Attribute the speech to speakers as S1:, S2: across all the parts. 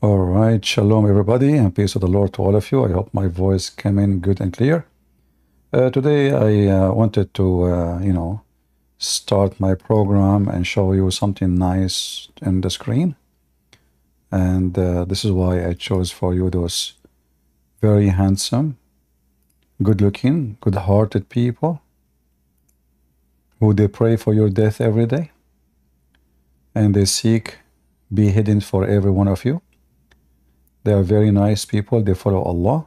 S1: All right, shalom everybody, and peace of the Lord to all of you. I hope my voice came in good and clear. Today I wanted to, start my program and show you something nice in the screen. And this is why I chose for you those very handsome, good-looking, good-hearted people who they pray for your death every day, and they seek be hidden for every one of you. They are very nice people. They follow Allah.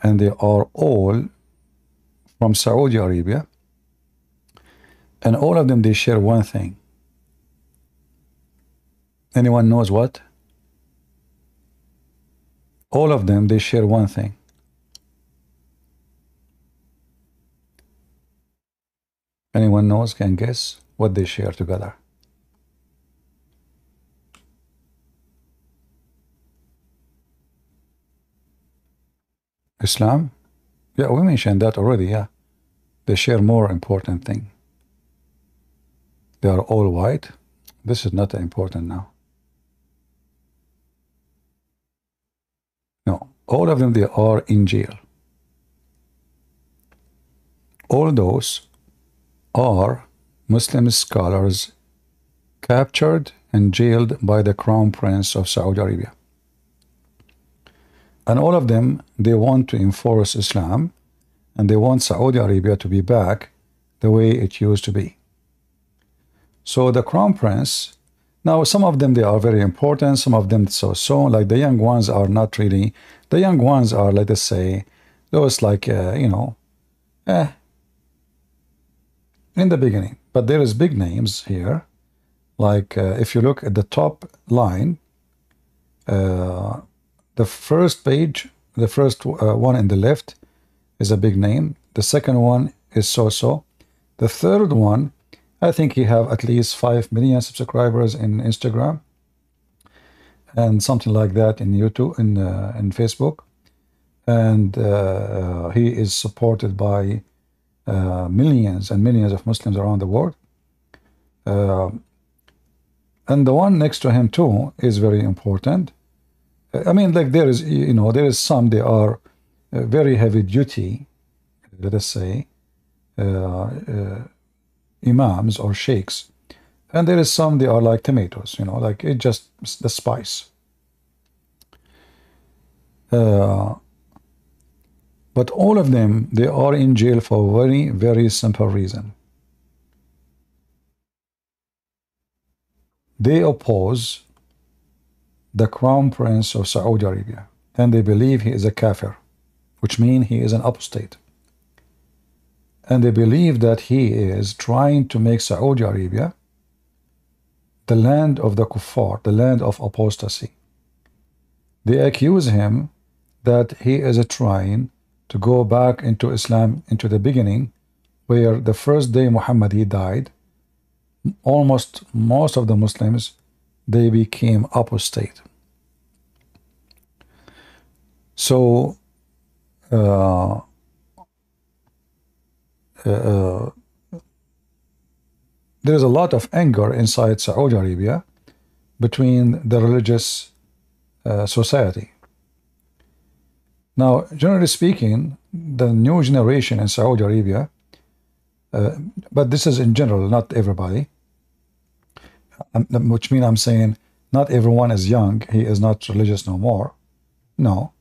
S1: And they are all from Saudi Arabia. And all of them, they share one thing. Anyone knows what? All of them, they share one thing. Anyone knows, can guess what they share together? Islam? Yeah, we mentioned that already, yeah. They share more important thing. They are all white. This is not important now. No, all of them, they are in jail. All those are Muslim scholars captured and jailed by the Crown Prince of Saudi Arabia. And all of them, they want to enforce Islam, and they want Saudi Arabia to be back the way it used to be. So the Crown Prince, now some of them, they are very important, some of them so, like the young ones are not really, the young ones are, let us say, those like, in the beginning. But there is big names here, like if you look at the top line, the first page, the first one in the left is a big name. The second one is so-so. The third one, I think he have at least 5 million subscribers in Instagram and something like that in YouTube, in Facebook. And he is supported by millions and millions of Muslims around the world. And the one next to him too is very important. I mean, like there is, there is some, they are very heavy duty, let us say, imams or sheikhs. And there is some, they are like tomatoes, like it just, the spice. But all of them, they are in jail for a very, very simple reason. They oppose the Crown Prince of Saudi Arabia, and they believe he is a kafir, which means he is an apostate. And they believe that he is trying to make Saudi Arabia the land of the kuffar, the land of apostasy. They accuse him that he is trying to go back into Islam, into the beginning, where the first day Muhammad he died, almost most of the Muslims, they became apostate. So there is a lot of anger inside Saudi Arabia between the religious society. Now, generally speaking, the new generation in Saudi Arabia, but this is in general, not everybody, which means I'm saying not everyone is young, he is not religious no more. No.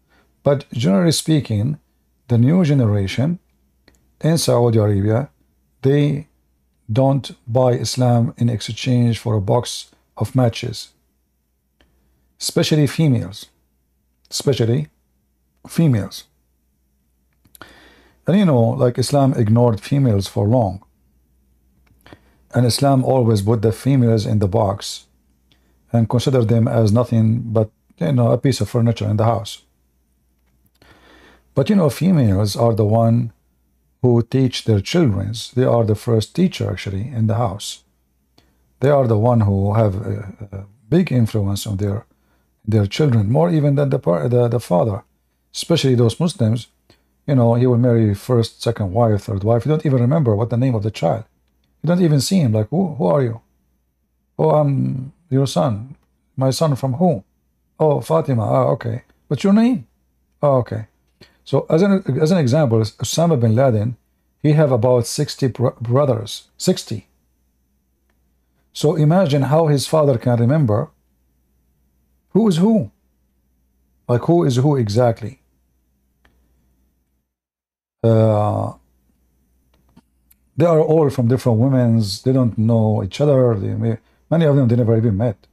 S1: But generally speaking, the new generation in Saudi Arabia, they don't buy Islam in exchange for a box of matches. Especially females. Especially females. And like Islam ignored females for long. And Islam always put the females in the box and consider them as nothing but, a piece of furniture in the house. But, females are the one who teach their children. They are the first teacher, actually, in the house. They are the one who have a big influence on their children, more even than the father. Especially those Muslims, he will marry first, second wife, third wife. You don't even remember what the name of the child. You don't even see him, like, who are you? Oh, I'm your son. My son from who? Oh, Fatima. Ah, okay. What's your name? Oh, okay. So as an example, Osama bin Laden, he have about 60 brothers. 60. So imagine how his father can remember who is who. Like who is who exactly. Uh, they are all from different women's. They don't know each other. Many of them they never even met.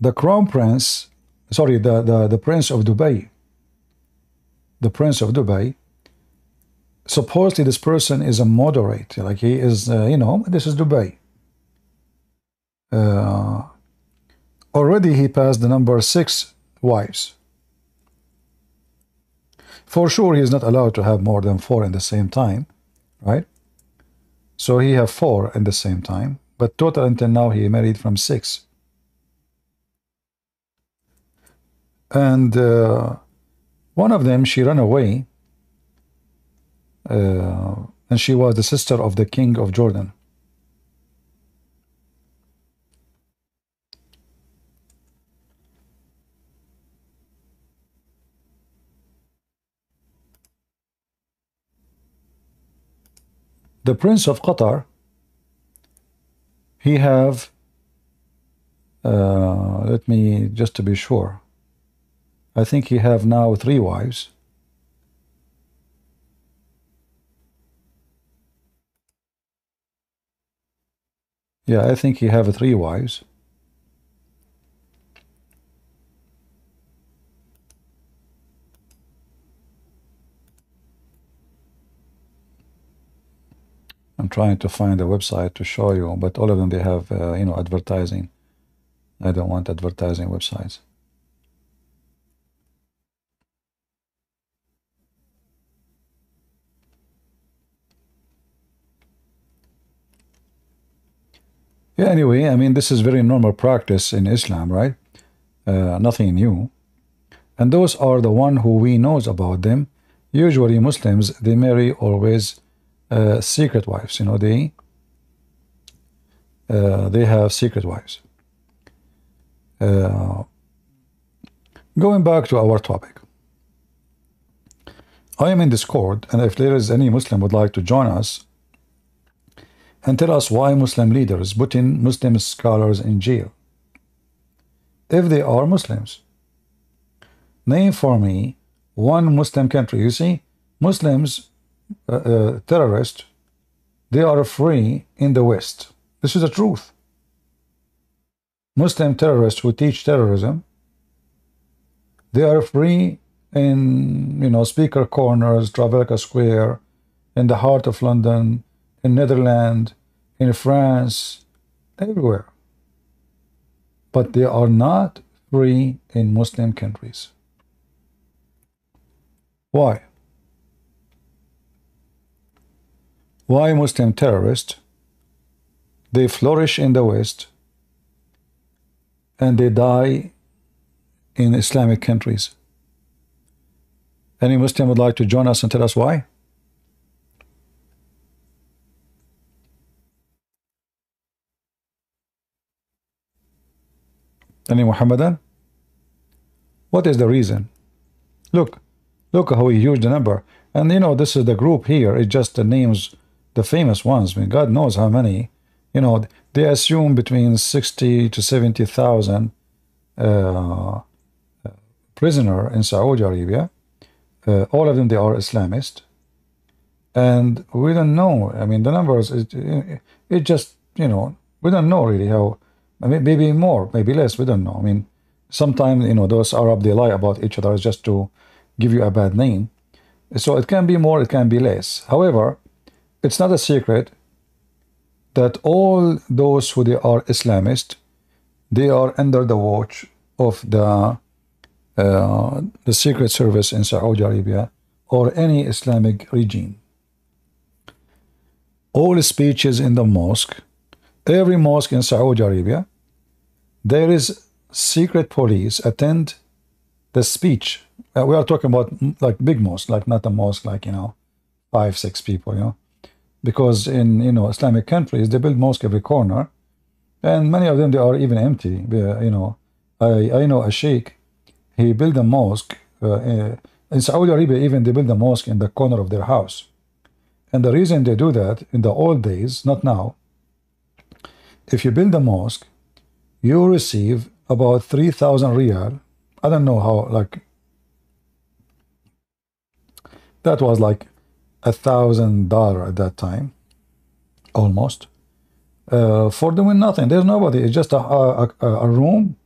S1: The crown prince, sorry, the prince of Dubai, the prince of Dubai, supposedly this person is a moderate, like he is, this is Dubai. Already he passed the number 6 wives. For sure, he is not allowed to have more than 4 in the same time, right? So he have 4 in the same time, but total until now he married from 6. And one of them, she ran away, and she was the sister of the king of Jordan. The prince of Qatar, he have, let me just to be sure, I think he have now 3 wives. Yeah, I think he have 3 wives. I'm trying to find a website to show you, but all of them, they have, advertising. I don't want advertising websites. Yeah, anyway, I mean, this is very normal practice in Islam, right? Nothing new. And those are the one who we knows about them. Usually Muslims, they marry always secret wives. They have secret wives. Going back to our topic. I am in Discord, and if there is any Muslim would like to join us and tell us why Muslim leaders putting Muslim scholars in jail if they are Muslims. Name for me one Muslim country. You see, Muslims, terrorists, they are free in the West. This is the truth. Muslim terrorists who teach terrorism, they are free in, speaker corners, Trafalgar Square, in the heart of London, in Netherlands, in France, everywhere. But they are not free in Muslim countries. Why? Why Muslim terrorists, they flourish in the West and they die in Islamic countries? Any Muslim would like to join us and tell us why? Any Mohammedan? What is the reason? Look how he used the number. And this is the group here. It just the names, the famous ones. I mean, God knows how many. They assume between 60 to 70,000 prisoner in Saudi Arabia. All of them, they are Islamist. And we don't know. I mean, the numbers, it just, we don't know really how. I mean, maybe more, maybe less. We don't know. I mean, sometimes, those Arab, they lie about each other just to give you a bad name. So it can be more, it can be less. However, it's not a secret that all those who they are Islamist, they are under the watch of the secret service in Saudi Arabia or any Islamic regime. All speeches in the mosque, every mosque in Saudi Arabia, there is secret police attend the speech. We are talking about like big mosque, like not a mosque like 5, 6 people, because in Islamic countries they build mosque every corner, and many of them they are even empty. I know a sheikh. He built a mosque in Saudi Arabia. Even they build a mosque in the corner of their house. And the reason they do that in the old days, not now, if you build a mosque, you receive about 3,000 riyal. I don't know how, like, that was like $1,000 at that time, almost, for doing nothing. There's nobody. It's just a room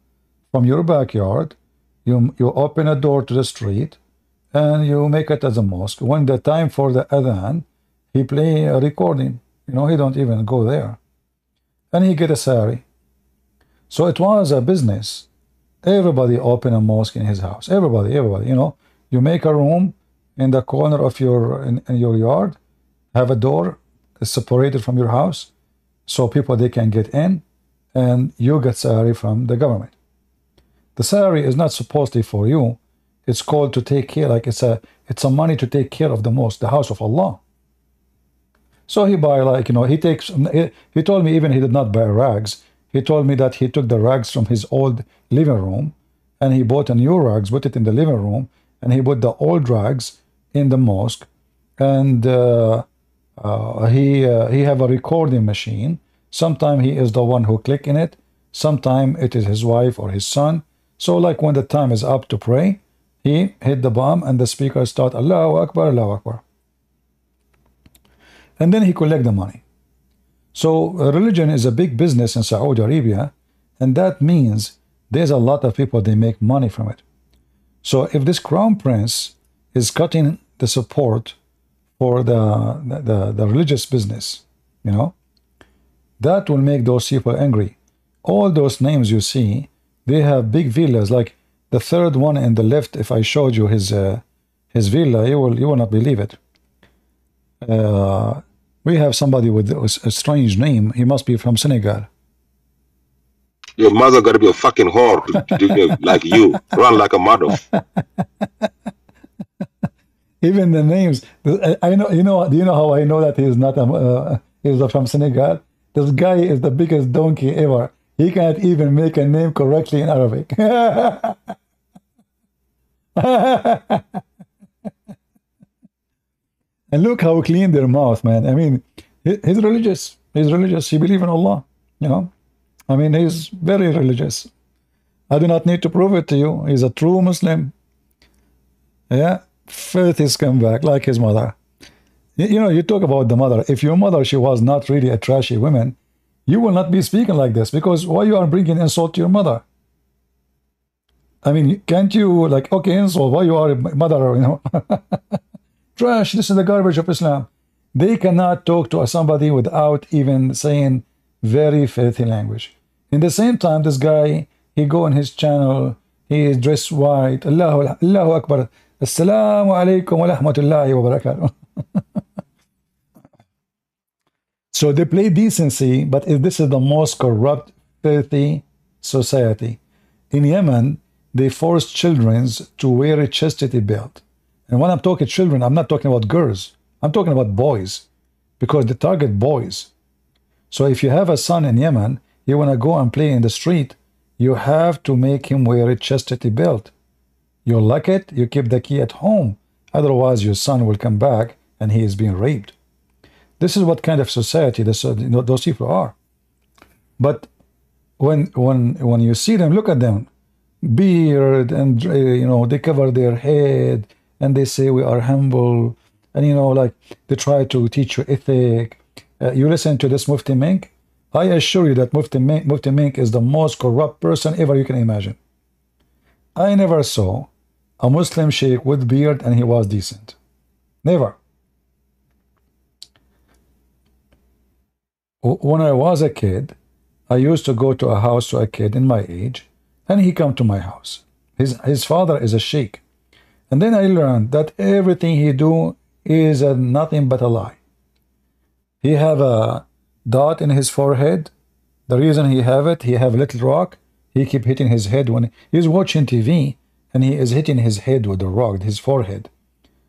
S1: from your backyard. You open a door to the street, and you make it as a mosque. When the time for the adhan, he play a recording. He don't even go there, and he get a salary. So it was a business. Everybody open a mosque in his house. Everybody. You make a room in the corner of in your yard, have a door separated from your house, so people they can get in, and you get salary from the government. The salary is not supposedly for you. It's called to take care, like it's a money to take care of the mosque, the house of Allah. So he buy, like, he told me even he did not buy rags. He told me that he took the rags from his old living room, and he bought a new rags, put it in the living room, and he put the old rags in the mosque. And he have a recording machine. Sometime he is the one who click in it. Sometime it is his wife or his son. So like when the time is up to pray, he hit the bomb and the speaker start Allahu Akbar, Allahu Akbar. And then he collect the money. So religion is a big business in Saudi Arabia, and that means there's a lot of people, they make money from it. So if this crown prince is cutting the support for the religious business, that will make those people angry. All those names you see, they have big villas. Like the third one in the left, if I showed you his villa, you will not believe it. We have somebody with a strange name. He must be from Senegal.
S2: Your mother got to be a fucking whore like you. Run like a mother.
S1: Even the names. I know. Do you know how I know that he is not he's from Senegal? This guy is the biggest donkey ever. He can't even make a name correctly in Arabic. And look how clean their mouth, man. I mean, he's religious. He's religious. He believes in Allah. I mean, he's very religious. I do not need to prove it to you. He's a true Muslim. Yeah, filthy scumbag like his mother. You talk about the mother. If your mother, she was not really a trashy woman, you will not be speaking like this, because why you are bringing insult to your mother? I mean, can't you, like, okay, insult, why you are a mother, trash, this is the garbage of Islam. They cannot talk to somebody without even saying very filthy language. In the same time, this guy, he go on his channel, he is dressed white, Allahu Akbar, Assalamu alaikum wa rahmatullahi wa barakatuh. So they play decency, but this is the most corrupt, filthy society. In Yemen, they force children to wear a chastity belt. And when I'm talking children, I'm not talking about girls. I'm talking about boys, because they target boys. So if you have a son in Yemen, you want to go and play in the street, you have to make him wear a chastity belt. You lock it, you keep the key at home. Otherwise, your son will come back and he is being raped. This is what kind of society those people are. But when you see them, look at them, beard, and they cover their head, and they say we are humble, and like they try to teach you ethic. You listen to this Mufti Mink. I assure you that Mufti Mink is the most corrupt person ever you can imagine. I never saw a Muslim sheikh with beard and he was decent. Never. When I was a kid, I used to go to a house to a kid in my age, and he come to my house. His father is a sheikh. And then I learned that everything he do is nothing but a lie. He have a dot in his forehead. The reason he have it, he have a little rock. He keep hitting his head when he's watching TV, and he is hitting his head with the rock, his forehead.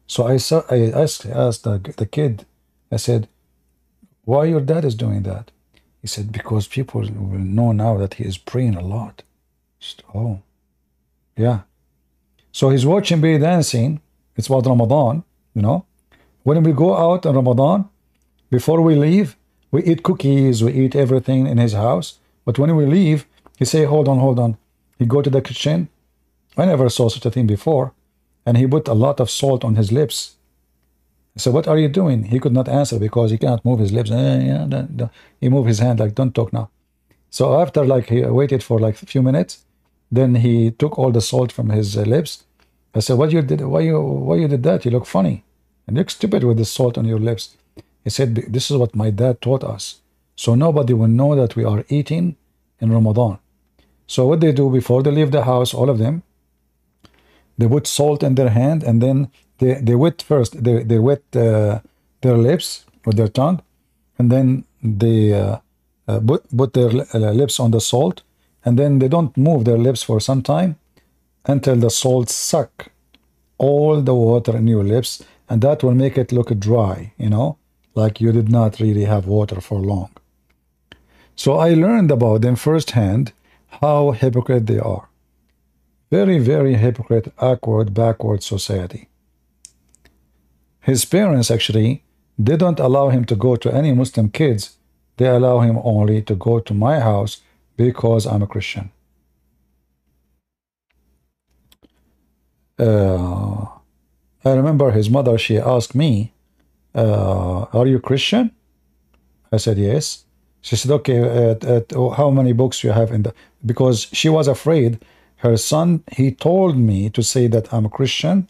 S1: So I asked the kid, I said, why your dad is doing that? He said, because people will know now that he is praying a lot. Oh, yeah. So he's watching belly dancing. It's about Ramadan, you know. When we go out in Ramadan, before we leave, we eat cookies, we eat everything in his house. But when we leave, he say, hold on, hold on. He go to the kitchen. I never saw such a thing before. And he put a lot of salt on his lips. So what are you doing? He could not answer because he cannot move his lips. He moved his hand like, don't talk now. So after like he waited for like a few minutes, then he took all the salt from his lips. I said, what you did? Why you did that? You look funny and you look stupid with the salt on your lips. He said, this is what my dad taught us. So nobody will know that we are eating in Ramadan. So what they do before they leave the house, all of them, they put salt in their hand and then they wet first. They wet their lips with their tongue, and then they put their lips on the salt, and then they don't move their lips for some time until the salt suck all the water in your lips, and that will make it look dry, you know, like you did not really have water for long. So I learned about them firsthand how hypocrite they are. Very, very hypocrite, awkward, backward society. His parents actually didn't allow him to go to any Muslim kids. They allow him only to go to my house because I'm a Christian. I remember his mother, she asked me, are you Christian? I said, yes. She said, okay, how many books you have in the... Because she was afraid her son, he told me to say that I'm a Christian.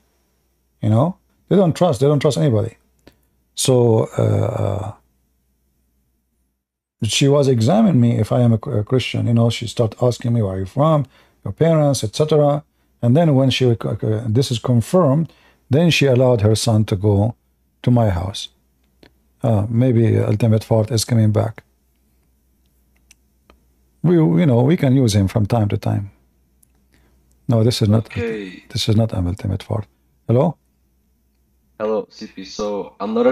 S1: You know, they don't trust anybody. So she was examining me if I am a Christian. You know, she started asking me, where are you from, your parents, etc. And then when she this is confirmed, then she allowed her son to go to my house. Maybe Ultimate Fort is coming back. We can use him from time to time. No, this is not.
S3: Okay.
S1: This is not an Ultimate Fort. Hello.
S3: Hello, CP. So I'm not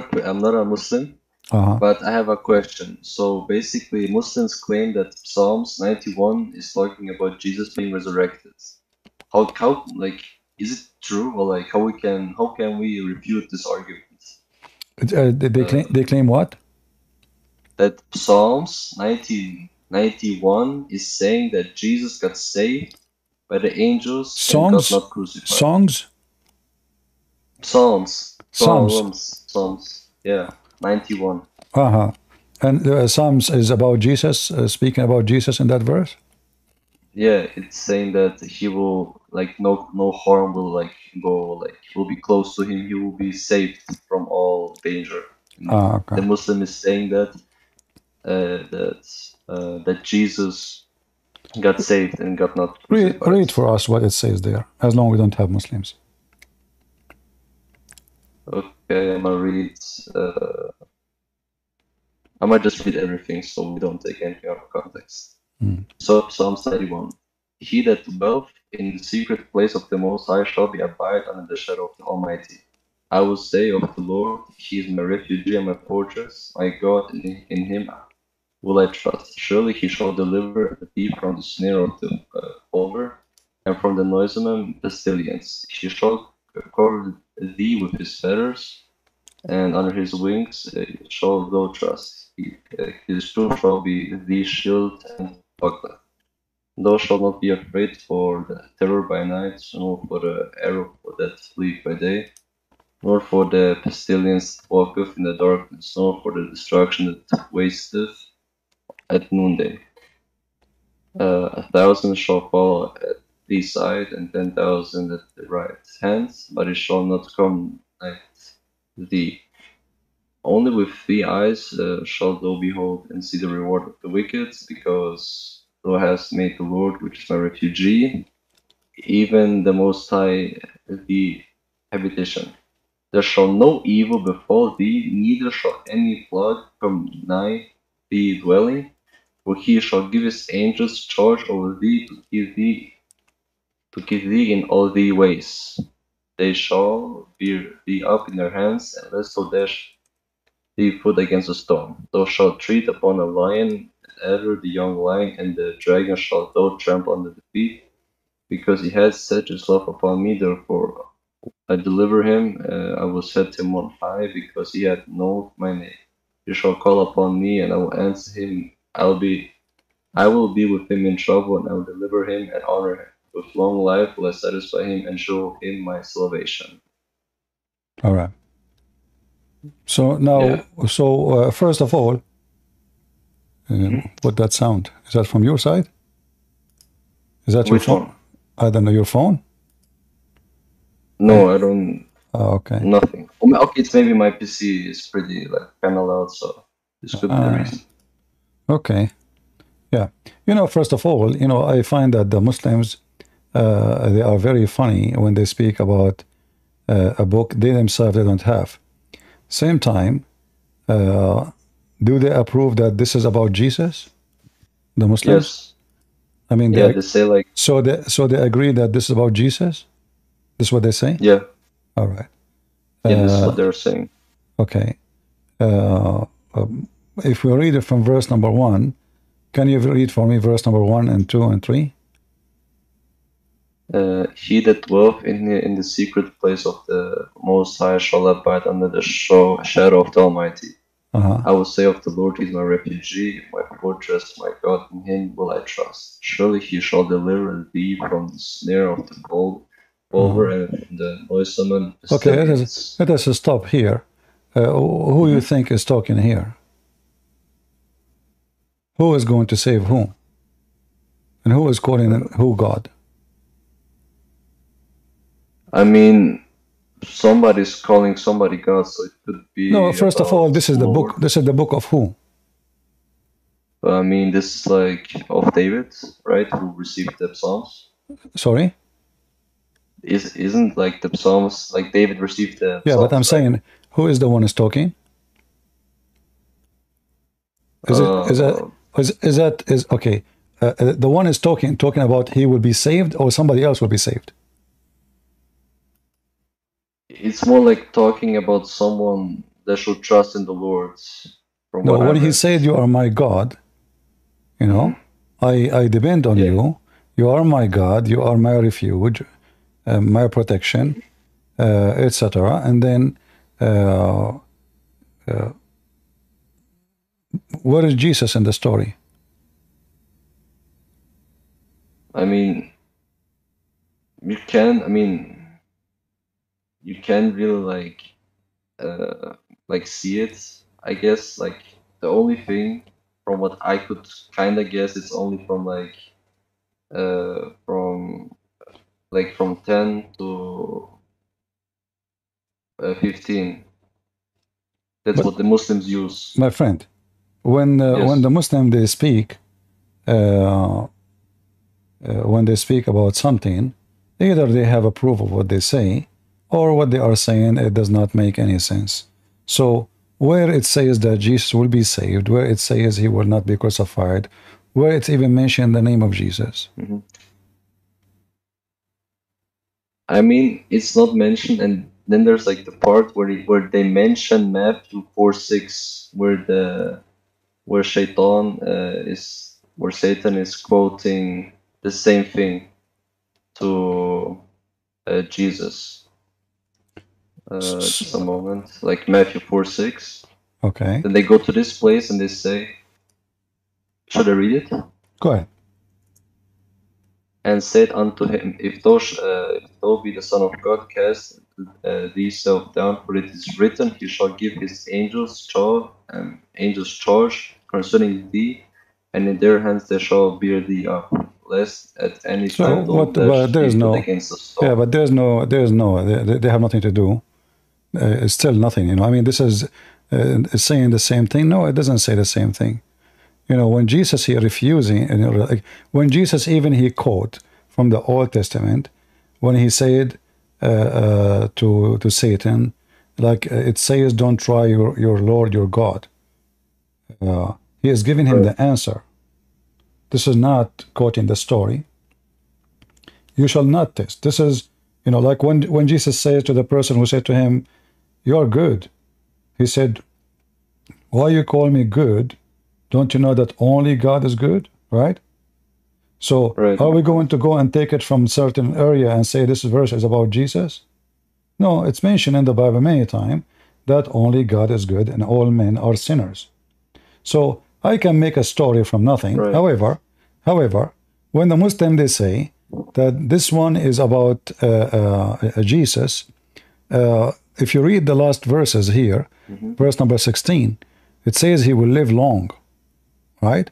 S3: a Muslim, but I have a question. So basically, Muslims claim that Psalms 91 is talking about Jesus being resurrected. How like is it true, or like how can we refute this argument?
S1: They claim what?
S3: That Psalms 91 is saying that Jesus got saved by the angels and got not crucified. Psalms. Yeah, 91.
S1: And Psalms is about Jesus, speaking about Jesus in that verse.
S3: Yeah, it's saying that he will no harm will will be close to him. He will be saved from all danger.
S1: Okay.
S3: The Muslim is saying that that Jesus got saved and got not crucified.
S1: Read for us what it says there, as long as we don't have Muslims.
S3: Okay, I'm gonna read. I might just read everything so we don't take anything out of context. So Psalms 91. He that dwelleth in the secret place of the Most High shall be abide under the shadow of the Almighty. I will say of the Lord, He is my refuge and my fortress, my God, in Him will I trust. Surely He shall deliver thee from the snare of the fowler, and from the noisome pestilence. He shall cover thee with His feathers, and under His wings shall thou trust. His truth shall be thee shield and buckler. Thou shalt not be afraid for the terror by night, nor for the arrow that fleeth by day, nor for the pestilence that walketh in the darkness, nor for the destruction that wasteth at noonday. 1,000 shall fall at thy side, and 10,000 at the right hand, but it shall not come nigh thee. Only with thy eyes shalt thou behold and see the reward of the wicked, because thou hast made the Lord, which is my refuge, even the Most High, the habitation. There shall no evil befall thee, neither shall any plague come nigh thy dwelling, for He shall give His angels charge over thee to keep thee in all thy ways. They shall bear thee up in their hands, and lest thou dash he put against a stone. Thou shalt tread upon a lion, adder, the young lion, and the dragon shalt thou trample under the feet, because he has set his love upon me. Therefore I deliver him. I will set him on high, because he hath known my name. He shall call upon me, and I will answer him. I will be with him in trouble, and I will deliver him and honor him. With long life will I satisfy him and show him my salvation.
S1: All right. So now, first of all, what that sound? Is that from your side? Is that your phone?
S3: One?
S1: I don't know, your phone?
S3: No, I don't.
S1: Oh, okay.
S3: Nothing. Okay, it's maybe my PC is pretty kind of loud, so this could be the reason.
S1: Okay. Yeah. First of all, I find that the Muslims, they are very funny when they speak about a book they themselves they don't have. Same time, do they approve that this is about Jesus? The Muslims?
S3: Yes.
S1: I mean,
S3: they say
S1: so they agree that this is about Jesus? This is what they say?
S3: Yeah.
S1: All right.
S3: Yeah, this is what they're saying.
S1: Okay. If we read it from verse number 1, can you read for me verse number 1 and 2 and 3?
S3: He that dwelleth in the secret place of the Most High shall abide under the shadow of the Almighty. I will say of the Lord, He is my refuge, my fortress, my God, in Him will I trust. Surely He shall deliver thee from the snare of the fowler and from the noisome pestilence.
S1: Let us stop here. Who you think is talking here? Who is going to save whom? And who is calling who God?
S3: I mean, somebody's calling somebody God, so it could be.
S1: No, first of all, this is the book. This is the book of who?
S3: I mean, this is of David, right? Who received the Psalms.
S1: Sorry?
S3: Isn't the Psalms David received the
S1: Yeah,
S3: Psalms,
S1: but I'm saying, who is the one who's talking? Okay? The one is talking about he will be saved, or somebody else will be saved.
S3: It's more like talking about someone that should trust in the Lord.
S1: No, when he said, "You are my God," I depend on you. You are my God. You are my refuge, my protection, etc. And then, where is Jesus in the story?
S3: I mean, you can. I mean, you can really see it. I guess the only thing from what I could kind of guess, it's only from from 10 to 15. That's what the Muslims use.
S1: My friend, when the Muslim they speak, when they speak about something, either they have a proof of what they say, or what they are saying, it does not make any sense. So where it says that Jesus will be saved, where it says he will not be crucified, where it's even mentioned the name of Jesus.
S3: I mean, it's not mentioned, and then there's the part where they mention Matthew 4:6, where Satan is quoting the same thing to Jesus. Just a moment, Matthew 4:6.
S1: Okay.
S3: Then they go to this place and they say, should I read it?
S1: Go ahead.
S3: And said unto him, if thou be the Son of God, cast thyself down, for it is written, He shall give His angels charge concerning thee, and in their hands they shall bear thee up, lest at any time thou dash thee foot against a stone.
S1: Yeah, but they have nothing to do. It's still nothing, I mean, this is saying the same thing. No, it doesn't say the same thing. When Jesus he refusing, when Jesus even he quote from the Old Testament, when he said to Satan, it says, "Don't try your Lord your God." He is giving him the answer. This is not quoting the story. You shall not test. This is, when Jesus says to the person who said to him, "You are good," he said, Why you call me good? Don't you know that only God is good, right? So are we going to go and take it from certain area and say this verse is about Jesus? No, it's mentioned in the Bible many times that only God is good and all men are sinners. So I can make a story from nothing. However, when the Muslim they say that this one is about Jesus, if you read the last verses here, verse number 16, it says he will live long, right?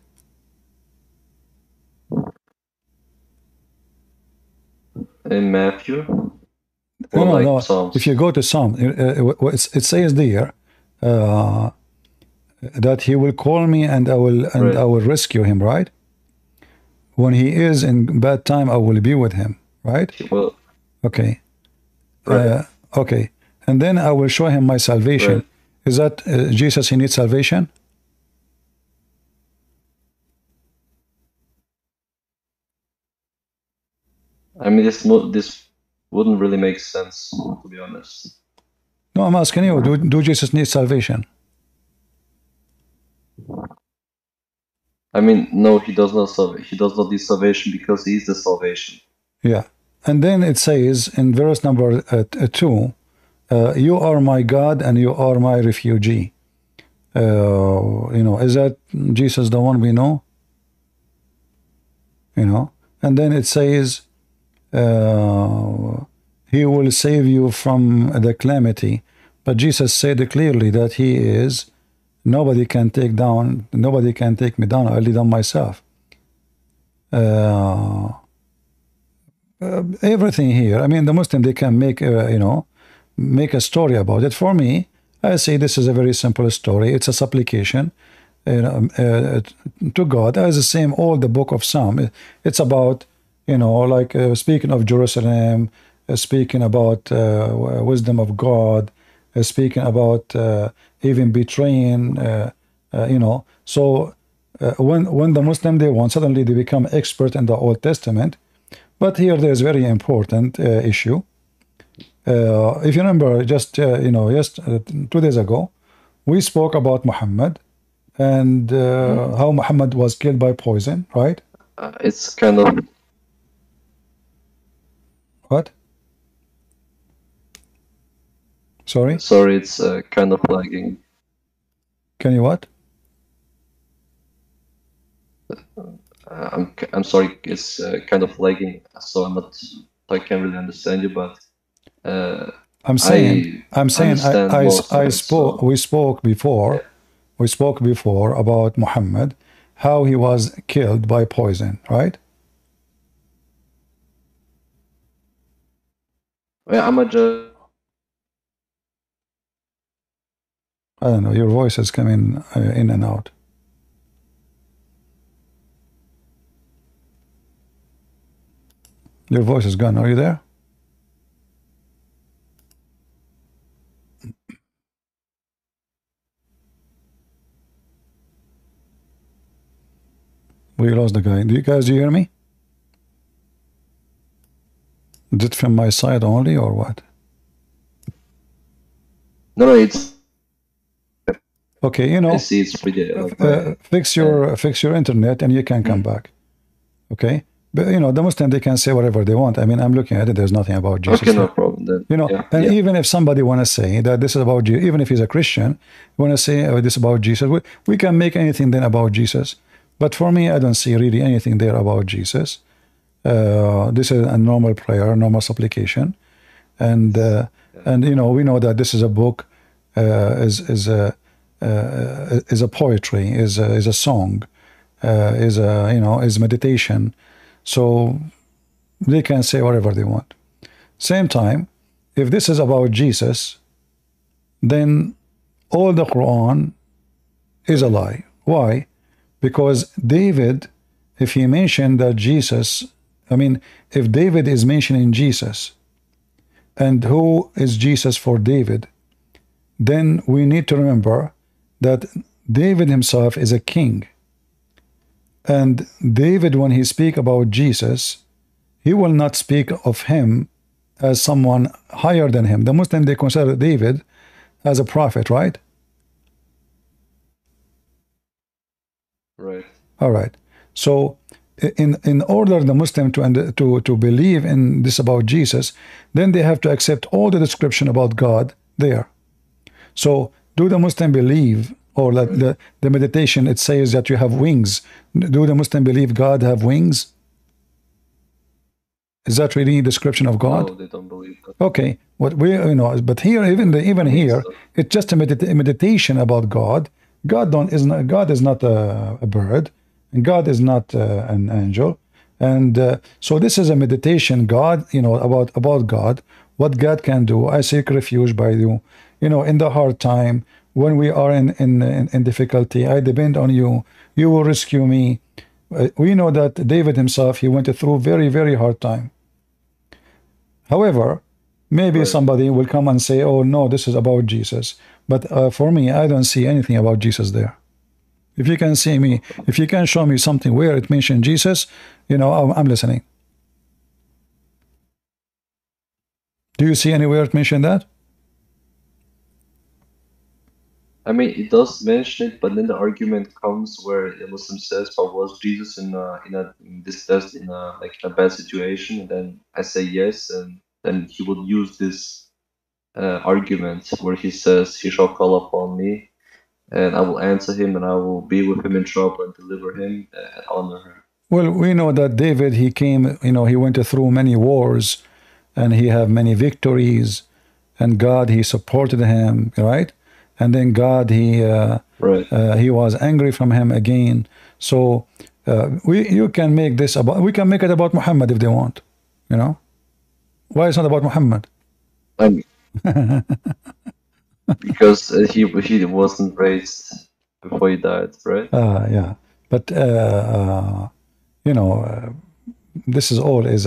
S3: In Matthew?
S1: No. If you go to Psalm, it says there that he will call me and I will rescue him, right? When he is in bad time, I will be with him, right?
S3: Well,
S1: okay. Okay. And then I will show him my salvation. Is that Jesus, he needs salvation?
S3: I mean, this wouldn't really make sense, to be honest.
S1: No, I'm asking you, do Jesus need salvation?
S3: I mean, no, he does not. He does not need salvation because he is the salvation.
S1: Yeah. And then it says in verse number 2, you are my God and you are my refugee. Is that Jesus the one we know? And then it says he will save you from the calamity. But Jesus said clearly that he is, nobody can take me down, I lead on myself. Everything here, I mean, the Muslim, they can make, make a story about it. For me, I say this is a very simple story. It's a supplication to God, as the same all the book of Psalm. It's about, speaking of Jerusalem, speaking about wisdom of God, speaking about even betraying, So when the Muslim, they want, suddenly they become expert in the Old Testament. But here there's very important issue. If you remember, just 2 days ago, we spoke about Muhammad and how Muhammad was killed by poison, right?
S3: It's kind of...
S1: What? Sorry?
S3: Sorry, it's kind of lagging.
S1: Can you what?
S3: I'm sorry, it's kind of lagging, so I can't really understand you, but
S1: I'm saying we spoke before. We spoke before about Muhammad, how he was killed by poison, right?
S3: Yeah,
S1: I don't know, your voice is coming in and out. Your voice is gone. Are you there? We lost the guy. Do you hear me? Is it from my side only or what?
S3: No, it's...
S1: Okay,
S3: I see it's pretty,
S1: fix your internet and you can come back. Okay? But the Muslim, they can say whatever they want. I mean, I'm looking at it, there's nothing about Jesus.
S3: Okay, no problem then.
S1: Even if somebody want to say that this is about Jesus, even if he's a Christian, want to say this about Jesus, we can make anything then about Jesus. But for me, I don't see really anything there about Jesus. This is a normal prayer, normal supplication. And we know that this is a book, is a poetry, is a song, is meditation. So they can say whatever they want. Same time, if this is about Jesus, then all the Quran is a lie. Why? Because David, if he mentioned that Jesus, if David is mentioning Jesus, and who is Jesus for David, then we need to remember that David himself is a king. And David, when he speaks about Jesus, he will not speak of him as someone higher than him. The Muslim, they consider David as a prophet, right?
S3: Right.
S1: All right. So in order the Muslim to believe in this about Jesus, then they have to accept all the description about God there. So do the Muslim believe, or that the meditation it says that you have wings? Do the Muslim believe God have wings? Is that really a description of God?
S3: No, they don't believe that.
S1: Okay, what we but here even here
S3: So.
S1: it's just a meditation about God. God is not a bird, and God is not an angel, and so this is a meditation. God, about God, what God can do. I seek refuge by you, in the hard time when we are in difficulty. I depend on you. You will rescue me. We know that David himself, he went through very, very hard time. However, maybe
S3: Right.
S1: somebody will come and say, oh no, this is about Jesus. But for me, I don't see anything about Jesus there. If you can if you can show me something where it mentioned Jesus, I'm listening. Do you see anywhere it mentioned that?
S3: I mean, it does mention it, but then the argument comes where the Muslim says, "But was Jesus in this test in a like in a bad situation?" And then I say yes, and then he would use this argument where he says, "He shall call upon me, and I will answer him, and I will be with him in trouble and deliver him and honor him."
S1: Well, we know that David, he came, he went through many wars, and he had many victories, and God, he supported him, right? And then God,
S3: Right.
S1: he was angry from him again. So you can make this about, we can make it about Muhammad if they want, Why it's not about Muhammad?
S3: I mean, because he wasn't raised before he died, right?
S1: Yeah, but this is all is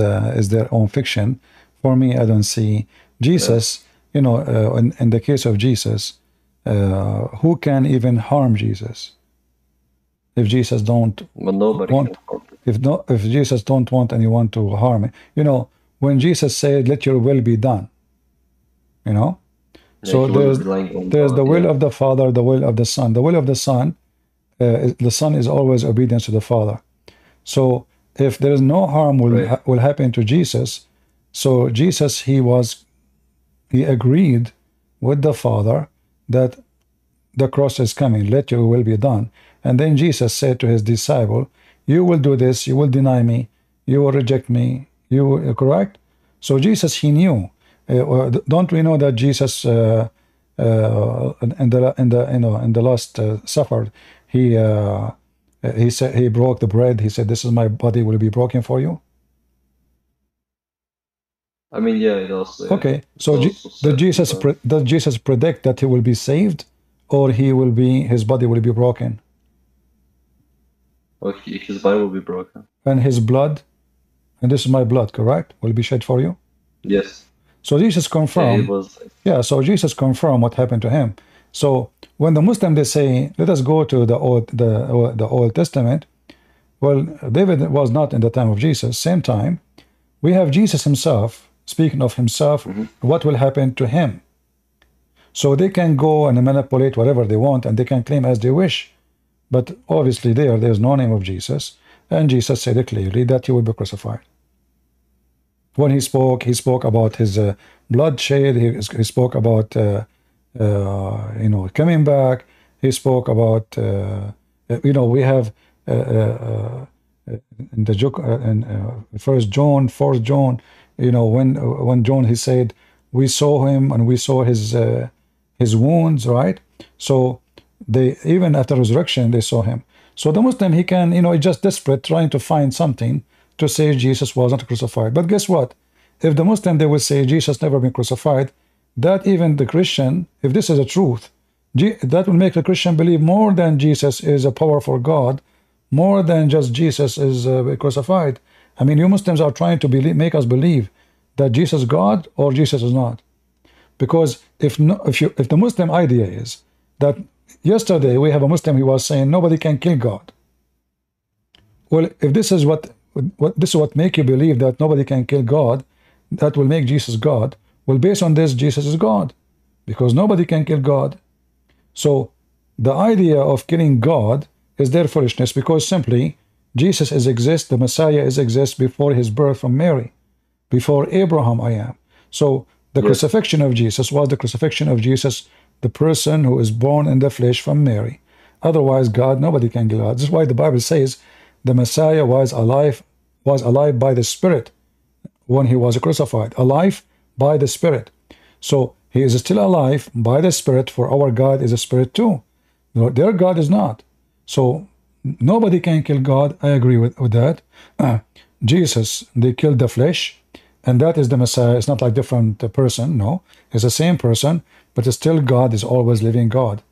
S1: their own fiction. For me, I don't see Jesus. In the case of Jesus, who can even harm Jesus if Jesus don't
S3: But nobody
S1: want?
S3: can harm him.
S1: If Jesus don't want anyone to harm him, when Jesus said, "Let your will be done,"
S3: Yeah,
S1: so
S3: he was relying on
S1: there's
S3: God.
S1: the will
S3: Yeah.
S1: of the Father, the will of the Son. The will of the Son, the Son is always obedience to the Father. So if there is no harm
S3: Right.
S1: will happen to Jesus, so Jesus he agreed with the Father that the cross is coming. Let your will be done. And then Jesus said to his disciple, "You will do this. You will deny me. You will reject me. You will," correct. So Jesus, he knew. Don't we know that Jesus in the last supper, he said, he broke the bread. He said, "This is my body will be broken for you."
S3: I mean, yeah, it also. Yeah,
S1: Okay,
S3: it's
S1: so
S3: also said in the-
S1: does Jesus predict that he will be saved, or his body will be broken,
S3: Well, his body will be broken.
S1: and his blood, and this is my blood, correct, will be shed for you?
S3: Yes.
S1: So Jesus
S3: Yeah, it
S1: confirmed.
S3: was.
S1: Yeah, so Jesus confirmed what happened to him. So when the Muslim they say, let us go to the Old Testament. Well, David was not in the time of Jesus. Same time, we have Jesus himself speaking of himself, what will happen to him. So they can go and manipulate whatever they want, and they can claim as they wish. But obviously there's no name of Jesus, and Jesus said it clearly that he will be crucified. When he spoke about his bloodshed. He spoke about coming back. He spoke about we have in the in First John, Fourth John. When John he said we saw him and we saw his wounds, right? So they even after resurrection they saw him. So the Muslim he can he's just desperate trying to find something to say Jesus wasn't crucified. But guess what? If the Muslim they will say Jesus never been crucified, that even the Christian, if this is a truth, that will make the Christian believe more than Jesus is a powerful God, more than just Jesus is crucified. I mean, you Muslims are trying to make us believe that Jesus is God or Jesus is not. Because if the Muslim idea is that yesterday we have a Muslim who was saying nobody can kill God. Well, if this is what make you believe that nobody can kill God, that will make Jesus God. Well, based on this, Jesus is God, because nobody can kill God. So the idea of killing God is their foolishness, because simply Jesus is exist, the Messiah is exist before his birth from Mary, before Abraham I am. So the crucifixion of Jesus was the crucifixion of Jesus, the person who is born in the flesh from Mary. Otherwise, God, nobody can kill God. This is why the Bible says the Messiah was alive by the Spirit when he was crucified, alive by the Spirit. So he is still alive by the Spirit, for our God is a Spirit too. Their God is not. So nobody can kill God. I agree with that. Jesus, they killed the flesh, and that is the Messiah. It's not like different person. No, it's the same person, but it's still God is always living God,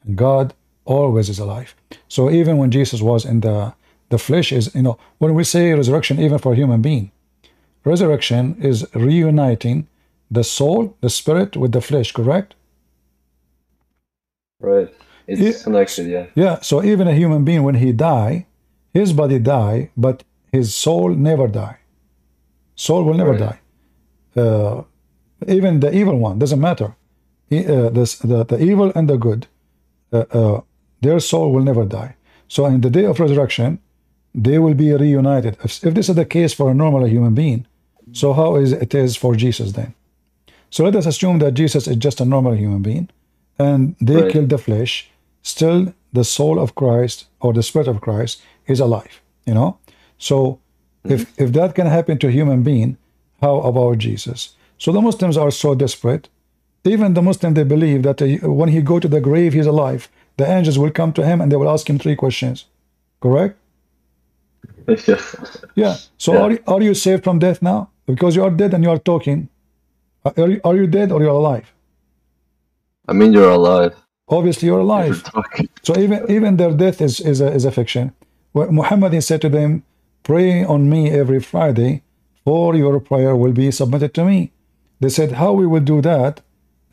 S1: and God always is alive. So even when Jesus was in the flesh is, when we say resurrection, even for a human being, resurrection is reuniting the soul, the spirit with the flesh, correct?
S3: Right. It's connected, yeah.
S1: Yeah, so even a human being, when he die, his body die, but his soul never die. Soul will never die. Even the evil one, doesn't matter. The evil and the good, their soul will never die. So in the day of resurrection, they will be reunited. If this is the case for a normal human being, so how is it is for Jesus then? So let us assume that Jesus is just a normal human being, and they killed the flesh. Still, the soul of Christ or the Spirit of Christ is alive. So if that can happen to a human being, how about Jesus? So the Muslims are so desperate. Even the Muslim, they believe that when he go to the grave, he's alive. The angels will come to him and they will ask him 3 questions. Correct? Yeah. So are you saved from death now? Because you are dead and you are talking. Are you dead or you're alive?
S3: I mean, you're alive.
S1: Obviously, you're alive. So even their death is a fiction. Muhammad, he said to them, pray on me every Friday, for your prayer will be submitted to me. They said, how we will do that,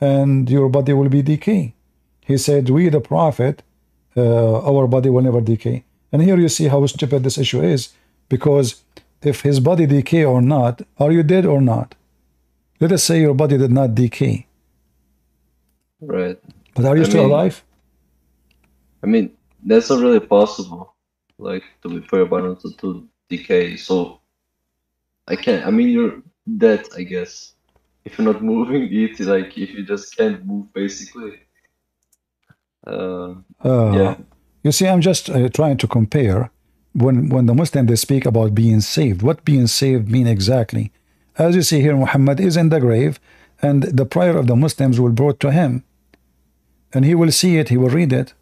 S1: and your body will be decay? He said, we the prophet, our body will never decay. And here you see how stupid this issue is, because if his body decay or not, are you dead or not? Let us say your body did not decay.
S3: Right.
S1: But are you still alive?
S3: I mean, that's not really possible, like, to be fair, but not to decay. So, I mean, you're dead, I guess. If you're not moving, if you just can't move, basically. Yeah.
S1: You see, I'm just trying to compare when the Muslim, they speak about being saved. What being saved mean exactly? As you see here, Muhammad is in the grave, and the prayer of the Muslims will be brought to him. And he will see it, he will read it.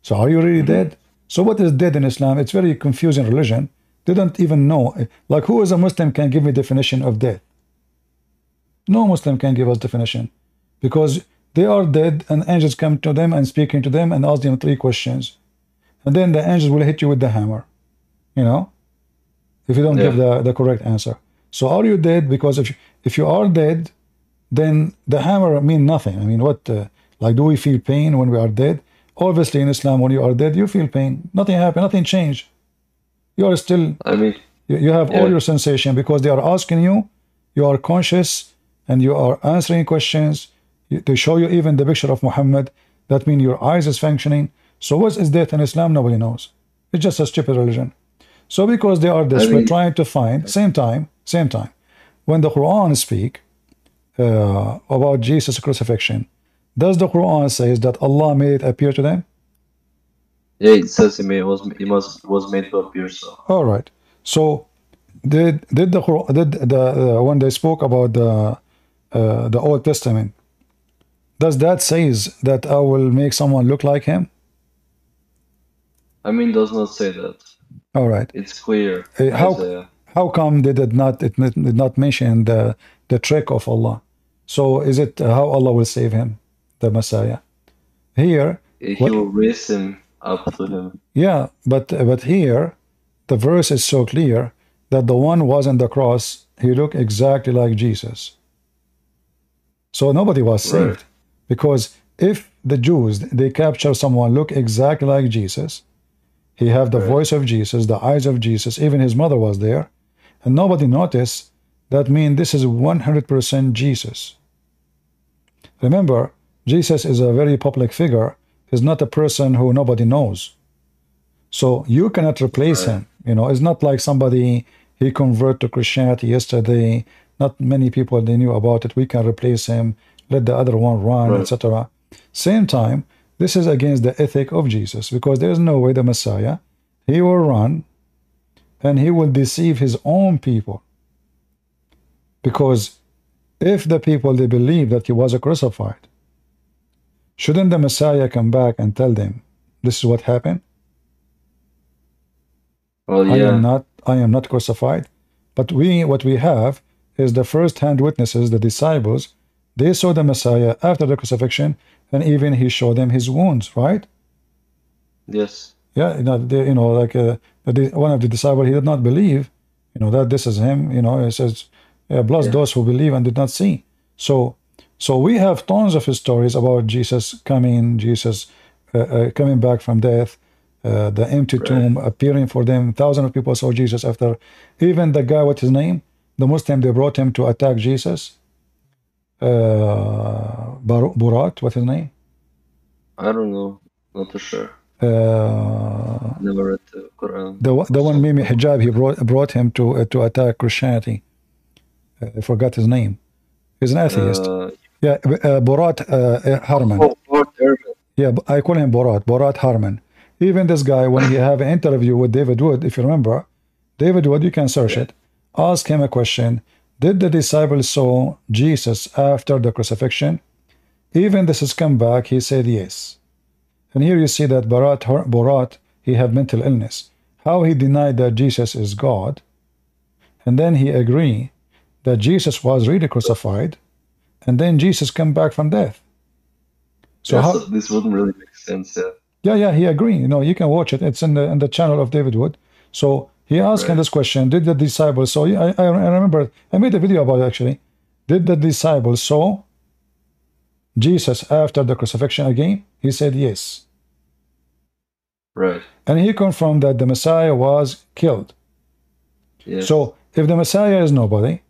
S1: So are you really dead? So what is dead in Islam? It's very confusing religion. They don't even know. Like, who is a Muslim can give me definition of death? No Muslim can give us definition. Because they are dead, and angels come to them and speaking to them and ask them 3 questions. And then the angels will hit you with the hammer. If you don't give the correct answer. So are you dead? Because if you are dead, then the hammer mean nothing. I mean, what... like, do we feel pain when we are dead? Obviously, in Islam, when you are dead, you feel pain. Nothing happened. Nothing changed. You are still... I mean... You have all your sensation, because they are asking you. You are conscious, and you are answering questions. They show you even the picture of Muhammad. That means your eyes is functioning. So what is death in Islam? Nobody knows. It's just a stupid religion. So because they are desperate, trying to find... Same time, when the Quran speak about Jesus' crucifixion, does the Quran says that Allah made it appear to them?
S3: Yeah, it says it was made to appear so.
S1: All right. So did the Quran, when they spoke about the Old Testament, does that says that I will make someone look like him?
S3: I mean, does not say that.
S1: All right.
S3: It's clear.
S1: How come it did not mention the trick of Allah? So is it how Allah will save him? The Messiah. Here,
S3: he will raise him up to him.
S1: Yeah, but here, the verse is so clear that the one was on the cross, he looked exactly like Jesus. So nobody was saved. Because if the Jews, they capture someone look exactly like Jesus, he have the voice of Jesus, the eyes of Jesus, even his mother was there, and nobody noticed, that means this is 100% Jesus. Remember, Jesus is a very public figure. He's not a person who nobody knows. So you cannot replace him. You know, it's not like somebody he converted to Christianity yesterday. Not many people they knew about it. We can replace him, let the other one run, etc. Same time, this is against the ethic of Jesus, because there is no way the Messiah, he will run and he will deceive his own people. Because if the people they believe that he was crucified, shouldn't the Messiah come back and tell them this is what happened?
S3: Well, yeah.
S1: I am not crucified. But what we have is the first-hand witnesses, the disciples. They saw the Messiah after the crucifixion, and even he showed them his wounds, right?
S3: Yes.
S1: Yeah, like one of the disciples, he did not believe, that this is him. He says, yeah, bless those who believe and did not see. So we have tons of stories about Jesus coming, coming back from death, the empty tomb appearing for them. Thousands of people saw Jesus after. Even the guy, what's his name? The Muslim, they brought him to attack Jesus. Burat, what's his name?
S3: I don't know. Not too sure. Never read the Quran.
S1: The one Mimi Hijab, he brought him to attack Christianity. I forgot his name. He's an atheist. Borat Harman. Yeah, I call him Borat Harman. Even this guy, when he have an interview with David Wood, if you remember, David Wood, you can search it. Ask him a question. Did the disciples saw Jesus after the crucifixion? Even this has come back, he said yes. And here you see that Borat, he have mental illness. How he denied that Jesus is God, and then he agreed that Jesus was really crucified, and then Jesus come back from death. So
S3: so this wouldn't really make sense.
S1: Yeah, he agreed. You can watch it. It's in the channel of David Wood. So he asked him this question: did the disciples? So I remember I made a video about it actually. Did the disciples saw Jesus after the crucifixion again? He said yes.
S3: Right.
S1: And he confirmed that the Messiah was killed.
S3: Yes.
S1: So if the Messiah is nobody,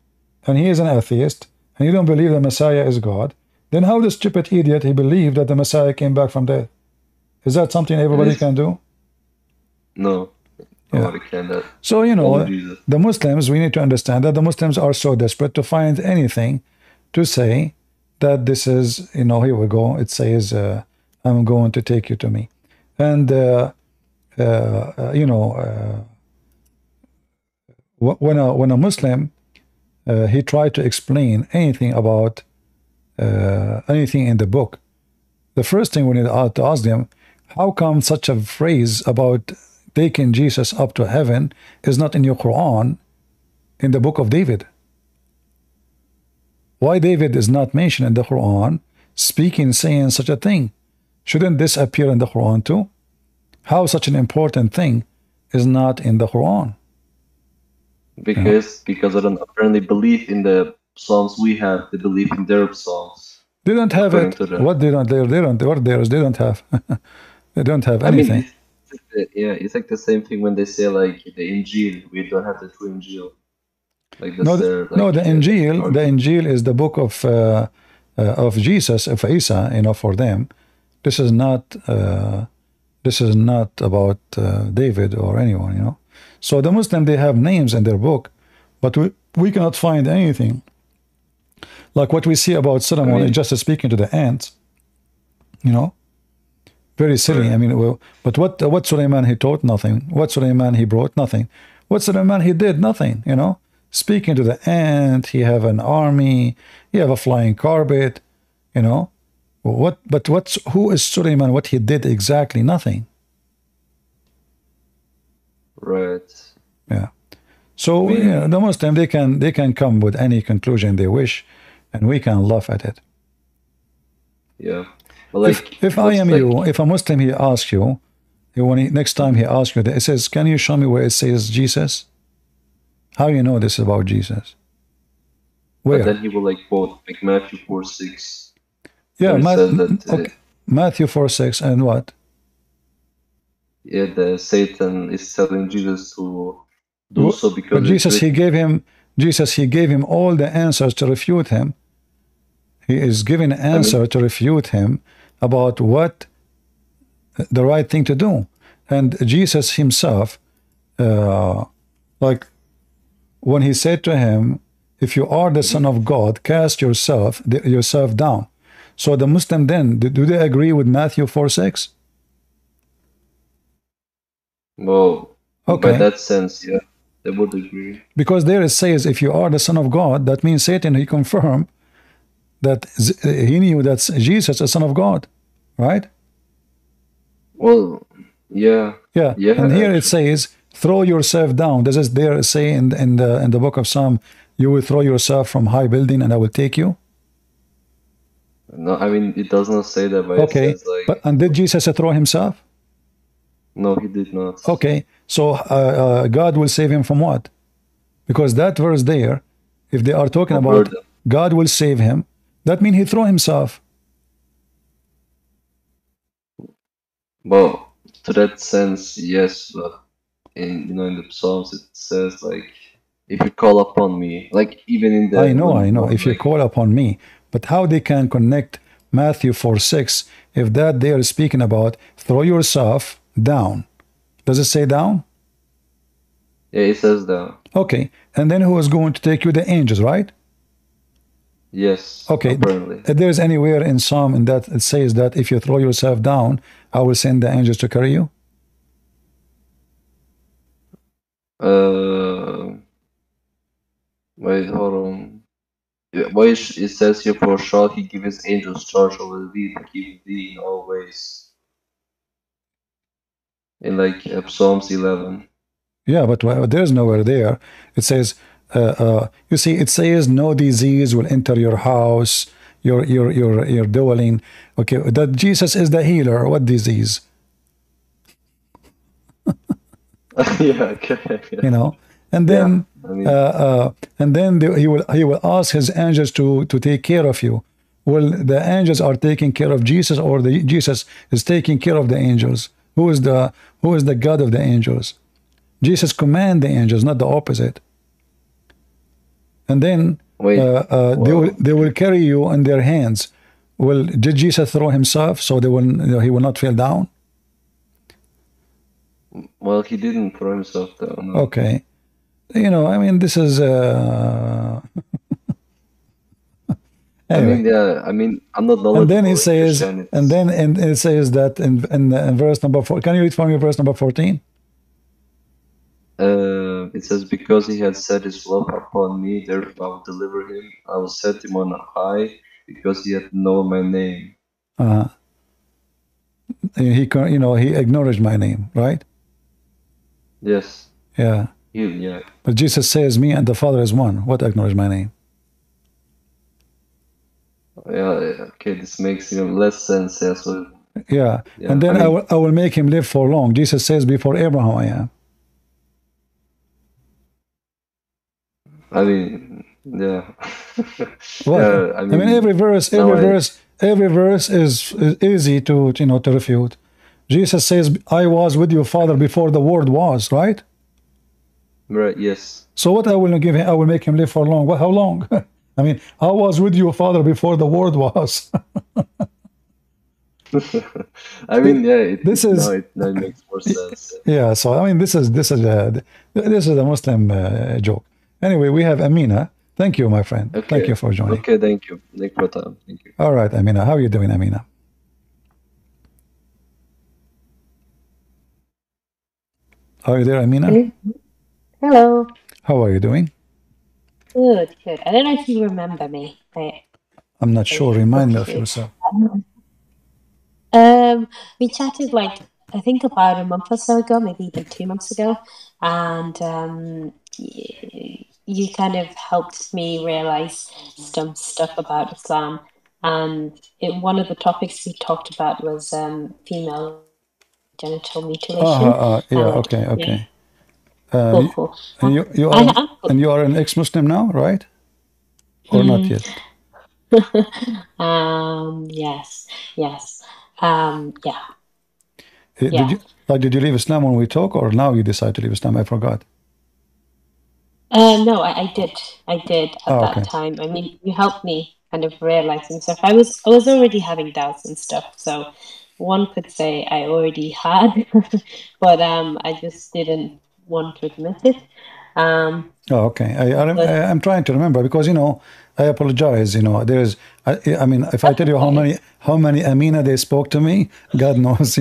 S1: and he is an atheist, and you don't believe the Messiah is God, then how the stupid idiot he believed that the Messiah came back from death? Is that something everybody can do?
S3: No. Nobody can do that.
S1: So, the Muslims, we need to understand that the Muslims are so desperate to find anything to say that this is, here we go. It says, I'm going to take you to me. And, when a Muslim, he tried to explain anything about anything in the book, the first thing we need to ask them, how come such a phrase about taking Jesus up to heaven is not in your Quran, in the book of David? Why David is not mentioned in the Quran, saying such a thing? Shouldn't this appear in the Quran too? How such an important thing is not in the Quran?
S3: Because I don't apparently believe in the Psalms we have. They believe in their Psalms.
S1: They don't have it. What they don't have. They don't have anything.
S3: It's like the same thing when they say like the Injil. We don't have the true Injil. Like this,
S1: the Injil is the book of Jesus, of Isa. For them, this is not about David or anyone. So the Muslim, they have names in their book, but we cannot find anything. Like what we see about Solomon, is just speaking to the ants. Very silly. But what Suleiman he taught? Nothing. What Suleiman he brought? Nothing. What Suleiman he did? Nothing. Speaking to the ant, he have an army, he have a flying carpet. Who is Suleiman? What he did exactly? Nothing.
S3: Right.
S1: Yeah. So the Muslim, they can come with any conclusion they wish, and we can laugh at it.
S3: Yeah. Well,
S1: if I am you, if a Muslim he asks you, next time he asks you, it says, can you show me where it says Jesus? How you know this is about Jesus? Where?
S3: But then he will quote Matthew 4:6.
S1: Yeah, Matthew 4:6 and what?
S3: Yeah, the Satan is telling Jesus to do so because.
S1: But Jesus he gave him all the answers to refute him. He is giving an answer to refute him about what the right thing to do. And Jesus himself, like when he said to him, if you are the Son of God, cast yourself down. So the Muslim then, do they agree with Matthew 4:6?
S3: Well, by
S1: Okay.
S3: that sense, yeah, they would agree.
S1: Because there it says, if you are the Son of God, that means Satan, he confirmed that he knew that Jesus is the Son of God, right?
S3: Well, yeah,
S1: Yeah.
S3: yeah,
S1: And here it
S3: actually.
S1: says, throw yourself down. Does it there say in the book of Psalm, you will throw yourself from high building and I will take you?
S3: No, I mean, it does not say that, but it
S1: Okay.
S3: says like,
S1: But and did Jesus throw himself?
S3: no, he did not.
S1: Okay. So God will save him from what? Because that verse there, if they are talking
S3: A
S1: about
S3: burden.
S1: God will save him, that means he threw himself.
S3: Well, to that sense, yes, but in the Psalms it says like, if you call upon me, like even in the
S1: I know.
S3: when
S1: If you
S3: like,
S1: call upon me, but how they can connect Matthew 4:6 if that they are speaking about throw yourself down? Does it say down?
S3: yeah, it says that.
S1: Okay. And then who is going to take you? The angels, right?
S3: Yes,
S1: Okay.
S3: apparently.
S1: If there's anywhere in Psalm in that it says that if you throw yourself down, I will send the angels to carry you.
S3: Wait, hold on. Yeah, why it says here, for shall he give his angels charge over thee to keep thee in all ways. In like Psalms 11.
S1: Yeah, but there's nowhere there. It says, you see, it says no disease will enter your house, your dwelling. Okay, that Jesus is the healer. What disease?
S3: Yeah, okay.
S1: You know, and
S3: Yeah,
S1: then
S3: I mean,
S1: he will ask his angels to take care of you. Well, the angels are taking care of Jesus, or the Jesus is taking care of the angels. Who is the God of the angels? Jesus command the angels, not the opposite. And then
S3: wait, well,
S1: they will carry you in their hands. Well, did Jesus throw himself so he will not fall down?
S3: well, he didn't throw himself down. No.
S1: Okay, I mean this is
S3: I
S1: anyway.
S3: mean, yeah, I mean, I'm not
S1: And then
S3: knowledgeable
S1: he
S3: in
S1: says,
S3: Christianity.
S1: and it says that in verse number 4. Can you read for me verse number 14?
S3: It says, because he had set his love upon me, therefore I will deliver him. I will set him on high, because he hath known my name.
S1: He acknowledged my name, right?
S3: Yes.
S1: Yeah.
S3: Yeah.
S1: But Jesus says, me and the Father is one. What acknowledge my name?
S3: Yeah, okay, this makes even less sense. Yeah, so,
S1: Yeah.
S3: yeah,
S1: And then
S3: I mean,
S1: I will make him live for long. Jesus says, before Abraham I am.
S3: Yeah.
S1: What?
S3: Yeah,
S1: I mean, every verse,
S3: now
S1: every verse is easy to refute. Jesus says, I was with your Father before the world was, right?
S3: right, yes.
S1: So what I will give him, I will make him live for long. How long? I mean, I was with your Father before the world was.
S3: I mean, yeah,
S1: This is
S3: it now makes more sense.
S1: yeah. So I mean, this is a Muslim joke. Anyway, we have Amina. Thank you, my friend. Thank you for joining.
S3: Okay, thank you. Thank you for your time. Thank you.
S1: All right, Amina. How are you doing, Amina? Are you there, Amina?
S4: Hello.
S1: How are you doing?
S4: Good, good. I don't know if you remember me.
S1: I'm not sure. Remind me of yourself.
S4: We chatted like I think about a month or so ago, maybe even 2 months ago, and you kind of helped me realize some stuff about Islam. And one of the topics we talked about was female genital mutilation.
S1: Yeah.
S4: And
S1: Okay.
S4: yeah,
S1: Okay.
S4: cool, cool.
S1: And you are an ex-Muslim now, right? Or not yet?
S4: Yes, yes. Yeah.
S1: Did you leave Islam when we talk, or now you decide to leave Islam? I forgot.
S4: No, I did. I did at
S1: Oh,
S4: that
S1: okay.
S4: time. I mean, you helped me kind of realize some stuff. I was already having doubts and stuff. So one could say I already had, but I just didn't want to admit it.
S1: Oh, okay.
S4: But
S1: I'm trying to remember because I apologize. There's I mean, if I tell you
S4: okay.
S1: how many Amina they spoke to me, God knows.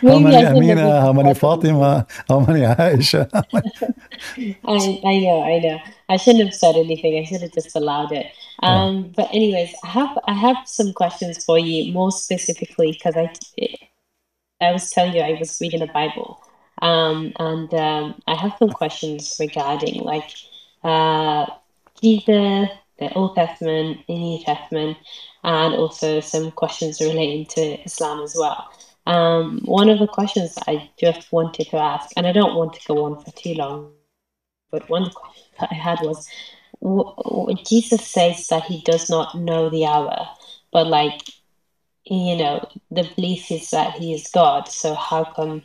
S1: How
S4: Maybe
S1: many
S4: I shouldn't have
S1: Amina,
S4: even
S1: how many
S4: started with you.
S1: Fatima, how many Aisha.
S4: I know. I shouldn't have said anything. I should have just allowed it.
S1: Yeah.
S4: But anyways, I have some questions for you, more specifically because I was telling you I was reading the Bible, and I have some questions regarding like uh, Jesus, the Old Testament, the New Testament, and also some questions relating to Islam as well. One of the questions I just wanted to ask, and I don't want to go on for too long, but one question that I had was, Jesus says that he does not know the hour, but like the belief is that he is God, so how come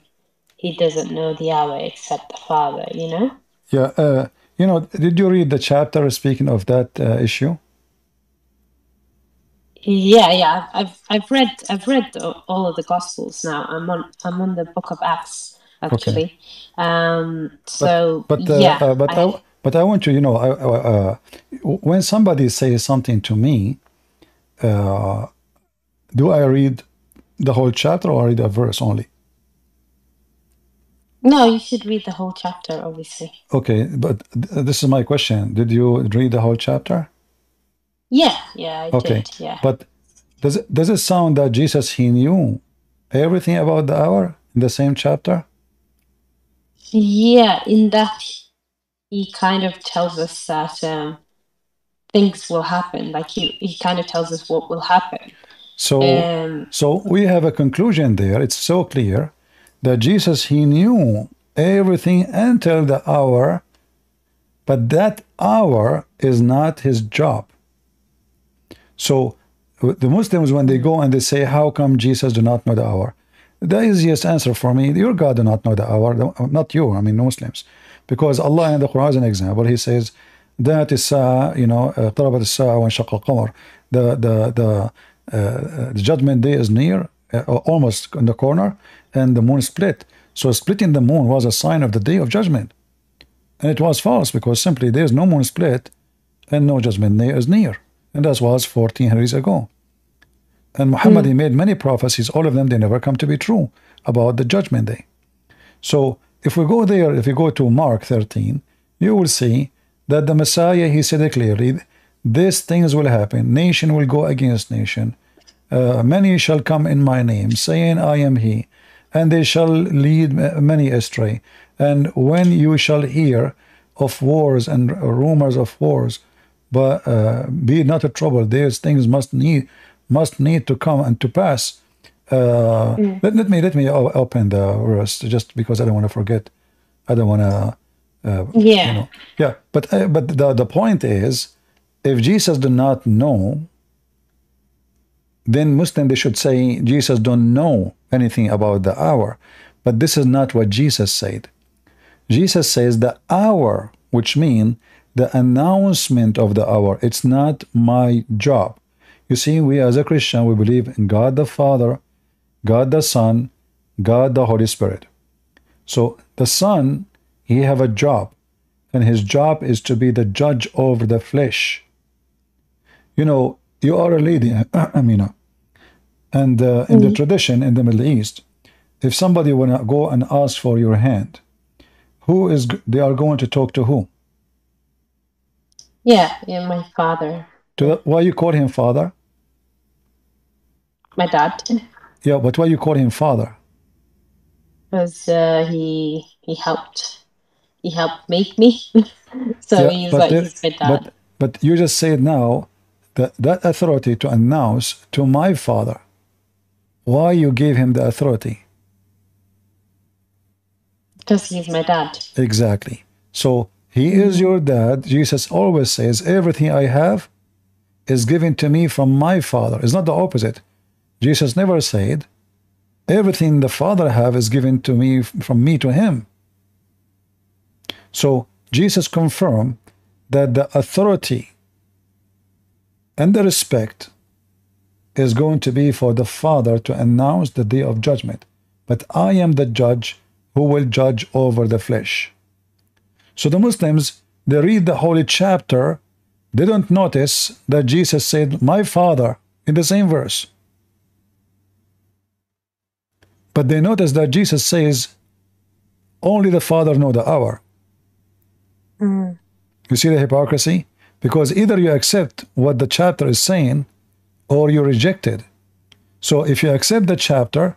S4: he doesn't know the hour except the Father, you know?
S1: Yeah. Did you read the chapter speaking of that issue?
S4: Yeah. I've read all of the Gospels now. I'm on the Book of Acts
S1: Okay.
S4: actually.
S1: But
S4: So
S1: but uh,
S4: yeah,
S1: uh, but I but I want to when somebody says something to me, do I read the whole chapter or read a verse only?
S4: no, you should read the whole chapter, obviously.
S1: Okay, but this is my question. Did you read the whole chapter?
S4: Yeah, I
S1: Okay,
S4: did. Yeah,
S1: but does it sound that Jesus he knew everything about the hour in the same chapter?
S4: yeah. In that he kind of tells us that things will happen. Like he kind of tells us what will happen.
S1: So
S4: Um,
S1: so we have a conclusion there. It's so clear that Jesus he knew everything until the hour, but that hour is not his job. So the Muslims, when they go and they say, how come Jesus do not know the hour? The easiest answer for me, your God do not know the hour, not you, I mean Muslims. Because Allah in the Quran is an example, he says, that is اقتربت الساعة وانشق القمر. The judgment day is near, almost in the corner, and the moon split. So splitting the moon was a sign of the day of judgment. And it was false because simply there is no moon split and no judgment day is near. And that was 1400 years ago. And Muhammad, he made many prophecies, all of them, they never come to be true about the judgment day. So if we go there, if we go to Mark 13, you will see that the Messiah, he said it clearly, these things will happen. Nation will go against nation. Many shall come in my name, saying, I am he. And they shall lead many astray. And when you shall hear of wars and rumors of wars, but be not troubled. These things must need to come and to pass. Let me open the verse just because I don't want to forget. I don't want to,
S4: yeah.
S1: yeah. But the point is, if Jesus do not know, then Muslim they should say Jesus don't know anything about the hour. But this is not what Jesus said. Jesus says the hour, which means the announcement of the hour. It's not my job. You see, we as a Christian, we believe in God the Father, God the Son, God the Holy Spirit. So the Son, he have a job, and his job is to be the judge over the flesh. You are a lady, Amina, and in the tradition in the Middle East, if somebody wanna go and ask for your hand, they are going to talk to who?
S4: Yeah, my father.
S1: Why you call him father?
S4: My dad.
S1: Yeah, but why you call him father?
S4: Because he helped make me. So
S1: Yeah,
S4: he's like he's my dad.
S1: but you just said now that authority to announce to my father. Why you gave him the authority?
S4: Because he's my dad.
S1: Exactly. So he is your dad. Jesus always says, everything I have is given to me from my Father. It's not the opposite. Jesus never said, everything the Father have is given to me from me to him. So Jesus confirmed that the authority and the respect is going to be for the Father to announce the day of judgment. But I am the judge who will judge over the flesh. So the Muslims, they read the holy chapter, they don't notice that Jesus said, my Father, in the same verse. But they notice that Jesus says, only the Father knows the hour. You see the hypocrisy? Because either you accept what the chapter is saying, or you reject it. So if you accept the chapter,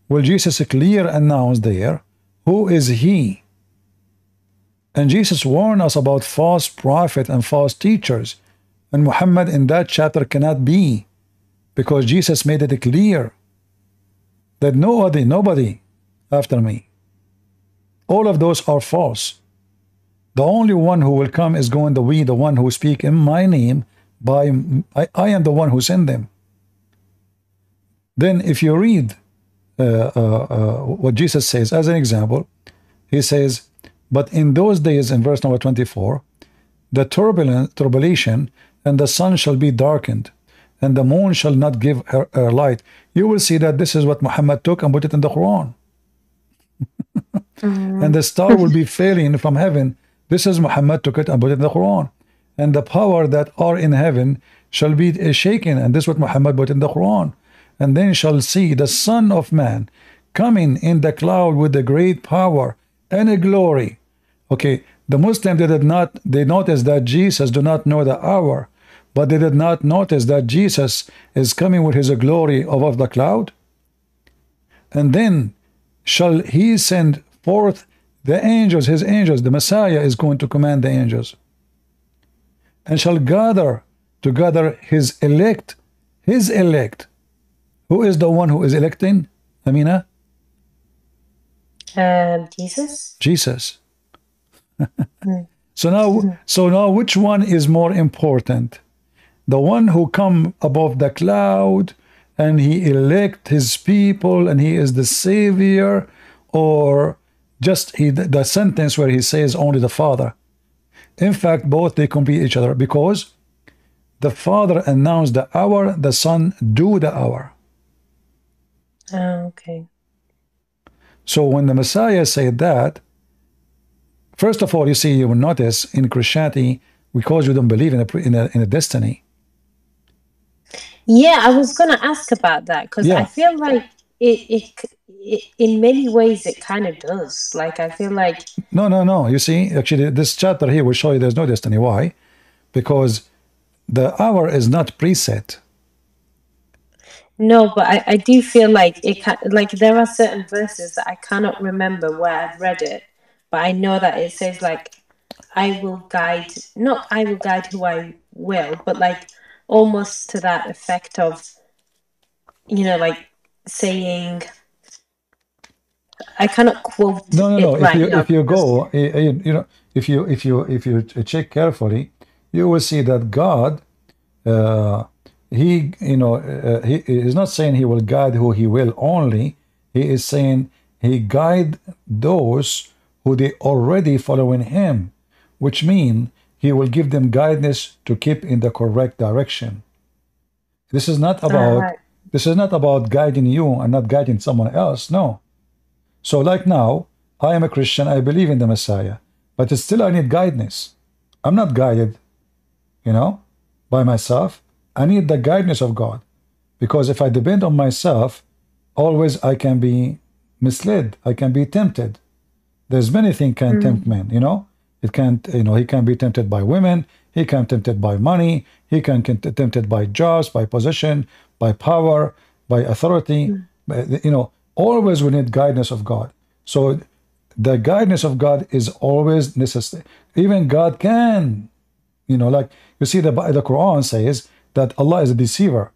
S1: will Jesus clear announce there, who is he? And Jesus warned us about false prophets and false teachers. And Muhammad in that chapter cannot be, because Jesus made it clear that nobody after me. All of those are false. The only one who will come is going to be the one who speak in my name. I am the one who sent them. Then if you read what Jesus says as an example, he says, but in those days, in verse number 24, the tribulation, and the sun shall be darkened, and the moon shall not give her light. You will see that this is what Muhammad took and put it in the Quran. And the star will be failing from heaven. This is Muhammad took it and put it in the Quran. And the power that are in heaven shall be shaken, and this is what Muhammad put in the Quran. And then shall see the Son of Man coming in the cloud with the great power and a glory. Okay, the Muslim, they noticed that Jesus do not know the hour, but they did not notice that Jesus is coming with his glory above the cloud. And then shall he send forth the angels, his angels. The Messiah is going to command the angels, and shall gather together his elect. His elect. Who is the one who is electing, Amina?
S4: Jesus.
S1: Jesus. So now which one is more important? The one who come above the cloud and he elect his people and he is the savior, or just the sentence where he says only the Father? In fact, both they complete each other, because the Father announced the hour, the Son do the hour.
S4: Okay.
S1: So when the Messiah said that, first of all, you see, you will notice in Christianity, because you don't believe in a destiny.
S4: Yeah, I was going to ask about that, because I feel like it in many ways it kind of does. Like, I feel like
S1: no. You see, actually, this chapter here will show you there's no destiny. Why? Because the hour is not preset.
S4: No, but I do feel like like there are certain verses that I cannot remember where I've read it, but I know that it says like, I will guide who I will, but like almost to that effect of, like saying, I cannot quote
S1: No.
S4: it right now.
S1: If you go, if you check carefully, you will see that God, he is not saying he will guide who he will only. He is saying he guide those who they already following him, which mean he will give them guidance to keep in the correct direction. This is not about guiding you and not guiding someone else. No. So like now, I am a Christian, I believe in the Messiah, but still I need guidance. I'm not guided, by myself. I need the guidance of God, because if I depend on myself, always I can be misled. I can be tempted. There's many things can tempt men. It can't. He can be tempted by women. He can be tempted by money. He can be tempted by jobs, by position, by power, by authority. Always we need guidance of God. So the guidance of God is always necessary. Even God can, like you see the Quran says that Allah is a deceiver.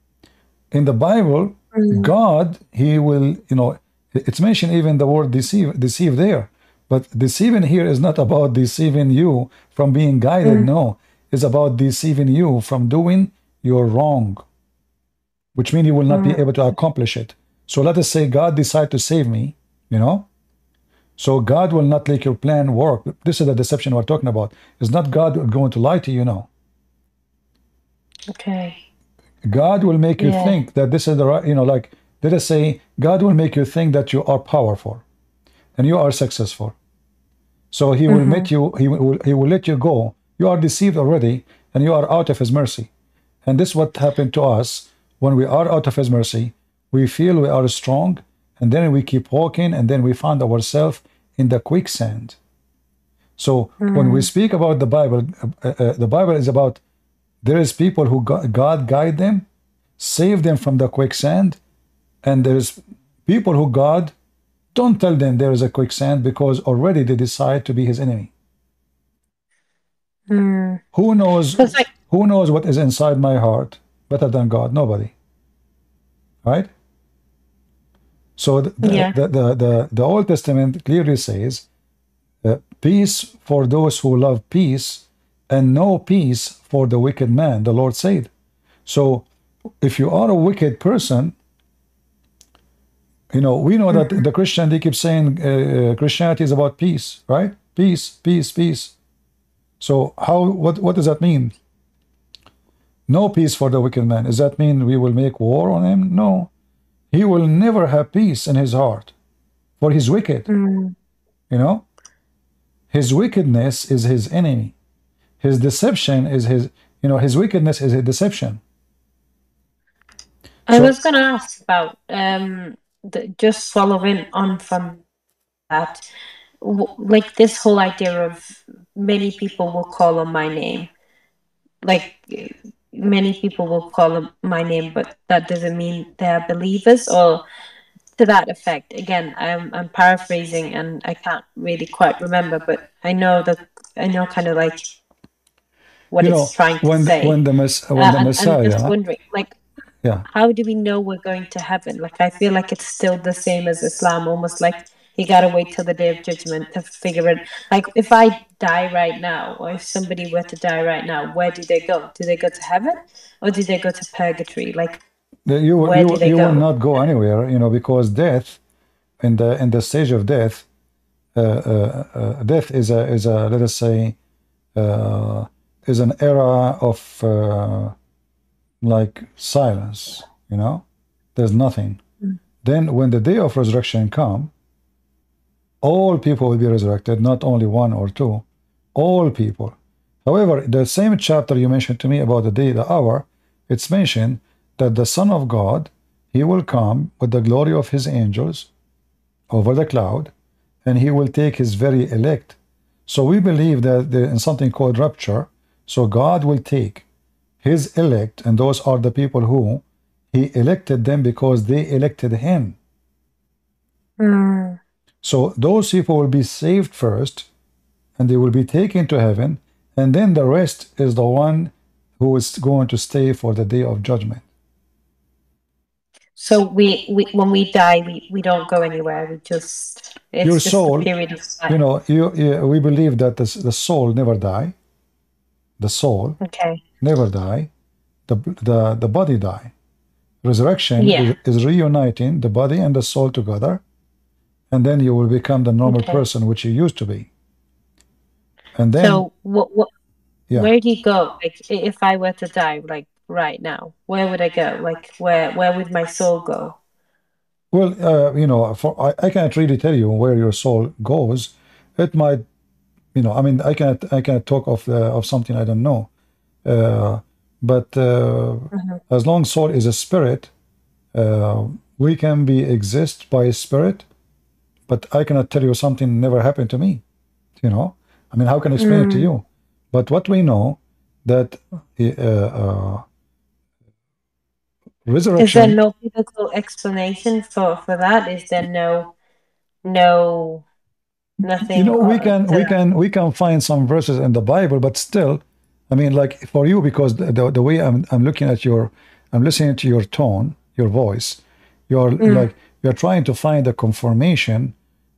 S1: In the Bible, God, he will, it's mentioned even the word deceive there. But deceiving here is not about deceiving you from being guided. No, it's about deceiving you from doing your wrong, which means you will not be able to accomplish it. So let us say God decide to save me, so God will not make your plan work. This is the deception we're talking about. It's not God going to lie to you, no.
S4: Okay.
S1: God will make you think that this is the right, like, let us say, God will make you think that you are powerful and you are successful. So he will make you, he will let you go. You are deceived already and you are out of his mercy. And this is what happened to us when we are out of his mercy. We feel we are strong, and then we keep walking, and then we find ourselves in the quicksand. So when we speak about the Bible is about, there is people who God guide them, save them from the quicksand, and there's people who God don't tell them there is a quicksand because already they decide to be his enemy. Who knows? Who knows what is inside my heart better than God? Nobody. Right? So the Old Testament clearly says, peace for those who love peace, and no peace for the wicked man, the Lord said. So if you are a wicked person, we know that the Christian, they keep saying Christianity is about peace, right? Peace, peace, peace. So what does that mean? No peace for the wicked man. Does that mean we will make war on him? No. He will never have peace in his heart, for he's wicked. His wickedness is his enemy. His deception is his wickedness is his deception.
S4: I was going to ask about, just following on from that, like this whole idea of many people will call on my name. Like, many people will call on my name, but that doesn't mean they are believers, or to that effect. Again, I'm paraphrasing and I can't really quite remember, but I know kind of like what it's trying to say.
S1: When the Messiah,
S4: I'm just wondering, like, how do we know we're going to heaven? Like, I feel like it's still the same as Islam, almost like you gotta wait till the day of judgment to figure it. Like, if I die right now, or if somebody were to die right now, where do they go? Do they go to heaven, or do they go to purgatory? Like,
S1: you will not go anywhere, because death, in the stage of death, death is a let us say is an era of like silence. There's nothing. Then when the day of resurrection come, all people will be resurrected, not only one or two, all people. However, the same chapter you mentioned to me about the day, the hour, it's mentioned that the Son of God, he will come with the glory of his angels over the cloud, and he will take his very elect. So we believe that there is something called rapture. So God will take his elect, and those are the people who he elected them because they elected him. So those people will be saved first, and they will be taken to heaven, and then the rest is the one who is going to stay for the day of judgment.
S4: So we when we die, we don't go anywhere. We just, it's
S1: your
S4: just
S1: soul,
S4: a period of time.
S1: we believe that the soul never die. The soul never die. The body die. Resurrection is reuniting the body and the soul together, and then you will become the normal person which you used to be. And then,
S4: so where do you go? Like, if I were to die, like right now, where would I go? Like, where would my soul go?
S1: Well, I can't really tell you where your soul goes. It might, I mean, I can't talk of something I don't know. But as long as soul is a spirit, we can exist by a spirit. But I cannot tell you something never happened to me. I mean, how can I explain it to you? But what we know that resurrection.
S4: Is there no biblical explanation for that? Is there nothing?
S1: We can find some verses in the Bible, but still, I mean, like for you, because the way I'm looking at I'm listening to your tone, your voice, you're trying to find a confirmation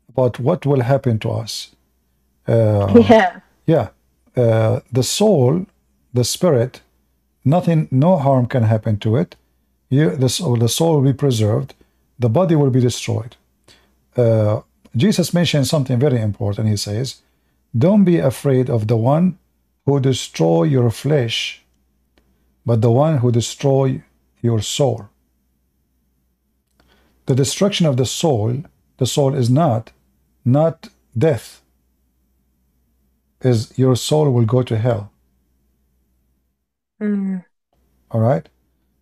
S1: about what will happen to us. The soul, the spirit, no harm can happen to it. The soul will be preserved. The body will be destroyed. Jesus mentioned something very important. He says, don't be afraid of the one who destroy your flesh, but the one who destroy your soul. The destruction of the soul is not death, is your soul will go to hell. All right?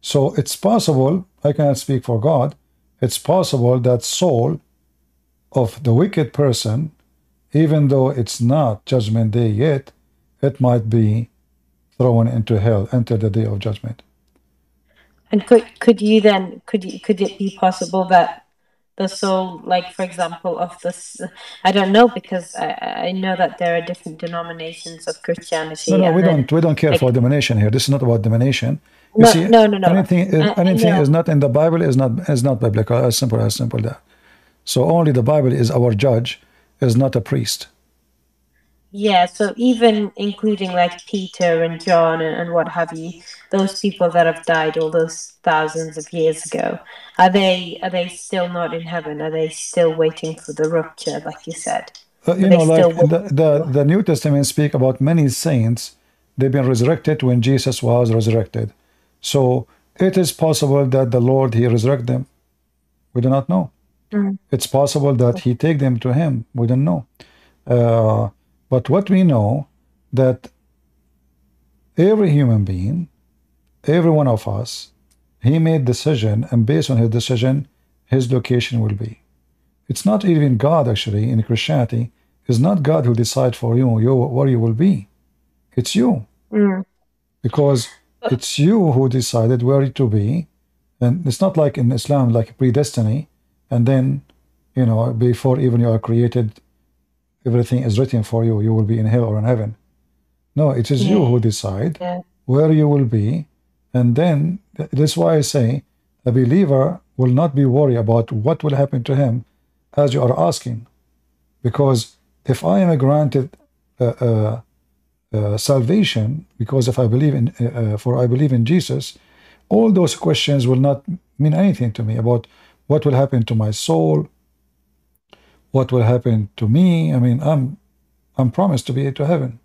S1: So it's possible, I cannot speak for God, it's possible that soul of the wicked person, even though it's not judgment day yet, it might be thrown into hell, enter the day of judgment.
S4: And could it be possible that the soul, like for example, of this, I don't know, because I know that there are different denominations of Christianity.
S1: No,
S4: and
S1: we don't care
S4: like,
S1: for domination here. This is not about domination. You see,
S4: no.
S1: anything is not in the Bible is not biblical. As simple that. So only the Bible is our judge, is not a priest.
S4: Yeah, so even including like Peter and John and what have you, those people that have died all those thousands of years ago, are they still not in heaven? Are they still waiting for the rapture, like you said?
S1: You know, like the New Testament speak about many saints, they've been resurrected when Jesus was resurrected. So it is possible that the Lord, he resurrect them. We do not know. It's possible that he take them to him. We don't know. But what we know, that every human being, every one of us, he made decision, and based on his decision, his location will be. It's not even God, actually, in Christianity. It's not God who decides for you where you will be. It's you. Because it's you who decided where to be. And it's not like in Islam, like predestiny, and then, you know, before even you are created, everything is written for you. You will be in hell or in heaven. No, it is you who decide where you will be. And then, that's why I say, a believer will not be worried about what will happen to him as you are asking. Because if I am granted salvation, because if I believe in Jesus, all those questions will not mean anything to me about what will happen to my soul, what will happen to me. I mean, I'm promised to be to heaven.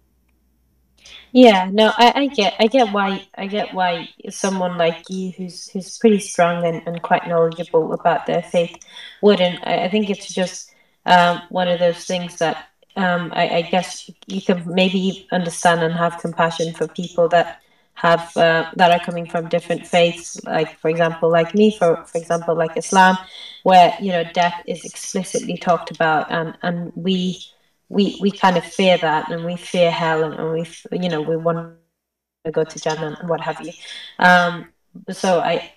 S4: Yeah, no, I get why someone like you who's pretty strong and quite knowledgeable about their faith wouldn't. I think it's just one of those things that I guess you can maybe understand and have compassion for people that have that are coming from different faiths, like for example, like me, for example, like Islam, where death is explicitly talked about, and we kind of fear that, and we fear hell, and we want to go to Janna and what have you. So I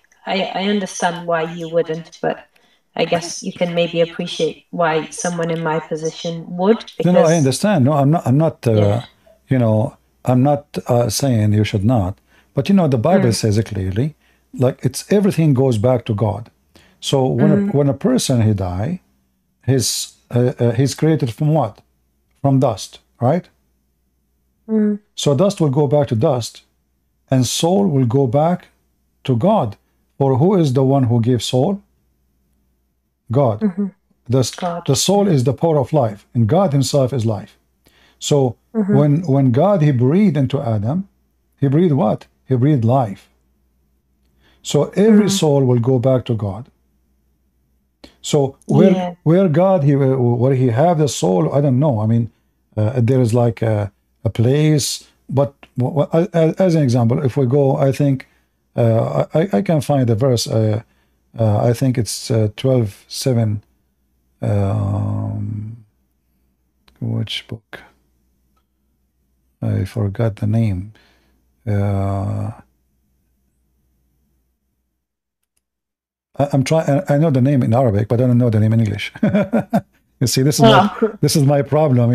S4: understand why you wouldn't, but I guess you can maybe appreciate why someone in my position would. Because,
S1: no, I understand. No, I'm not. I'm not saying you should not. But the Bible says it clearly. Like it's everything goes back to God. So when a person he die, he's created from what? From dust, right? So dust will go back to dust, and soul will go back to God. For who is the one who gives soul? God. The soul is the power of life, and God himself is life. So when God, he breathed into Adam, he breathed what? He breathed life. So every soul will go back to God. So where God, where he have the soul, I don't know. I mean, there is like a place, but as an example, if we go, I think, I can find the verse, I think it's 12:7. Which book? I forgot the name. I'm trying. I know the name in Arabic, but I don't know the name in English. You see, this is my problem.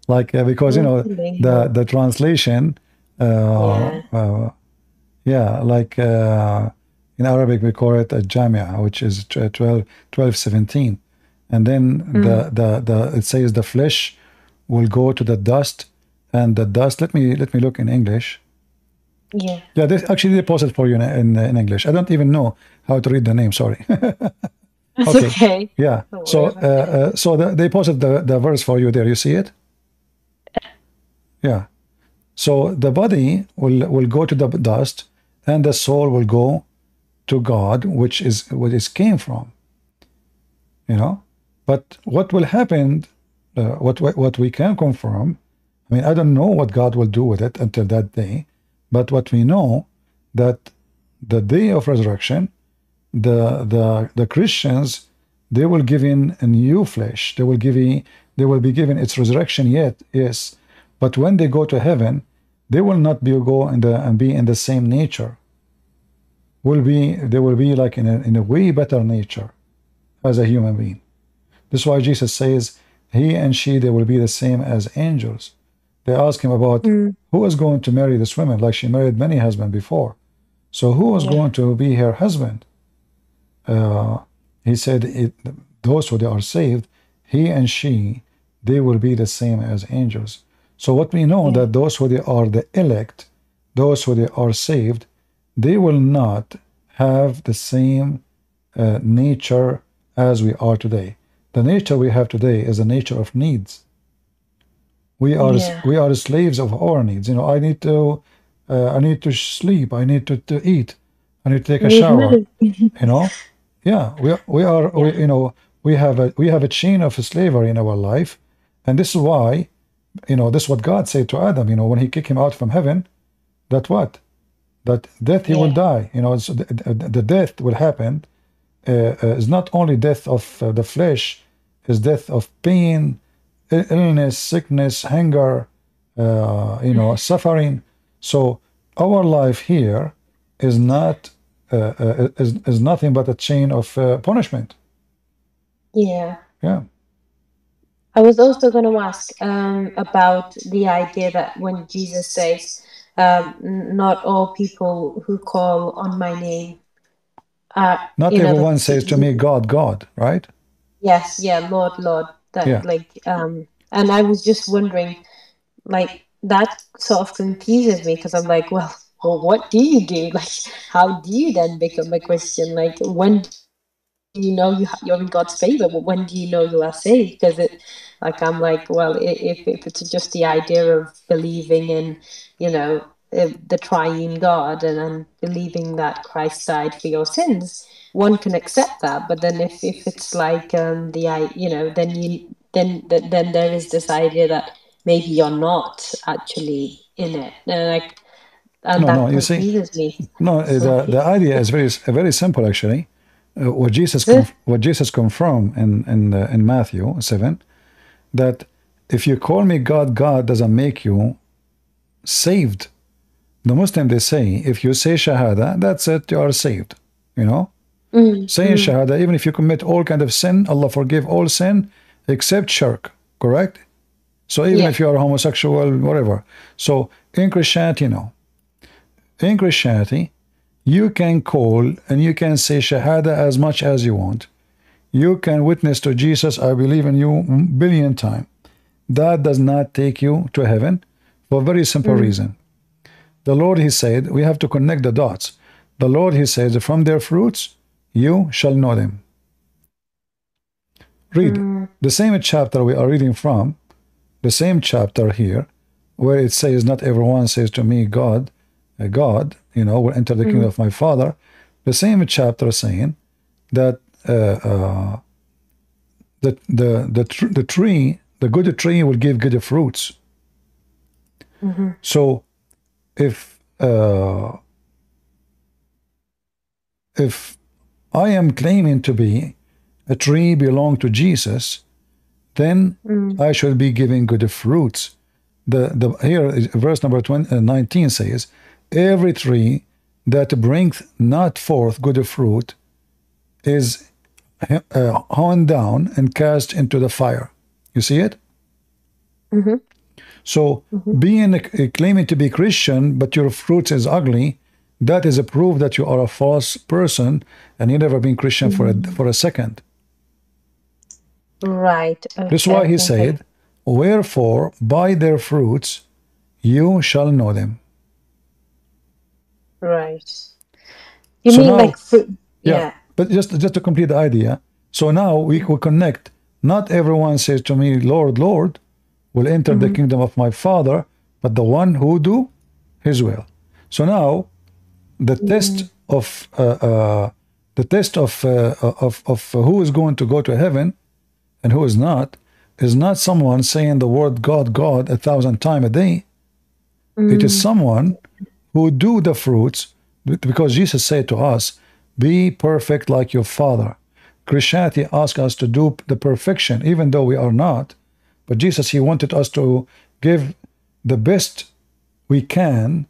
S1: Like because the translation. Like in Arabic we call it a jamia, which is 12:17, and then it says the flesh will go to the dust, and the dust. Let me look in English. Yeah, they posted for you in English. I don't even know how to read the name. Sorry.
S4: Okay.
S1: Yeah. So they posted the verse for you there. You see it? Yeah. So the body will go to the dust, and the soul will go to God, which is what it came from. You know, but what will happen? What we can confirm. I mean, I don't know what God will do with it until that day, but what we know that the day of resurrection, the Christians, they will give in a new flesh. They will be given its resurrection yet, yes, but when they go to heaven, they will not be in the same nature. They will be like in a way better nature as a human being. This is why Jesus says he and she, they will be the same as angels. They ask him about who is going to marry this woman, like she married many husbands before. So who is going to be her husband? He said, those who they are saved, he and she, they will be the same as angels. So what we know that those who they are the elect, those who they are saved, they will not have the same nature as we are today. The nature we have today is a nature of needs. We are slaves of our needs. You know, I need to sleep. I need to eat. I need to take a shower. You know, we have a chain of slavery in our life, and this is why, this is what God said to Adam. When he kicked him out from heaven, that death he will die. So the death will happen. Is not only death of the flesh, is death of pain, illness, sickness, hunger, suffering. So our life here is not is nothing but a chain of punishment.
S4: Yeah.
S1: Yeah.
S4: I was also going to ask about the idea that when Jesus says, "Not all people who call on my name are."
S1: Not everyone says to me, "God, God," right?
S4: Yes. Yeah. Lord, Lord. That and I was just wondering, like, that sort of confuses me because I'm like, well, what do you do? Like, how do you then become a Christian? Like, when do you know you're in God's favor? When do you know you are saved? Because I'm like, well, if it's just the idea of believing in, the triune God and believing that Christ died for your sins, one can accept that. But then if it's like then there is this idea that maybe you're not actually in it, and that confuses me.
S1: No, the idea is very simple actually. What Jesus confirmed in Matthew 7, that if you call me God, God doesn't make you saved. The Muslim, they say, if you say Shahada, that's it, you are saved. Saying Shahada, even if you commit all kind of sin, Allah forgive all sin except shirk, correct? So even if you are homosexual, whatever. So in Christianity, no. In Christianity, you can call and you can say Shahada as much as you want. You can witness to Jesus, I believe in you, billion times. That does not take you to heaven for a very simple reason. The Lord, he said, we have to connect the dots. The Lord, he says, from their fruits, you shall know them. Read the same chapter we are reading from, the same chapter here, where it says, not everyone says to me, God, God, will enter the kingdom of my Father. The same chapter saying that the tree, the good tree, will give good fruits. So if I am claiming to be a tree belong to Jesus, then I should be giving good fruits. Here verse number 19 says, every tree that bringeth not forth good fruit is hewn down and cast into the fire. You see it? So being claiming to be Christian, but your fruits is ugly, that is a proof that you are a false person and you never been Christian for a second.
S4: Right. Okay.
S1: That's why he said, wherefore by their fruits you shall know them.
S4: Right. You
S1: So
S4: mean
S1: now,
S4: like fruit? Yeah.
S1: But just to complete the idea, so now we will connect. Not everyone says to me, Lord, Lord, will enter the kingdom of my Father, but the one who do his will. So now the test of who is going to go to heaven and who is not someone saying the word God, God 1,000 times a day. It is someone who do the fruits, because Jesus said to us, be perfect like your Father. Christianity asks us to do the perfection, even though we are not. But Jesus, he wanted us to give the best we can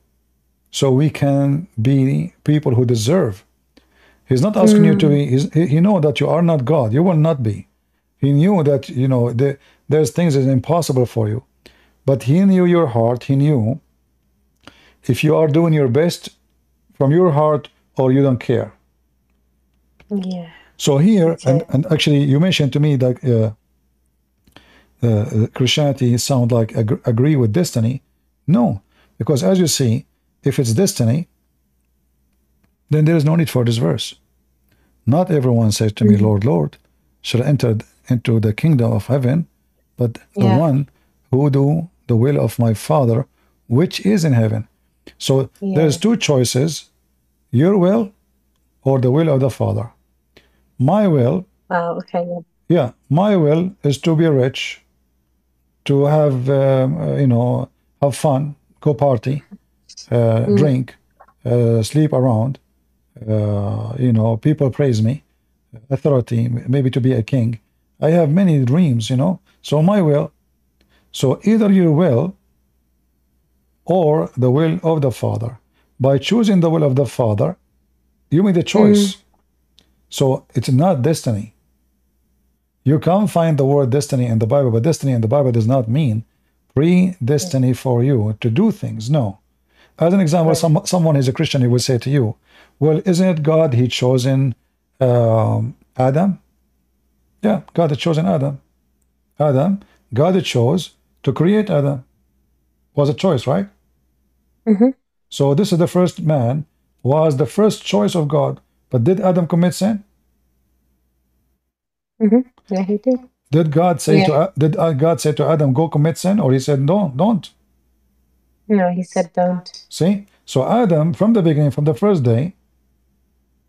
S1: so we can be people who deserve. He's not asking you to be, he know that you are not God. You will not be. He knew that, you know, there's things that is impossible for you. But he knew your heart. He knew if you are doing your best from your heart or you don't care.
S4: Yeah.
S1: So here, and actually you mentioned to me that Christianity sound like agree with destiny. No, because as you see, if it's destiny, then there is no need for this verse. Not everyone says to me, Lord, Lord, shall enter into the kingdom of heaven, but the one who do the will of my Father, which is in heaven. So there's two choices, your will or the will of the Father. My will, my will is to be rich, to have, you know, have fun, go party, drink, sleep around, you know, people praise me, authority, maybe to be a king. I have many dreams, you know, so my will. So either your will or the will of the Father. By choosing the will of the Father, you made a choice. So it's not destiny. You can't find the word destiny in the Bible, but destiny in the Bible does not mean predestiny for you to do things. No. As an example, someone is a Christian, he will say to you, well, isn't it God, he chosen Adam? Yeah, God had chosen Adam. God chose to create Adam. Was a choice, right? So this is the first man, was the first choice of God. But did Adam commit sin?
S4: Yeah, he did.
S1: Did God say to Adam, go commit sin? Or he said, no, don't?
S4: No, he said don't.
S1: See? So Adam, from the beginning, from the first day,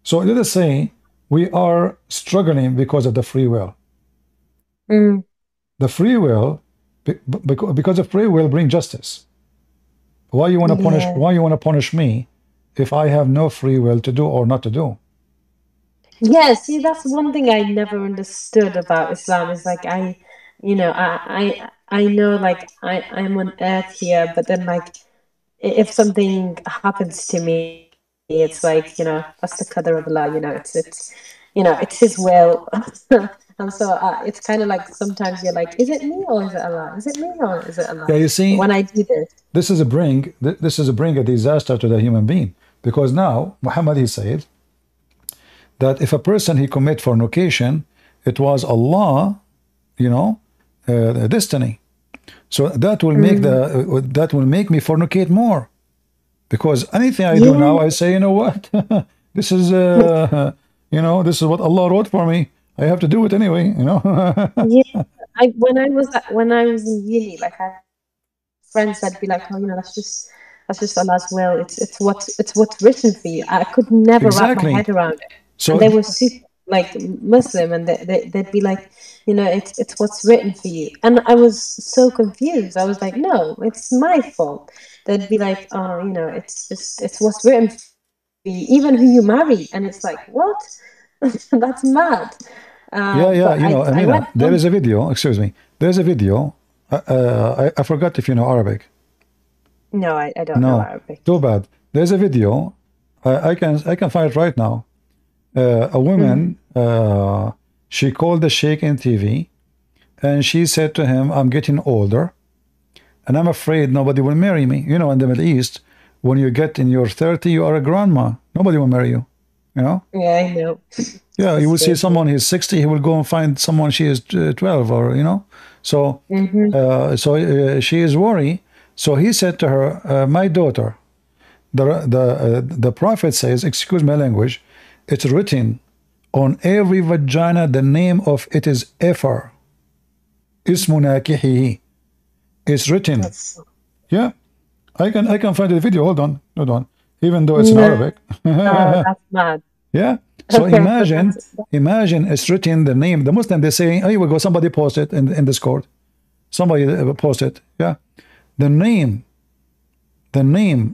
S1: so let us say we are struggling because of the free will. The free will, because of free will, bring justice. Why you want to punish? Why you want to punish me if I have no free will to do or not to do?
S4: Yeah, see, that's one thing I never understood about Islam. Is like I know, like I'm on earth here, but then like if something happens to me, it's like, you know, that's the qadar of Allah. You know, it's His will. And so it's kind of like sometimes you're like, is it me or is it Allah? Is it me or is it Allah?
S1: Yeah, you see,
S4: when I do
S1: this is a bring a disaster to the human being, because now Muhammad, he said that if a person he commit fornication, it was Allah, you know, destiny. So that will make me fornicate more, because anything I do now, I say, you know what, this is you know, this is what Allah wrote for me. I have to do it anyway, you know.
S4: When I was in uni, like I had friends that'd be like, oh, you know, that's just Allah's will. It's what's written for you. I could never wrap my head around it. So and they were super like Muslim, and they'd be like, you know, it's what's written for you. And I was so confused. I was like, no, it's my fault. They'd be like, oh, you know, it's what's written for you, even who you marry. And it's like, what? That's mad.
S1: You know, Amina, there is a video, excuse me, there's a video, I forgot if you know Arabic.
S4: No, I don't know Arabic.
S1: Too bad. There's a video, I can find it right now. A woman, she called the sheikh in TV, and she said to him, I'm getting older, and I'm afraid nobody will marry me. You know, in the Middle East, when you get in your 30, you are a grandma. Nobody will marry you, you know?
S4: Yeah, I know.
S1: Yeah, you will see someone, he's 60, he will go and find someone, she is 12, or, you know? So, she is worried. So he said to her, my daughter, the Prophet says, excuse my language, it's written on every vagina, the name of it is Ephar. Ismu nakihihi. It's written. Yeah. I can find the video. Hold on. even though it's in Arabic.
S4: That's mad.
S1: Yeah. So
S4: Okay,
S1: imagine it's written the name. The Muslim, they say, oh, here we go. Somebody posted in Discord. Somebody posted. Yeah. The name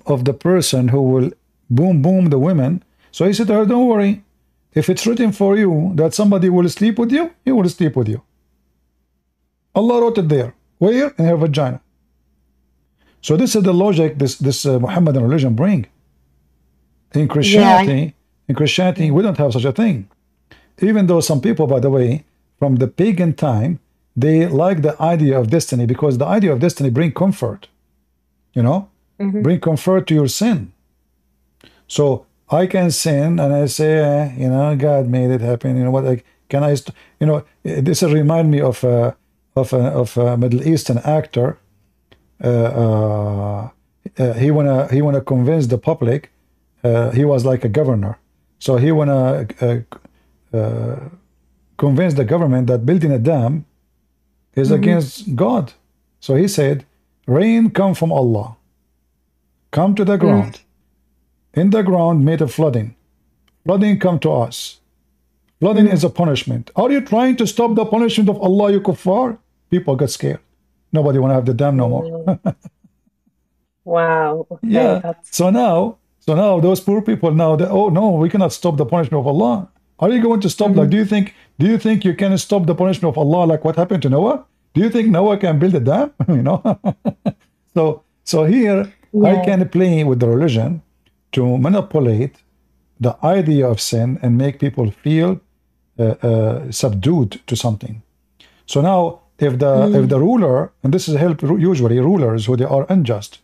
S1: of the person who will boom the women. So he said to her, don't worry. If it's written for you that somebody will sleep with you, he will sleep with you. Allah wrote it there. Where? In her vagina. So this is the logic this Mohammedan religion bring. In Christianity, we don't have such a thing. Even though some people, by the way, from the pagan time, they like the idea of destiny, because the idea of destiny bring comfort. You know, bring comfort to your sin. So I can sin and I say, you know, God made it happen. You know what? Like, can I? You know, this remind me of a Middle Eastern actor. He wanna convince the public. He was like a governor, so he wanna convince the government that building a dam is against God. So he said, rain come from Allah, come to the ground. In the ground made of flooding come to us. Flooding is a punishment. Are you trying to stop the punishment of Allah, you kuffar? People got scared. Nobody want to have the dam no more.
S4: Wow. Okay,
S1: yeah. So now those poor people now, oh no, we cannot stop the punishment of Allah. Are you going to stop? Like, do you think you can stop the punishment of Allah like what happened to Noah? Do you think Noah can build a dam? You know. so here I can play with the religion to manipulate the idea of sin and make people feel subdued to something. So now if the ruler, and this is help usually rulers who they are unjust,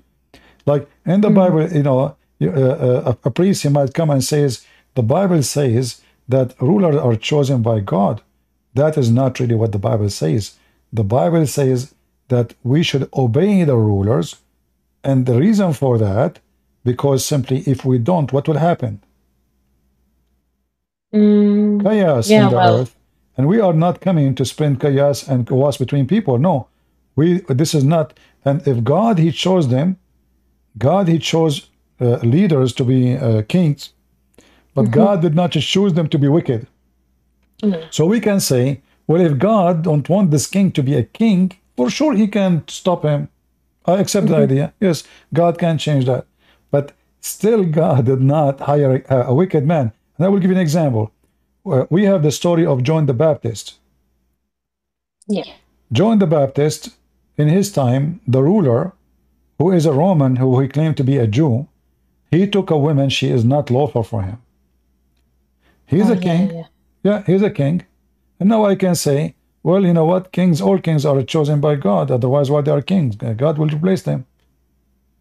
S1: like in the Bible, you know, a priest, he might come and says the Bible says that rulers are chosen by God. That is not really what the Bible says. The Bible says that we should obey the rulers, and the reason for that, because simply if we don't, what will happen? Chaos in the earth. And we are not coming to spend chaos and chaos between people. No, this is not. And if God, he chose them, God, he chose leaders to be kings, but God did not just choose them to be wicked. So we can say, well, if God don't want this king to be a king, for sure he can stop him. I accept the idea. Yes, God can change that. But still God did not hire a wicked man. And I will give you an example. We have the story of John the Baptist.
S4: Yeah.
S1: John the Baptist, in his time, the ruler, who is a Roman, who he claimed to be a Jew, he took a woman, she is not lawful for him. He's a king. Yeah, he's a king. And now I can say, well, you know what? Kings, all kings are chosen by God. Otherwise, why they are kings? God will replace them.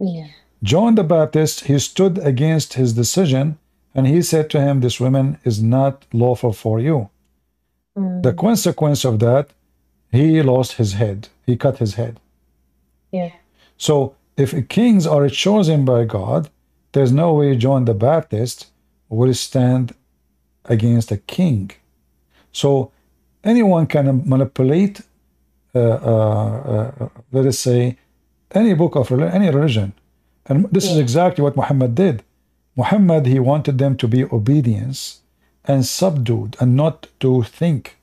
S4: Yeah.
S1: John the Baptist, he stood against his decision, and he said to him, this woman is not lawful for you. The consequence of that, he lost his head. He cut his head.
S4: Yeah.
S1: So if kings are chosen by God, there's no way John the Baptist will stand against a king. So anyone can manipulate, let us say, any book of any religion. And this is exactly what Muhammad did. Muhammad, he wanted them to be obedience and subdued and not to think.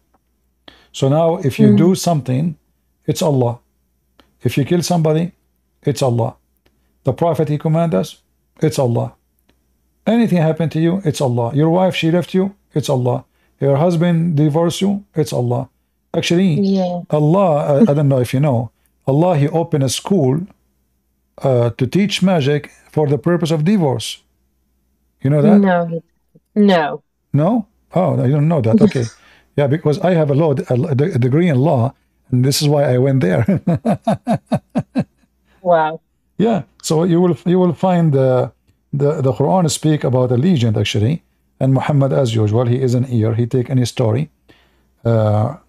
S1: So now if you do something, it's Allah. If you kill somebody, it's Allah. The Prophet, he command us, it's Allah. Anything happened to you, it's Allah. Your wife, she left you, it's Allah. Your husband divorced you, it's Allah. Actually, Allah, I don't know if you know, Allah, he opened a school to teach magic for the purpose of divorce. You know that?
S4: No. No.
S1: No? Oh, I don't know that. Okay. Yeah, because I have a degree in law, and this is why I went there.
S4: Wow.
S1: Yeah. So you will find the Quran speak about a legend actually, and Muhammad, as usual, he is an ear. He take any story. You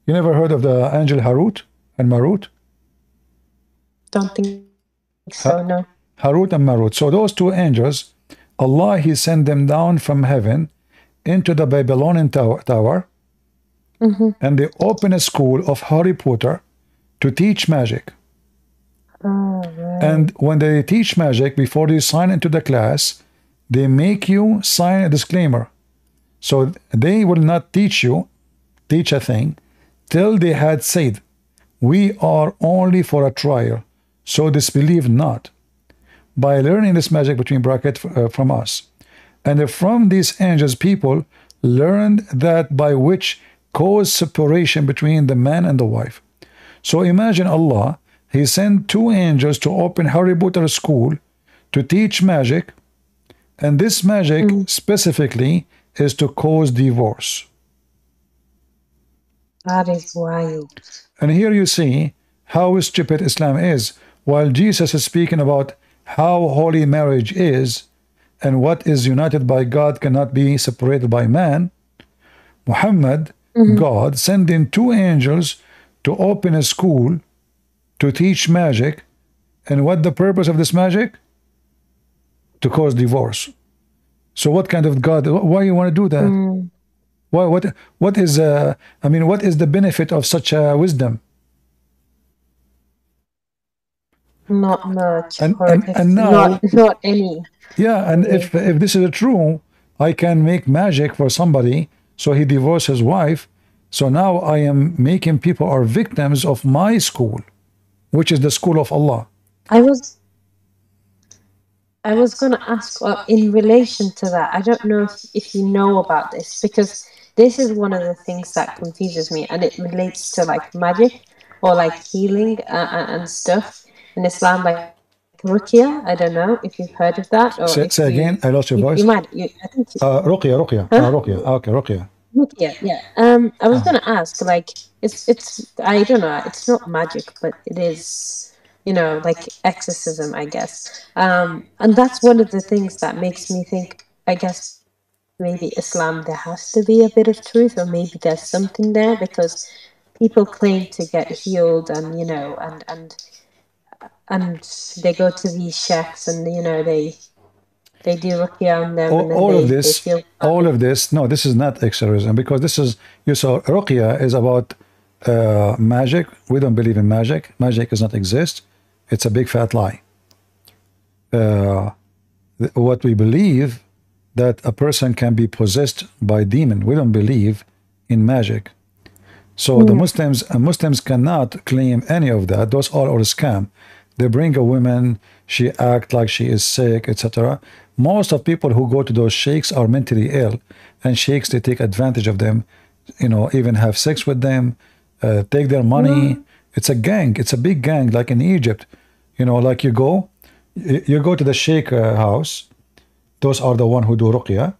S1: never heard of the angel Harut and Marut?
S4: Don't think so. No.
S1: Harut and Marut. So those two angels, Allah, he sent them down from heaven into the Babylonian tower, and they open a school of Harry Potter to teach magic.
S4: Oh, right.
S1: And when they teach magic, before they sign into the class, they make you sign a disclaimer. So they will not teach a thing till they had said, we are only for a trial, so disbelieve not. By learning this magic between brackets from us. And from these angels, people learned that by which cause separation between the man and the wife. So imagine Allah, He sent two angels to open Harry Potter school to teach magic, and this magic specifically is to cause divorce.
S4: That is wild.
S1: And here you see how stupid Islam is. While Jesus is speaking about how holy marriage is and what is united by God cannot be separated by man, Muhammad, God, sent in two angels to open a school to teach magic. And what the purpose of this magic? To cause divorce. So what kind of God? Why you want to do that? Why? What is? What is the benefit of such wisdom?
S4: Not much.
S1: And now,
S4: not any.
S1: Yeah, and if this is true, I can make magic for somebody, so he divorced his wife. So now I am making people are victims of my school, which is the school of Allah.
S4: I was going to ask in relation to that. I don't know if you know about this, because this is one of the things that confuses me, and it relates to like magic or like healing and stuff in Islam, like ruqya. I don't know if you've heard of that. Or
S1: say again, I lost your voice.
S4: You might. I think.
S1: Ruqya.
S4: Huh?
S1: Ruqya. Okay, ruqya.
S4: Yeah. I was going to ask, like, it's I don't know. It's not magic, but it is, like exorcism, I guess. And that's one of the things that makes me think, I guess, maybe Islam, there has to be a bit of truth, or maybe there's something there, because people claim to get healed, and and they go to these sheikhs, and they do ruqya on them, and then
S1: all of this. No, this is not exorcism, because this is, you saw, ruqya is about magic. We don't believe in magic. Magic does not exist. It's a big fat lie. What we believe, that a person can be possessed by demon. We don't believe in magic. So the Muslims cannot claim any of that. Those are all a scam. They bring a woman, she act like she is sick, etc. Most of people who go to those sheikhs are mentally ill, and sheikhs, they take advantage of them, even have sex with them, take their money. It's a gang. It's a big gang, like in Egypt. Like you go to the sheikh house. Those are the one who do ruqya.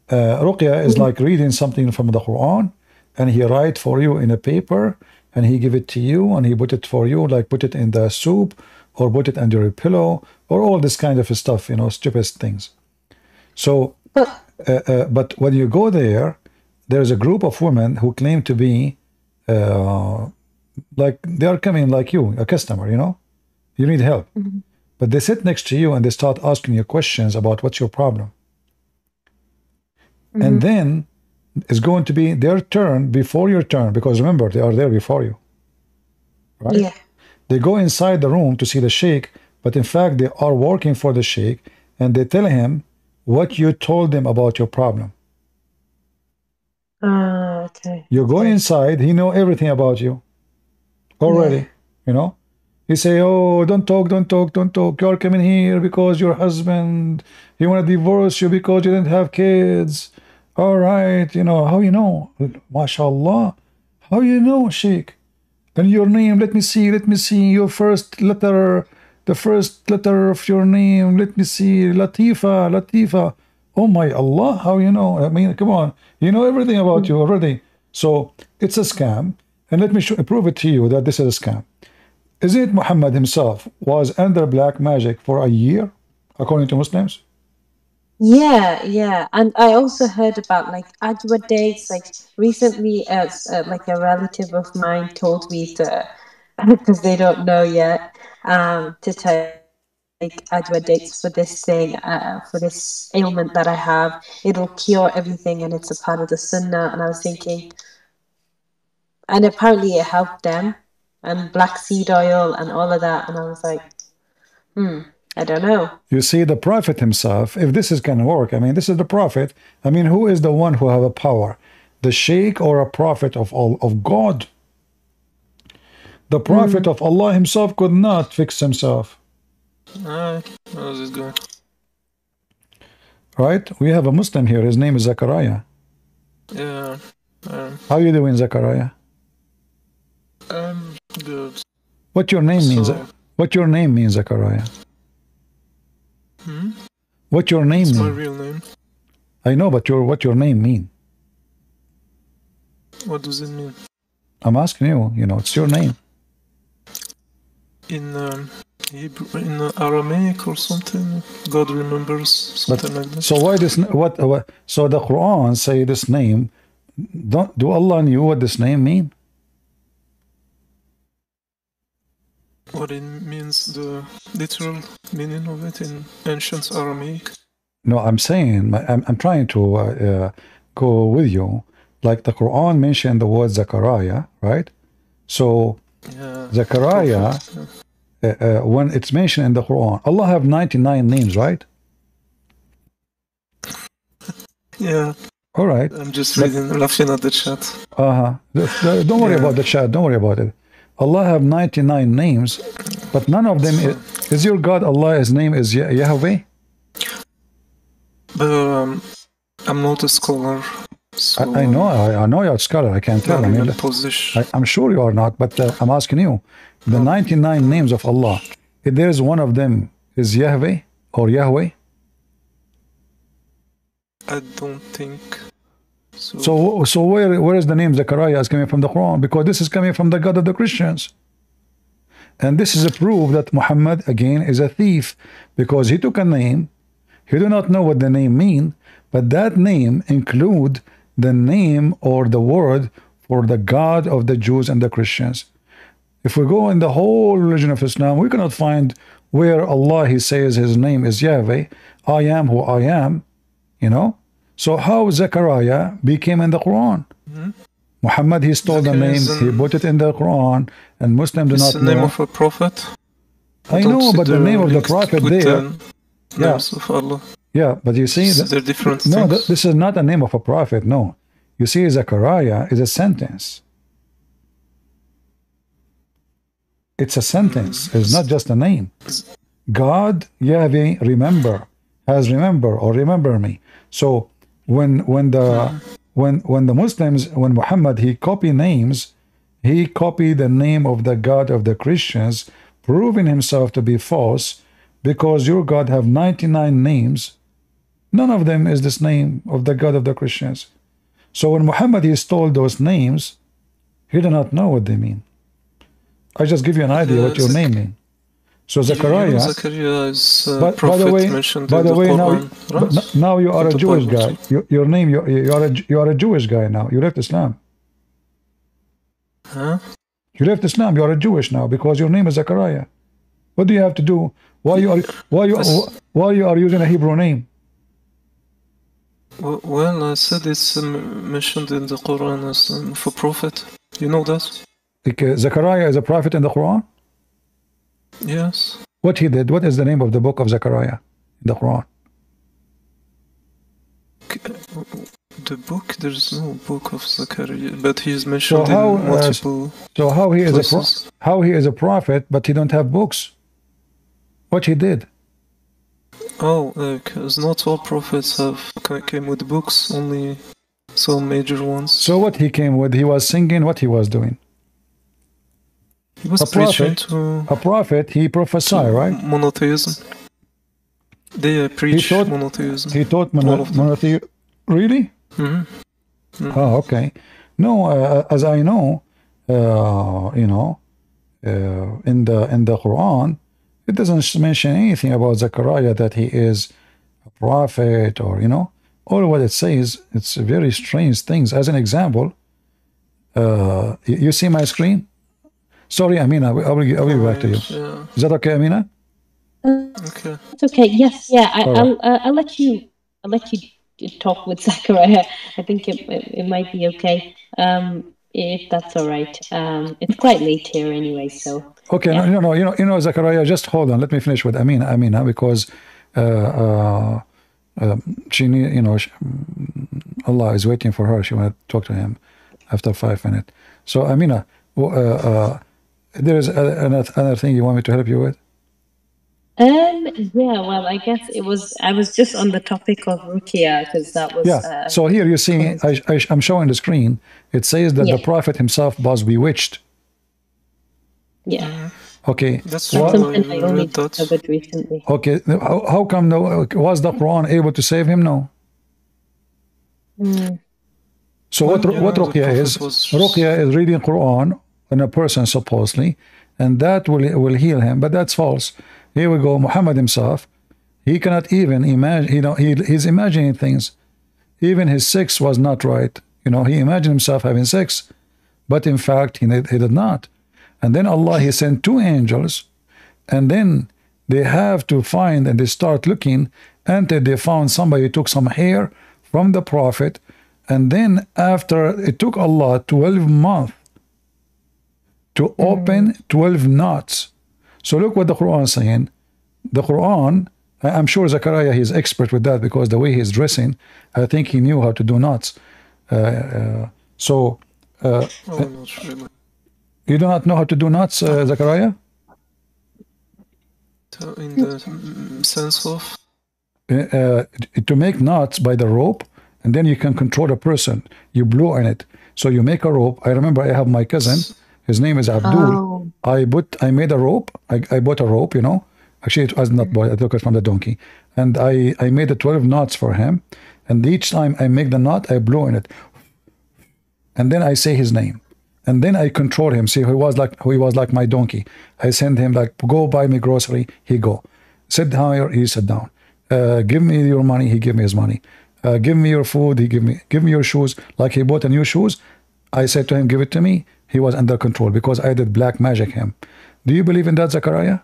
S1: Ruqya is like reading something from the Quran, and he write for you in a paper, and he give it to you, and he put it for you, like put it in the soup, or put it under a pillow, or all this kind of stuff, stupid things. So, but when you go there, there's a group of women who claim to be, like they are coming like you, a customer, you need help. But they sit next to you and they start asking you questions about what's your problem. And then it's going to be their turn before your turn, because remember, they are there before you. Right?
S4: Yeah.
S1: They go inside the room to see the sheikh, but in fact, they are working for the sheikh, and they tell him what you told them about your problem.
S4: Okay.
S1: You go inside, he know everything about you already, You say, oh, don't talk. You're coming here because your husband, he want to divorce you because you didn't have kids. All right, how you know? MashaAllah. How you know, Sheikh? And your name, let me see your first letter, the first letter of your name. Let me see, Latifa. Oh my Allah, how you know? I mean, come on. You know everything about you already. So it's a scam. And let me prove it to you that this is a scam. Isn't it Muhammad himself was under black magic for a year, according to Muslims?
S4: Yeah. And I also heard about like Ajwa dates. Like recently, like a relative of mine told me to, because they don't know yet, to take Ajwa dates for this thing, for this ailment that I have. It'll cure everything, and it's a part of the Sunnah. And I was thinking, and apparently it helped them, and black seed oil and all of that. And I was like, I don't know.
S1: You see, the prophet himself, if this is going to work, I mean, this is the prophet. I mean, who is the one who have a power? The sheikh or a prophet of God? The prophet of Allah himself could not fix himself.
S5: How's it going?
S1: Right? We have a Muslim here. His name is Zachariah.
S5: Yeah.
S1: How you doing, Zachariah?
S5: Good.
S1: What your name means? What your name means, Zachariah? What your name means?
S5: My real name.
S1: I know, but what your name mean?
S5: What does it mean?
S1: I'm asking you. You know, it's your name.
S5: In Hebrew, in Aramaic or something. God remembers something like that.
S1: So why this? What? So the Quran say this name. Do Allah knew what this name mean?
S5: What it means, the literal meaning of it in ancient Aramaic.
S1: No, I'm saying I'm trying to go with you. Like the Quran mentioned the word Zechariah, right? So
S5: Yeah.
S1: Zechariah, when it's mentioned in the Quran, Allah have 99 names, right?
S5: Yeah.
S1: All right.
S5: I'm just laughing at the chat.
S1: Don't worry about the chat. Don't worry about it. Allah have 99 names, but none of them is your God. Allah, his name is Yahweh.
S5: But I'm not a scholar. So
S1: I know you're a scholar. I can't tell. I mean, I'm sure you are not, but I'm asking you. The 99 names of Allah, if there's one of them is Yahweh or Yahweh?
S5: I don't think so.
S1: So where is the name Zechariah is coming from the Quran? Because this is coming from the God of the Christians. And this is a proof that Muhammad, again, is a thief, because he took a name, he do not know what the name mean, but that name include the name or the word for the God of the Jews and the Christians. If we go in the whole religion of Islam, we cannot find where Allah, he says his name is Yahweh, I am who I am, you know. So how Zechariah became in the Quran? Muhammad, he stole the name, he put it in the Quran, and Muslims do not know.
S5: It's the name of a prophet.
S1: I know, but the name of the prophet there.
S5: Names of Allah.
S1: Yeah, but you see,
S5: they're different
S1: no,
S5: things.
S1: This is not a name of a prophet. No, you see, Zechariah is a sentence. It's a sentence. It's not just a name. God, Yahweh, remember, has remember or remember me. So when the Muslims, when Muhammad, he copy names, he copied the name of the God of the Christians, proving himself to be false, because your God have 99 names. None of them is this name of the God of the Christians. So when Muhammad, he stole those names, he did not know what they mean. I just give you an idea what your name means. So Zechariah,
S5: Zechariah is
S1: by the way, now you are a Jewish guy. Your name, you are a Jewish guy now. You left Islam.
S5: Huh?
S1: You left Islam. You are a Jewish now because your name is Zechariah. What do you have to do? Why you are using a Hebrew name?
S5: Well, I said it's mentioned in the Quran as for prophet. You know that?
S1: Zechariah is a prophet in the Quran?
S5: Yes.
S1: What he did? What is the name of the book of Zechariah in the Quran?
S5: The book? There's no book of Zechariah, but he is mentioned in multiple.
S1: So how he is a prophet, but he don't have books? What he did?
S5: Oh, because not all prophets came with books, only some major ones.
S1: So what he came with? He was singing. What he was doing?
S5: He was preaching to
S1: a prophet. He prophesied, right?
S5: Monotheism. They preach monotheism.
S1: He taught monotheism. Really? Oh, okay. No, as I know, in the Quran, it doesn't mention anything about Zechariah that he is a prophet, or all what it says. It's very strange things. As an example, you see my screen? Sorry, Amina, I will be back to you.
S5: Yeah.
S1: Is that okay, Amina?
S5: Okay.
S4: It's okay. Yes. Yeah. I'll let you talk with Zachariah. I think it might be okay. If that's all right. It's quite late here anyway, so
S1: Okay,
S4: Yeah.
S1: no, Zachariah, just hold on. Let me finish with Amina, because she need, Allah is waiting for her. She want to talk to him after 5 minutes. So Amina, there is another thing you want me to help you with?
S4: Yeah, well, I guess I was just on the topic of Rukia because that was
S1: Yeah. So here you see, I'm showing the screen. It says that the
S4: Yeah.
S1: Prophet himself was bewitched.
S4: Yeah.
S1: Okay.
S5: That's
S4: That's
S5: true.
S4: something I
S5: I
S4: only
S5: read that.
S4: discovered recently.
S1: Okay. How come was the Quran able to save him? No. So
S5: Well,
S1: what
S5: the
S1: Ruqya
S5: Prophet
S1: is?
S5: was
S1: Ruqya is reading Quran on a person supposedly, and that will heal him. But that's false. Here we go. Muhammad himself, he cannot even imagine. He's imagining things. Even his sex was not right. He imagined himself having sex, but in fact he did not. And then Allah, he sent two angels, and then they have to find, and they start looking until they found somebody who took some hair from the Prophet. And then after, it took Allah 12 months to open 12 knots. So look what the Quran is saying. The Quran, I'm sure Zachariah, he's expert with that, because the way he's dressing, I think he knew how to do knots.
S5: oh, not really.
S1: You do not know how to do knots, Zachariah?
S5: In the sense of
S1: To make knots by the rope, and then you can control a person. You blow on it. So you make a rope. I remember I have my cousin. His name is Abdul. I made a rope. I bought a rope, Actually, it was not bought. I took it from the donkey. And I made the 12 knots for him. And each time I make the knot, I blow in it. And then I say his name. And then I control him. See, he was like my donkey. I send him like, go buy me grocery. He go. Sit down here. He sit down. Give me your money. He give me his money. Give me your food. He give me your shoes. Like he bought a new shoes. I said to him, give it to me. He was under control because I did black magic him. Do you believe in that, Zachariah?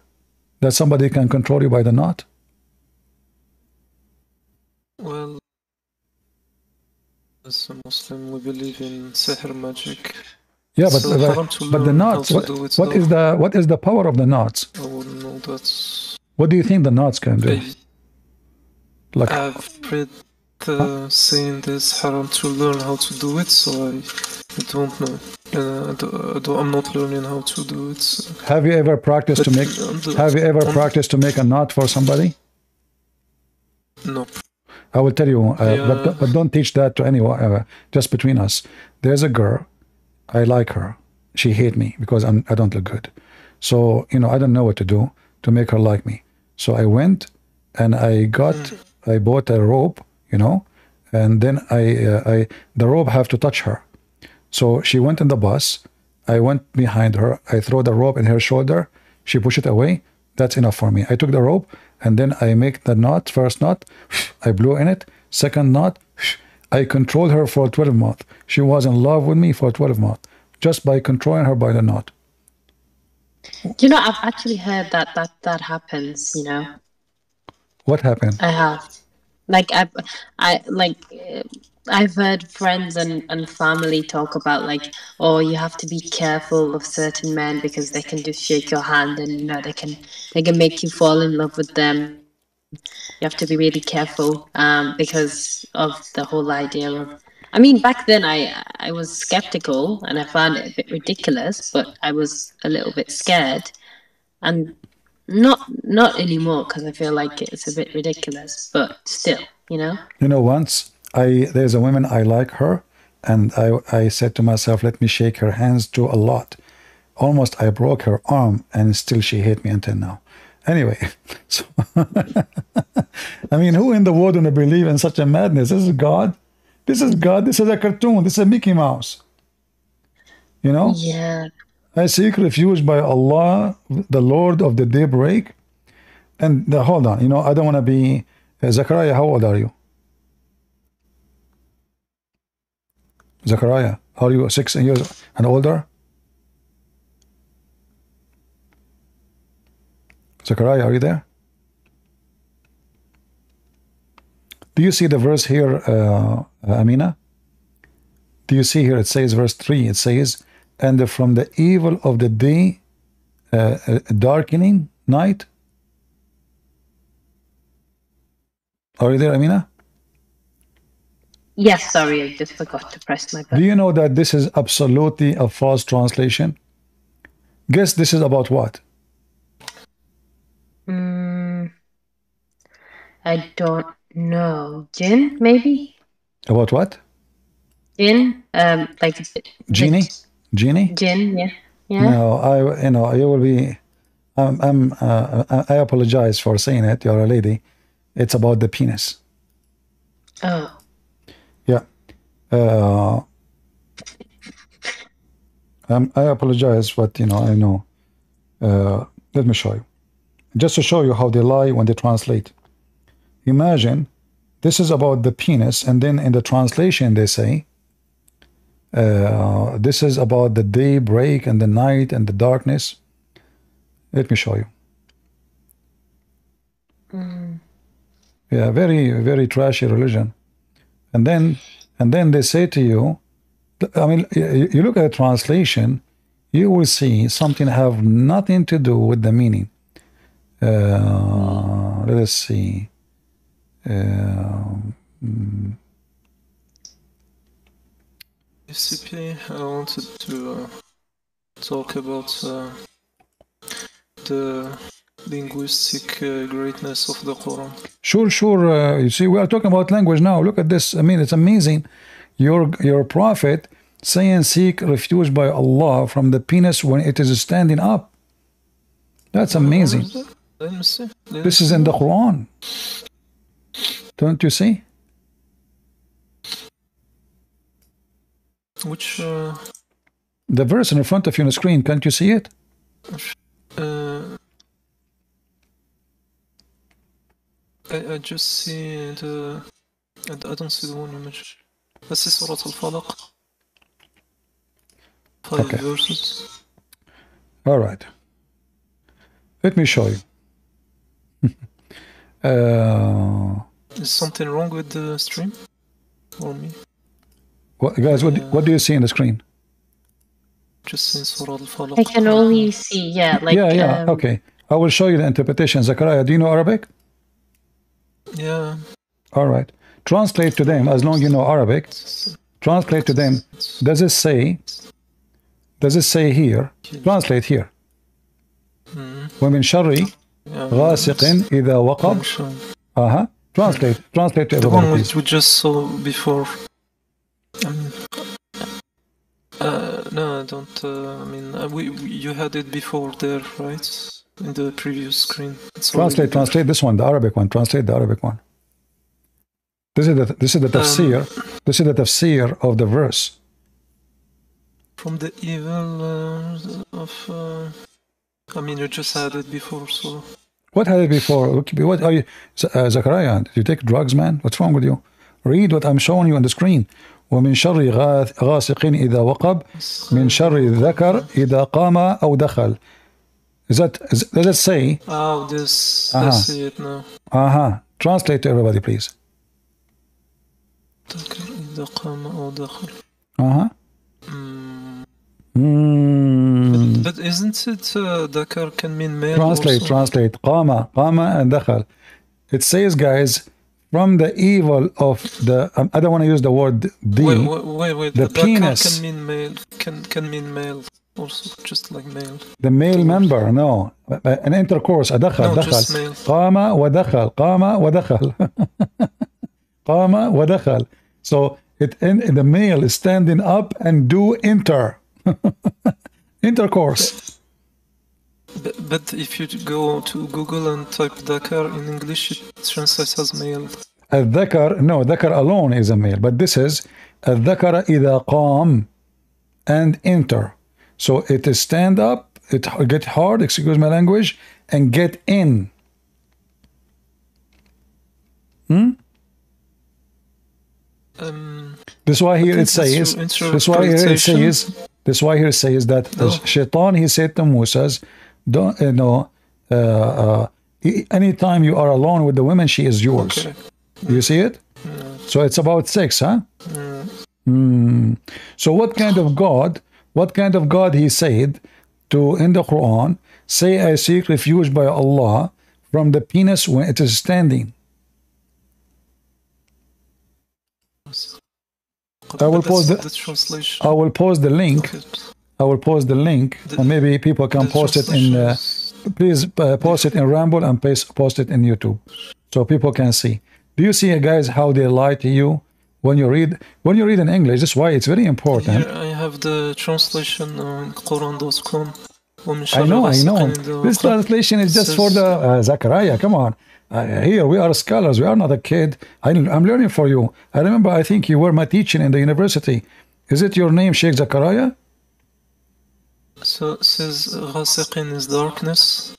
S1: That somebody can control you by the knot?
S5: Well, as a Muslim, we believe in sihr magic.
S1: Yeah,
S5: So
S1: but the knots. What is the power of the knots?
S5: I wouldn't know that.
S1: What do you think the knots can do?
S5: I've read saying this haram to learn how to do it, so I don't know. I'm not learning how to do it. So.
S1: Have you ever practiced to make? Have you ever practiced to make a knot for somebody?
S5: No.
S1: I will tell you, but don't teach that to anyone. Just between us. There's a girl. I like her. She hate me because I don't look good. So I don't know what to do to make her like me. So I went and I bought a rope, and then the rope have to touch her. So she went in the bus. I went behind her. I throw the rope in her shoulder. She pushed it away. That's enough for me. I took the rope and then I make the knot. First knot, I blew in it. Second knot, I controlled her for 12 months. She was in love with me for 12 months just by controlling her by the knot.
S4: I've actually heard that happens.
S1: What happened?
S4: I have. I've heard friends and family talk about you have to be careful of certain men because they can just shake your hand and they can make you fall in love with them. You have to be really careful because of the whole idea of. I mean, back then I was skeptical and I found it a bit ridiculous, but I was a little bit scared, and not anymore because I feel like it's a bit ridiculous, but still,
S1: Once there's a woman I like her, and I said to myself, let me shake her hands too a lot. Almost I broke her arm, and still she hate me until now. Anyway, so I mean, who in the world would believe in such a madness? This is God. This is God. This is a cartoon. This is a Mickey Mouse.
S4: Yeah.
S1: I seek refuge by Allah, the Lord of the daybreak. And hold on, I don't want to be Zachariah. How old are you? Zachariah, are you 6 years and older? Zachariah, are you there? Do you see the verse here, Amina? Do you see here, it says verse 3, it says, and from the evil of the day darkening night. Are you there, Amina?
S4: Yes, sorry, I just forgot to press my button.
S1: Do you know that this is absolutely a false translation? Guess this is about what?
S4: I don't know. Jinn, maybe?
S1: About what?
S4: Jinn? Like
S1: Genie? Genie?
S4: Jinn, yeah. Yeah.
S1: No, you will be. I apologize for saying it. You're a lady. It's about the penis.
S4: Oh.
S1: Yeah. I apologize, but I know. Let me show you. Just to show you how they lie when they translate. Imagine this is about the penis, and then in the translation they say this is about the daybreak and the night and the darkness. Let me show you. Yeah, very, very trashy religion. And then they say to you, I mean, you look at the translation, you will see something have nothing to do with the meaning. Let us see.
S5: SCP, I wanted to talk about the linguistic greatness of the Quran.
S1: Sure. You see, we are talking about language now. Look at this. I mean, it's amazing. Your prophet saying, seek refuge by Allah from the penis when it is standing up. That's amazing.
S5: Let me see.
S1: This is in the Quran. Don't you see?
S5: Which?
S1: The verse in front of you on the screen. Can't you see it?
S5: I just see the. I don't see the one image. I see Surah Al-Falaq. 5 verses.
S1: All right. Let me show you.
S5: Is something wrong with the stream? Or me?
S1: Guys, what do you see in the screen?
S5: Just in Surah Al-Falaq.
S4: I can only see, like...
S1: Yeah, okay. I will show you the interpretation. Zachariah, do you know Arabic?
S5: Yeah.
S1: All right. Translate to them, as long as you know Arabic. Translate to them. Does it say here? Translate here. ومن شر غاسق إذا وقب. Translate to everybody.
S5: The one which we just saw before. No, I don't. You had it before there, right? In the previous screen.
S1: Translate this one, the Arabic one. Translate the Arabic one. This is the tafsir. This is the tafsir of the verse.
S5: From the evil of. You just had it before, so. What
S1: had it before? What are you, Zachariah? Did you take drugs, man? What's wrong with you? Read what I'm showing you on the screen. ومن شر غاسق إذا وقب من شر الذكر إذا قام أو دخل. Does it say?
S5: Oh, this. I see it now.
S1: Translate to everybody, please.
S5: ذكر إذا قام أو دخل. But isn't it ذكر can mean male?
S1: Translate. قام and دخل. It says, guys, from the evil of the I don't want to use the word
S5: wait.
S1: The penis
S5: can mean male. Can mean male also, just like male.
S1: The male member, no. An intercourse. دخل.
S5: Just male.
S1: قام ودخل. قام ودخل. So the male is standing up and do intercourse.
S5: But if you go to Google and type Dakar in English, it translates as male.
S1: ذكر alone is a male, but this is الذكر إذا قام and enter. So it is stand up, it get hard, excuse my language, and get in. This is why here it says. This is why here it says that Shaitan, he said to Moses, anytime you are alone with the women, she is yours. Okay. You see it? So it's about sex, huh? So what kind of God he said to in the Quran Say, I seek refuge by Allah from the penis when it is standing. I will post the translation. I will post the link. I will post the link, and maybe people can post it in. Please post it in Ramble and post it in YouTube, so people can see. Do you see, guys, how they lie to you when you read in English? That's why it's very important.
S5: Here I have the translation on Quran.com.
S1: I know. This translation is just for the Zachariah. Come on. Here we are scholars. We are not a kid. I'm learning for you. I remember. I think you were my teacher in the university. Is it your name, Sheikh Zachariah?
S5: So it says غاسق is darkness.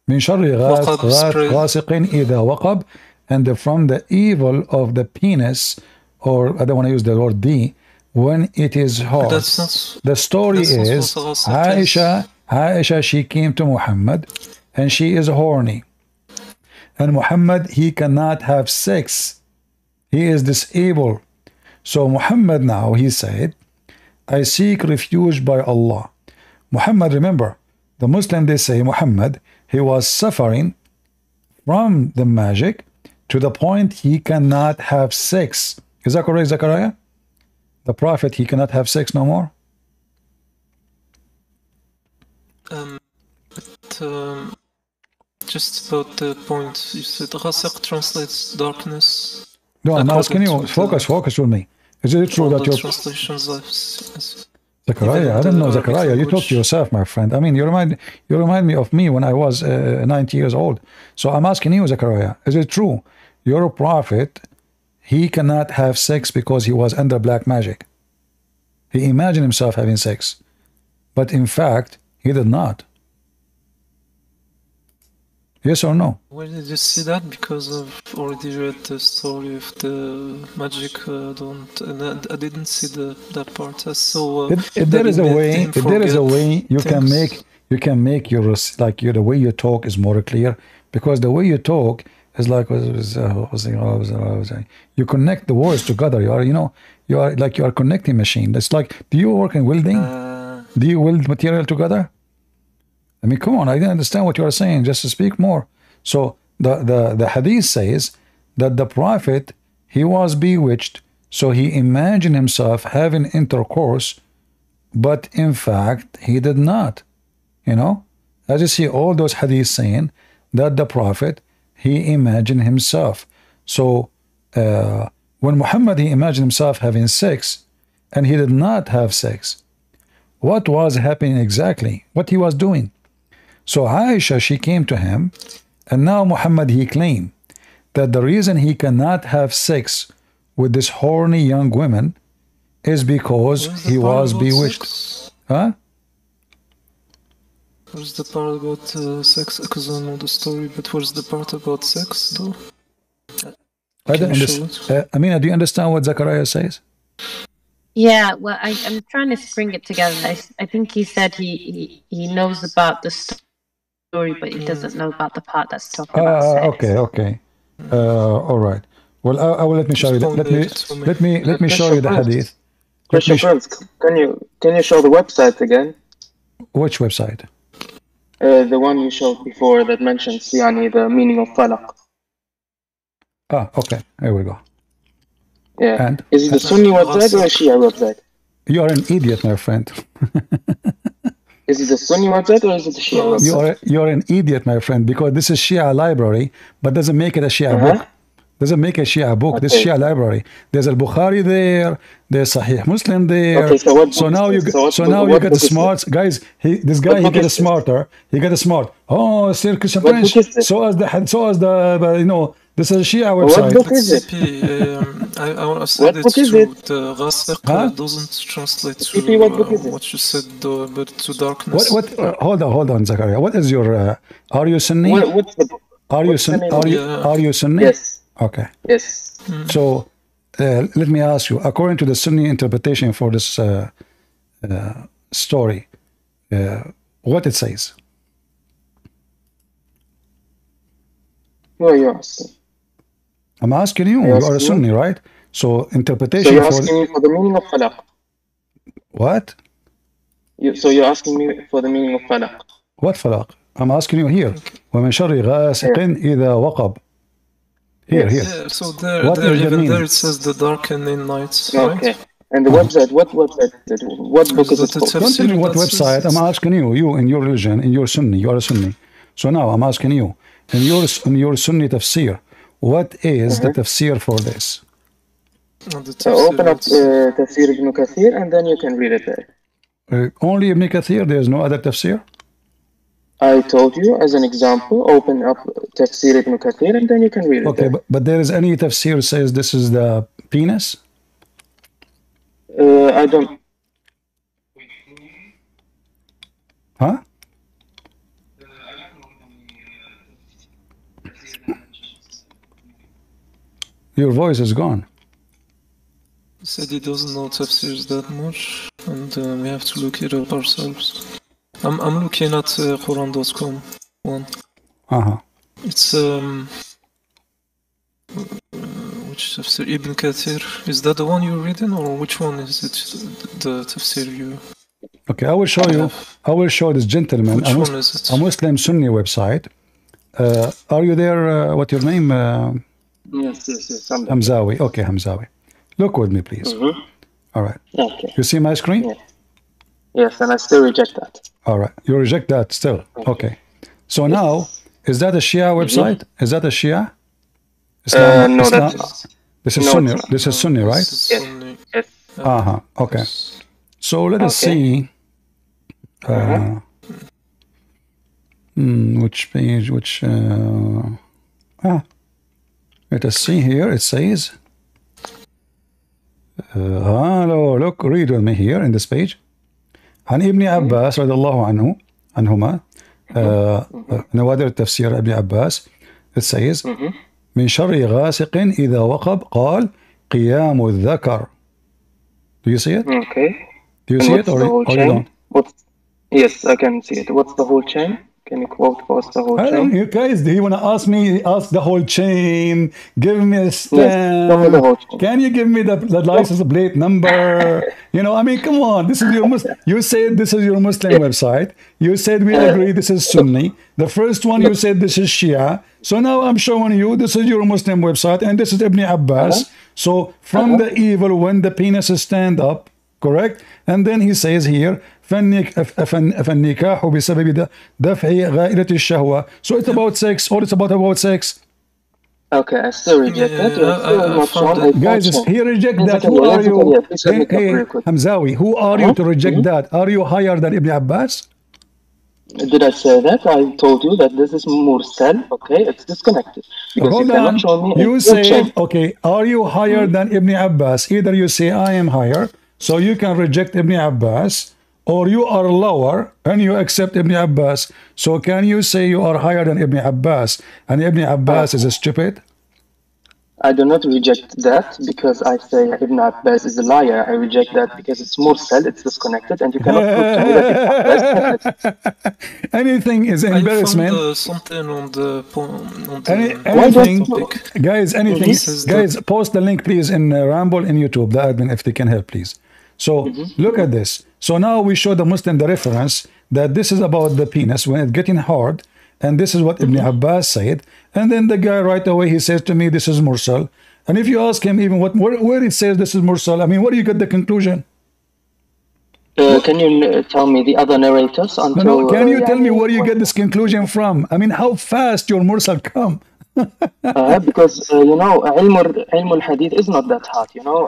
S1: من شر غاسق إذا وقب, and from the evil of the penis, or I don't want to use the word D, when it is hot. The story is Aisha, she came to Muhammad and she is horny. And Muhammad, he cannot have sex. He is disabled. So Muhammad now, he said, I seek refuge by Allah. Muhammad, remember, the Muslim, they say Muhammad, he was suffering from the magic to the point he cannot have sex. Is that correct, Zachariah? The Prophet, he cannot have sex no more?
S5: Just about the point, you said Ghasaq translates darkness.
S1: No, I'm asking you, focus with me. Is it true that your
S5: translations
S1: Zachariah, I don't know, Zachariah, you talk to yourself, my friend. I mean, you remind me of me when I was 90 years old. So I'm asking you, Zachariah, is it true your prophet, he cannot have sex because he was under black magic? He imagined himself having sex, but in fact, he did not. Yes or no?
S5: Where did you see that? Because I've already read the story of the magic. I didn't see that part. I saw.
S1: If there is a way, you can make your the way you talk is more clear, because the way you talk is like you connect the words together. You are like you are connecting machine. That's like, do you work in welding? Do you weld material together? I mean, come on, I didn't understand what you are saying. Just to speak more. So the hadith says that the prophet, he was bewitched, so he imagined himself having intercourse, but in fact, he did not. As you see all those hadiths saying that the prophet, he imagined himself. So when Muhammad, he imagined himself having sex, and he did not have sex, what was happening exactly? What he was doing? So Aisha, she came to him, and now Muhammad, he claimed that the reason he cannot have sex with this horny young woman is because he was bewitched.
S5: Sex?
S1: Huh?
S5: Where's the part about sex? Because I know the story, but where's the part about sex, though?
S1: I don't understand. Amina, do you understand what Zachariah says?
S4: Yeah, well, I'm trying to string it together. I think he said he knows about the story, but he doesn't know about the part that's talking about sex.
S1: Okay. All right. Well, I will let me show you. Let me show you the hadith.
S6: Christian Prince, can you show the website again?
S1: Which website?
S6: The one you showed before that mentions the meaning of falaq.
S1: Okay. Here we go.
S6: Yeah. And is it the Sunni website or a Shia website?
S1: You are an idiot, my friend.
S6: Is it the Sunni website or is it the Shia website?
S1: You are an idiot, my friend, because this is Shia library, but doesn't make it a Shia book. Doesn't make a Shia book. Okay. This Shia library. There's Al Bukhari there. There's Sahih Muslim there. Okay, so now you get the smart guys. This guy he got smarter. He got smart. Oh, still Christian French. So as the this is a Shia website.
S6: What book is it?
S5: I want to say that the Ghasaq doesn't translate to what you said, but to darkness.
S1: What? Hold on, Zachariah. What is your? Are you Sunni?
S6: What's the book?
S1: Are you Sunni? Are you Sunni?
S6: Yes.
S1: Okay.
S6: Yes.
S1: So let me ask you, according to the Sunni interpretation for this story, what it says?
S6: Who are you asking?
S1: I'm asking you. You are a Sunni, right? So interpretation.
S6: So you're asking me for the meaning of falaq.
S1: What?
S6: So you're asking me for the meaning of falaq.
S1: What falaq? I'm asking you here. ومن شر غاسق إذا وقب. Here.
S5: Yeah, so there,
S1: What is the
S5: even
S1: meaning?
S5: there it says the darkening nights,
S6: Okay.
S5: right?
S6: And the website, what website? What book is it
S5: that
S6: called?
S5: the
S1: Don't tell me what
S5: that
S1: website.
S5: says-
S1: I'm asking you in your religion, in your Sunni. You are a Sunni. So now I'm asking you, in your Sunni tafsir, what is the tafsir for this?
S5: the
S6: Open up
S5: tafsir,
S6: Tafsir Ibn Kathir and then you can read it there.
S1: Only Ibn Kathir, there is no other tafsir?
S6: I told you as an example, open up Tafsir Ibn Kathir and then you can read it
S1: Okay,
S6: there.
S1: but there is any tafsir says this is the penis?
S6: I don't.
S1: Huh? Your voice is gone.
S5: he said he doesn't know tafsirs that much, and we have to look it up ourselves. I'm looking at Quran.com one.
S1: Uh-huh.
S5: It's which tafsir? Ibn Kathir. Is that the one you're reading, or which one is it? The tafsir you?
S1: Okay, I will show you. I will show this gentleman
S5: Which one is it?
S1: a Muslim Sunni website. Are you there? What's your name?
S6: Yes.
S1: Hamzawi. Okay, Hamzawi. Look with me, please. All right.
S6: Okay.
S1: You see my screen?
S6: Yeah. Yes, and I still reject that.
S1: All right. You reject that still. Okay. So now, is that a Shia website? Is that a Shia?
S6: No, that's not.
S1: This is
S6: No,
S1: Sunni.
S6: it's not.
S1: This is Sunni, right?
S5: This is Sunni.
S6: Yes.
S1: Uh-huh. Okay. So let us see. Which page? Let us see here. It says. Hello, look, read with me here in this page. عن ابن عباس رضي الله عنهما نوادر التفسير ابن عباس. It says من شر غاسق إذا وقب قال قيام الذكر. Do you see it?
S6: Okay.
S1: Do you
S6: And
S1: see
S6: what's
S1: it or
S6: the whole
S1: you
S6: chain?
S1: don't?
S6: Yes, I can see it. What's the whole chain? Can you quote for us the whole
S1: I don't,
S6: chain?
S1: you guys, do you want to ask me? Ask the whole chain. Give me a stamp.
S6: Yes, tell me the whole chain.
S1: Can you give me the license plate number? You know, I mean, come on. This is your You said this is your Muslim website. You said we agree this is Sunni. The first one you said this is Shia. So now I'm showing you this is your Muslim website and this is Ibn Abbas. So from the evil when the penis stand up, correct? And then he says here فالنكاح بسبب دفع غائلة الشهوة. So it's about sex. All it's about sex.
S6: Okay, I still reject that. You're still not shown.
S1: Guys, he reject that. Who are you? Hey, Hamzawi, who are you to reject that? Are you higher than Ibn Abbas?
S6: Did I say that? I told you that this is mursal. Okay, it's disconnected. Because
S1: Hold
S6: you cannot
S1: on.
S6: show me
S1: You
S6: a
S1: said,
S6: chain.
S1: okay, are you higher than Ibn Abbas? Either you say I am higher, so you can reject Ibn Abbas, or you are lower and you accept Ibn Abbas. So can you say you are higher than Ibn Abbas and Ibn Abbas is stupid?
S6: I do not reject that because I say Ibn Abbas is a liar. I reject that because it's mursal, it's disconnected, and you cannot prove to me that Ibn Abbas said it.
S1: Anything is
S5: I
S1: embarrassment.
S5: found something on the
S1: Anything,
S5: topic.
S1: guys, anything,
S5: Says
S1: guys, post the link please in Ramble in YouTube, the admin, if they can help, please. So look at this. So now we show the Muslim the reference that this is about the penis when it's getting hard, and this is what Ibn Abbas said. And then the guy right away he says to me, this is mursal. And if you ask him even where it says this is mursal, I mean, where do you get the conclusion?
S6: Can you tell me the other narrators until?
S1: No, can you tell me where you get this conclusion from? I mean, how fast your mursal come?
S6: Because you know, ilm al-hadith is not that hard. You know.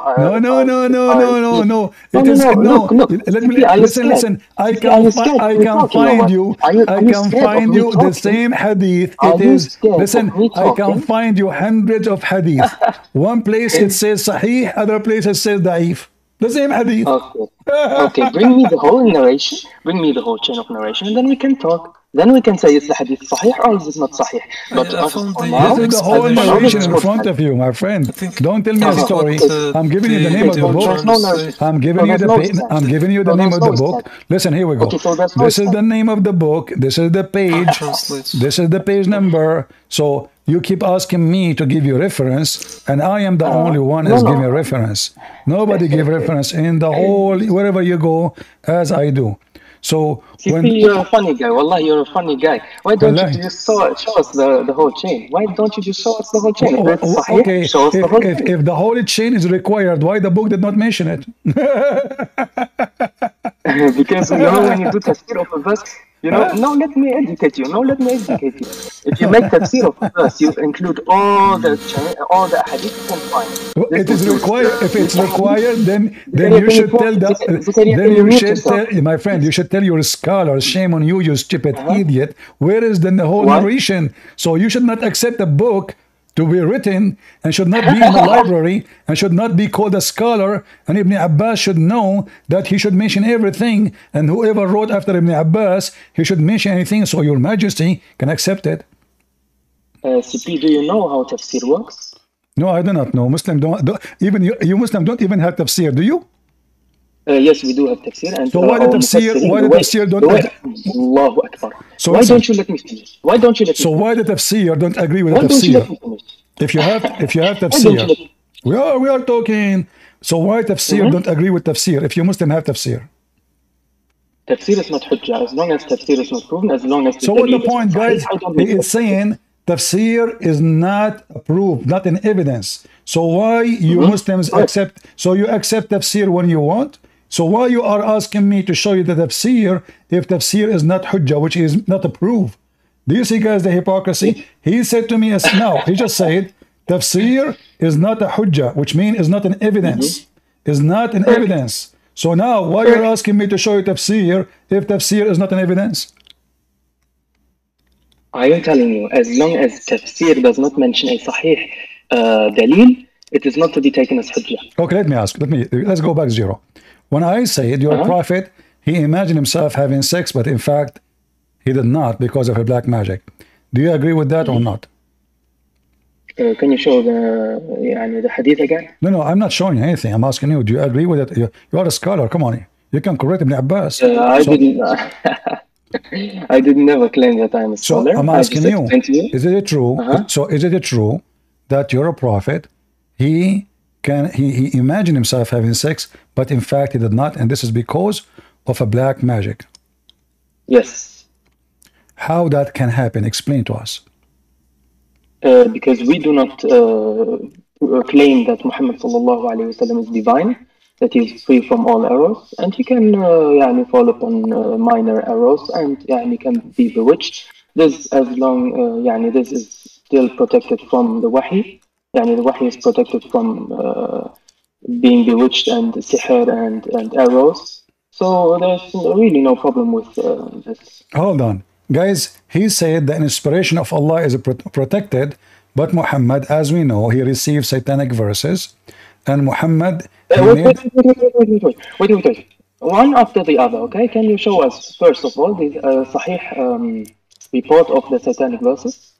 S1: No. It is no. Let me listen. I can find you. I can find you the same hadith. It is listen. I can find you hundreds of hadith. One place it says sahih, other place it says da'if. The same hadith.
S6: Okay. Bring me the whole narration. Bring me the whole chain of narration, and then we can talk. Then we can say is the hadith sahih or is it not sahih? But
S1: this is the whole narration in front of you, my friend. Don't tell me a story. I'm giving you the name of the book. I'm giving you the name of the book. Listen, here we go. This is the name of the book. This is the page. This is the page number. So you keep asking me to give you reference, and I am the only one who's giving reference. Nobody give reference in the whole wherever you go as I do. So when
S6: you're a funny guy. Wallah, you're a funny guy. Why don't you just show us the whole chain? Why don't you just show us the whole chain? If it's sahih,
S1: okay,
S6: show us the whole chain.
S1: If the whole chain is required, why the book did not mention it?
S6: Because when you do tafsir of a verse, no, let me educate you. If you make tafsir of a verse, you include all the hadith, you can find.
S1: It is required. If it's required, then you should tell my friend, you should tell your scholars, shame on you, you stupid idiot. Where is then the whole narration? So you should not accept a book to be written and should not be in the library and should not be called a scholar, and Ibn Abbas should know that he should mention everything, and whoever wrote after Ibn Abbas, he should mention anything, so your majesty can accept it.
S6: CP, do you know how tafsir works?
S1: No, I do not know. Muslim don't even you Muslim don't even have tafsir, do you?
S6: Yes, we do have tafsir. And
S1: so why the tafsir don't
S6: Allahu Akbar.
S1: So
S6: why don't you let me finish? Why don't you let me
S1: So
S6: finish?
S1: why the tafsir don't agree with
S6: why
S1: the tafsir?
S6: Don't you let me finish?
S1: If you have tafsir, we are talking. So why tafsir don't agree with tafsir if you Muslim have tafsir?
S6: Tafsir is not hujjah as long as tafsir is not proven, as long as
S1: so what the point, guys? It's saying tafsir is not approved, not in evidence. So why you Muslims accept? So you accept tafsir when you want. So why you are asking me to show you the tafsir if tafsir is not hujjah, which is not approved? Do you see, guys, the hypocrisy? He said to me, no, he just said tafsir is not a hujjah, which means is not an evidence. Is not an evidence. So now why you're asking me to show you tafsir if tafsir is not an evidence?
S6: I am telling you, as long as tafsir does not mention a sahih dalil, it is not to be taken as hujjah.
S1: Okay, let's go back zero. When I said your prophet, he imagined himself having sex, but in fact, he did not because of a black magic. Do you agree with that or not?
S6: Can you show the hadith again?
S1: No, I'm not showing you anything. I'm asking you, do you agree with it? You are a scholar. Come on. You can correct Ibn Abbas.
S6: I did never claim that I'm a scholar.
S1: So I'm asking you, is it true? So is it true that you're a prophet? He imagined himself having sex, but in fact he did not, and this is because of a black magic.
S6: Yes.
S1: How that can happen? Explain to us.
S6: Because we do not claim that Muhammad ﷺ is divine, that he is free from all errors, and he can fall upon minor errors, and he can be bewitched. This as long this is still protected from the wahi. The wahi is protected from being bewitched and sihr and arrows. So there's really no problem with this.
S1: Hold on. Guys, he said the inspiration of Allah is
S6: Wait.
S1: protected, but Muhammad, as we know, he received satanic verses, and Muhammad...
S6: Wait. One after the other, okay? Can you show us, first of all, the Sahih report of the satanic verses?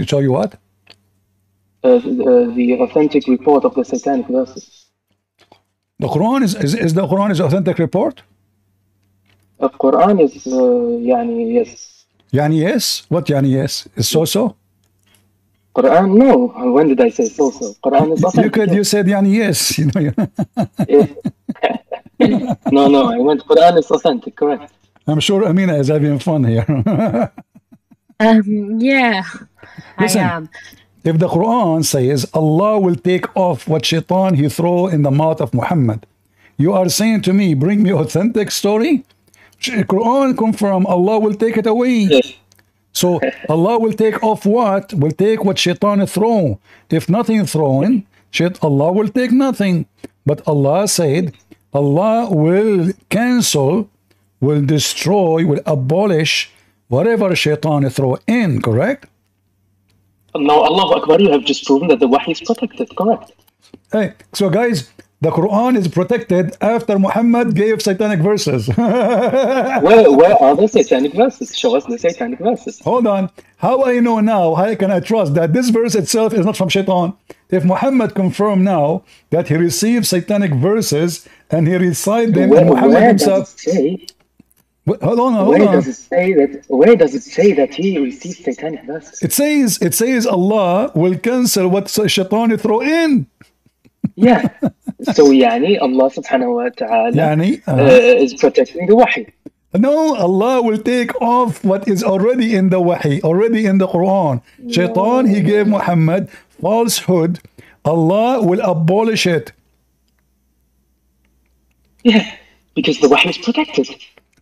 S1: Show you what?
S6: The authentic report of the satanic verses.
S1: The Quran is the Quran is authentic report?
S6: The Quran is yes.
S1: Yes? What yes? Is so?
S6: Quran, no. When did I say so? Quran is authentic.
S1: You said yes.
S6: No, I meant Quran is authentic, correct.
S1: I'm sure Amina is having fun here.
S4: Yeah,
S1: Listen,
S4: I am.
S1: If the Quran says Allah will take off what shaitan he throw in the mouth of Muhammad, you are saying to me, bring me authentic story? Quran confirm Allah will take it away.
S6: Yes.
S1: So Allah will take off what? Will take what shaitan throw. If nothing thrown, Allah will take nothing. But Allah said, Allah will cancel, will destroy, will abolish whatever shaitan throw in, correct?
S6: Now, Allahu Akbar, you have just proven that the wahi is protected, correct?
S1: Hey, so guys, the Quran is protected after Muhammad gave satanic verses.
S6: Where are the satanic verses? Show us the satanic verses.
S1: Hold on. How I know now, how can I trust that this verse itself is not from shaitan? If Muhammad confirmed now that he received satanic verses and he recited them, and Muhammad himself... Hold on.
S6: Where does it say that he received satanic verses?
S1: It says Allah will cancel what shaitan throw in.
S6: Yeah. So يعني Allah subhanahu wa ta'ala
S1: يعني
S6: is protecting the wahi.
S1: No, Allah will take off what is already in the wahi, already in the Quran. Shaitan, he gave Muhammad falsehood. Allah will abolish it.
S6: Yeah, because the wahi is protected.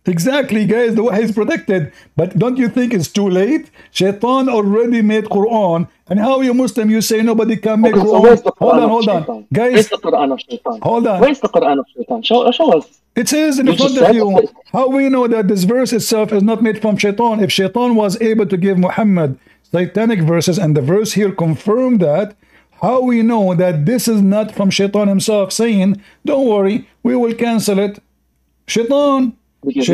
S1: Exactly, guys, the wahi is protected. But don't you think it's too late? Shaitan already made Quran. And how you Muslim, you say nobody can make
S6: Okay,
S1: Quran?
S6: so where's the Quran
S1: Hold on.
S6: Shaitan?
S1: Guys,
S6: where's the Quran of Shaitan?
S1: Hold on.
S6: Where's the Quran of Shaitan? Show us.
S1: It says in
S6: You
S1: front
S6: just
S1: of you.
S6: said-
S1: How we know that this verse itself is not made from Shaitan? If Shaitan was able to give Muhammad satanic verses, and the verse here confirmed that, how we know that this is not from Shaitan himself saying, don't worry, we will cancel it? Shaitan.
S6: Because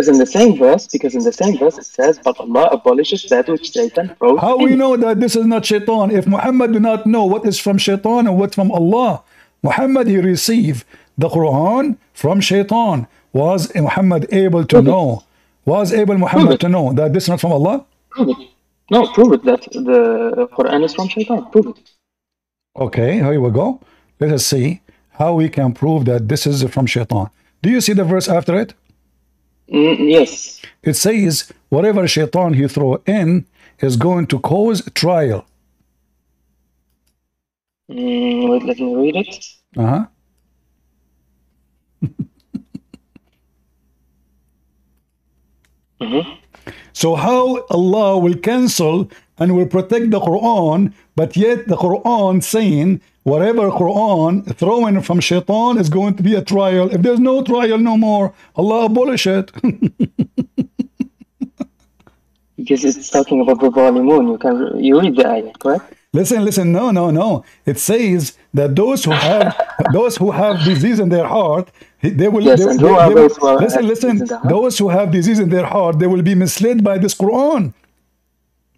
S6: in the same verse, it says, but Allah abolishes that which Satan wrote.
S1: How we know that this is not Shaitan? If Muhammad do not know what is from Shaitan and what from Allah, Muhammad, he received the Quran from Shaitan. Was Muhammad able to know? Was able Muhammad to know that this is not from Allah?
S6: Prove it. No, prove it that the Quran is from Shaitan. Prove it.
S1: Okay, here we go. Let us see how we can prove that this is from Shaitan. Do you see the verse after it?
S6: Yes.
S1: It says, whatever Shaitan he throw in is going to cause trial.
S6: Wait, let me read it.
S1: Uh-huh. So how Allah will cancel and will protect the Quran, but yet the Quran saying whatever Quran throwing from Shaitan is going to be a trial. If there's no trial no more, Allah abolish it.
S6: Because it's talking about the Zalimun. You read the ayah, correct?
S1: Listen, no. It says that those who have disease in their heart, they will.
S6: Yes, and who are those who are
S1: listen. Those who have disease in their heart, they will be misled by this Quran.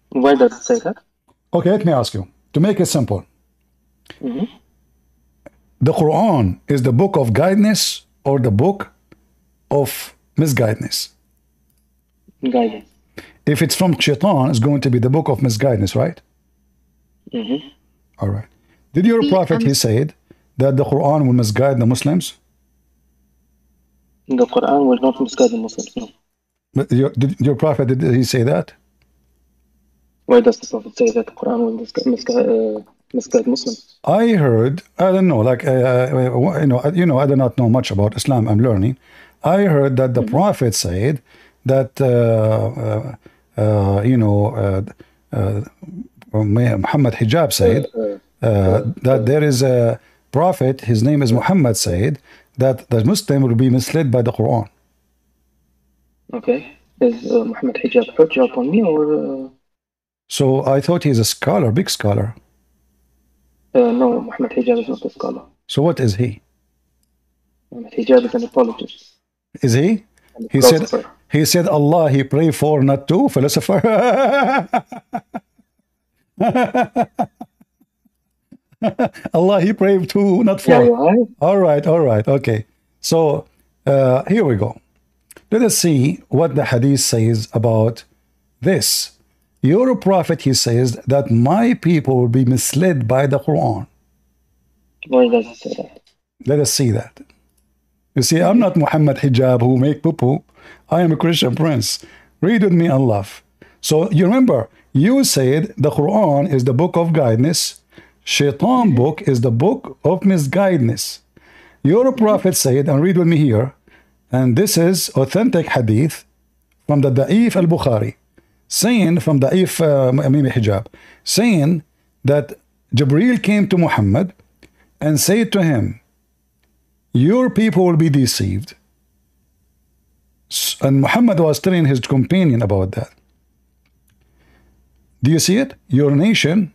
S6: Why does it say that?
S1: Okay, let me ask you to make it simple. The Quran is the book of guidance or the book of misguidance?
S6: Guidance.
S1: If it's from Shaitan, it's going to be the book of misguidance, right? All right. Did your prophet, he said that the Quran will misguide the Muslims?
S6: The Quran will not misguide the Muslims, no.
S1: But your prophet, did he say that?
S6: Why does the Prophet say that the Quran will misguide Muslims?
S1: I heard, I don't know, like, I do not know much about Islam, I'm learning. I heard that the Prophet said that, Muhammad Hijab said that there is a prophet, his name is Muhammad, said that the Muslim will be misled by the Quran.
S6: Okay. Is Muhammad Hijab project on me or...
S1: So I thought he's a scholar, big scholar.
S6: No, Muhammad Hijab is not a scholar.
S1: So what is he?
S6: Muhammad Hijab is an apologist.
S1: Is he? He said Allah he pray for, not to, philosopher. Allah he pray to, not for.
S6: Yeah,
S1: all right, okay. So here we go. Let us see what the hadith says about this. Your prophet, he says that my people will be misled by the Quran.
S6: Why does it say that?
S1: Let us see that. You see, I'm not Muhammad Hijab who make poo-poo. I am a Christian prince. Read with me and laugh. So you remember, you said the Quran is the book of guidance. Shaitan book is the book of misguidance. Your prophet said, and read with me here, and this is authentic hadith from the Da'if al-Bukhari, saying from Da'if Hijab, saying that Jibreel came to Muhammad and said to him, your people will be deceived. And Muhammad was telling his companion about that. Do you see it? Your nation.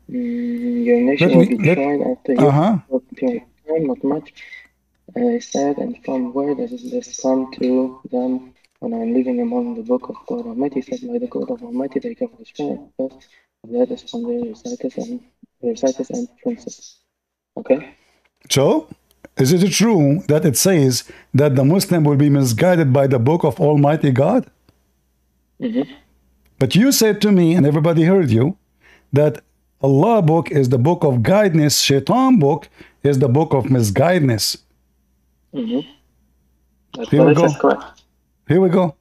S6: Your nation will be tried after you not much. I said, and from where does this come to them when I'm living among the book of God Almighty? Said by the God of Almighty, they come with strength. First of that is from the reciters and princes. Okay?
S1: So, is it true that it says that the Muslim will be misguided by the book of Almighty God? But you said to me, and everybody heard you, that Allah book is the book of guidance. Shaitan book is the book of misguidance. Here we go.
S6: Correct.
S1: Here we go.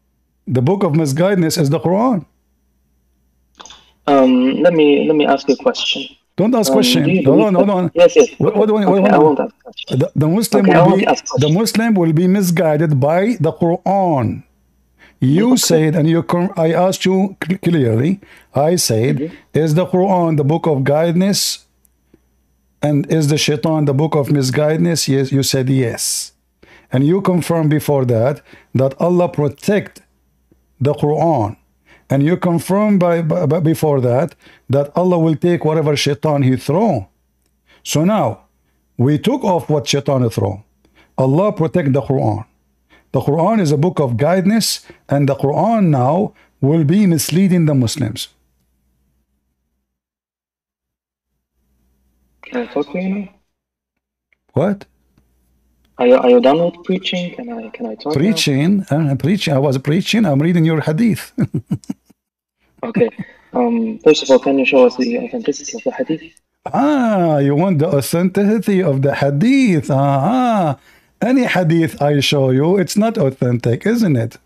S1: The book of misguidance is the Quran.
S6: Let me ask you a question.
S1: Don't ask question. Hold on.
S6: Yes.
S1: What do
S6: I won't ask question.
S1: The Muslim will be misguided by the Quran. You said, and I asked you clearly, I said, is the Quran the book of guidance? And is the Shaitan the book of misguidance? Yes, you said yes. And you confirmed before that Allah protect the Quran. And you confirmed before that Allah will take whatever Shaitan he throw. So now, we took off what Shaitan throw. Allah protect the Quran. The Quran is a book of guidance, and the Quran now will be misleading the Muslims.
S6: Can I talk to you now?
S1: What?
S6: Are you done with preaching? Can I talk
S1: preaching?
S6: Now?
S1: Preaching. I was preaching. I'm reading your hadith.
S6: Okay. First of all, can you show us the authenticity of the hadith?
S1: You want the authenticity of the hadith? Any hadith I show you, it's not authentic, isn't it?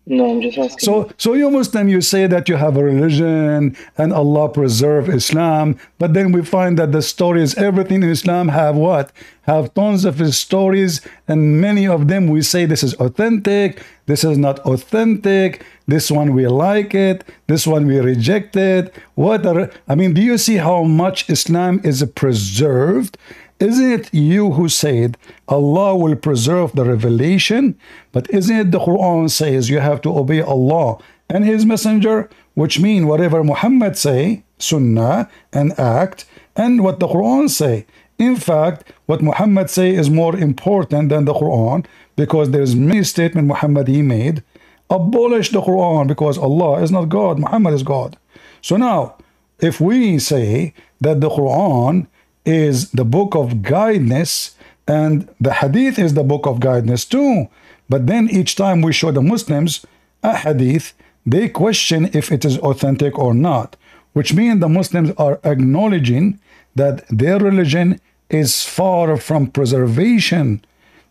S6: No, I'm just asking.
S1: So you Muslim, you say that you have a religion and Allah preserve Islam, but then we find that the stories, everything in Islam have what? Have tons of stories, and many of them we say this is authentic, this is not authentic, this one we like it, this one we reject it. Do you see how much Islam is preserved? Isn't it you who said Allah will preserve the revelation? But isn't it the Quran says you have to obey Allah and His Messenger, which mean whatever Muhammad say, Sunnah, and act, and what the Quran say. In fact, what Muhammad say is more important than the Quran, because there's many statements Muhammad he made. Abolish the Quran because Allah is not God, Muhammad is God. So now, if we say that the Quran is the book of guidance, and the hadith is the book of guidance too. But then each time we show the Muslims a hadith, they question if it is authentic or not, which means the Muslims are acknowledging that their religion is far from preservation,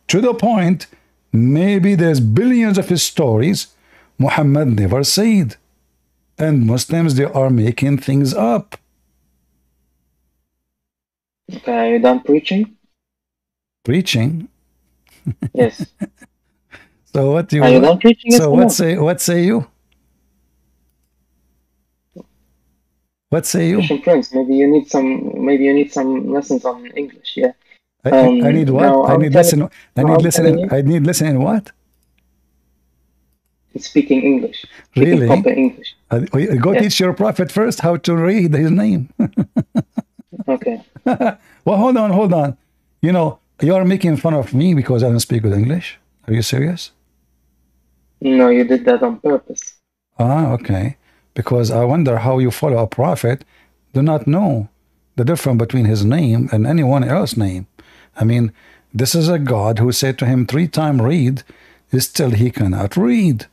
S1: to the point maybe there's billions of stories Muhammad never said. And Muslims, they are making things up.
S6: Okay, are you done preaching?
S1: Preaching?
S6: Yes.
S1: So what do you?
S6: Are you done preaching?
S1: So what say you? What say you?
S6: Christian Prince, maybe you need some lessons on English. Yeah.
S1: I need what? I need lesson. I need lesson in what?
S6: Speaking English.
S1: Really?
S6: Proper English.
S1: Go teach your prophet first how to read his name.
S6: Okay.
S1: Well, hold on. You are making fun of me because I don't speak good English. Are you serious?
S6: No, you did that on purpose.
S1: Okay. Because I wonder how you follow a prophet, do not know the difference between his name and anyone else's name. This is a God who said to him 3 times read, still he cannot read.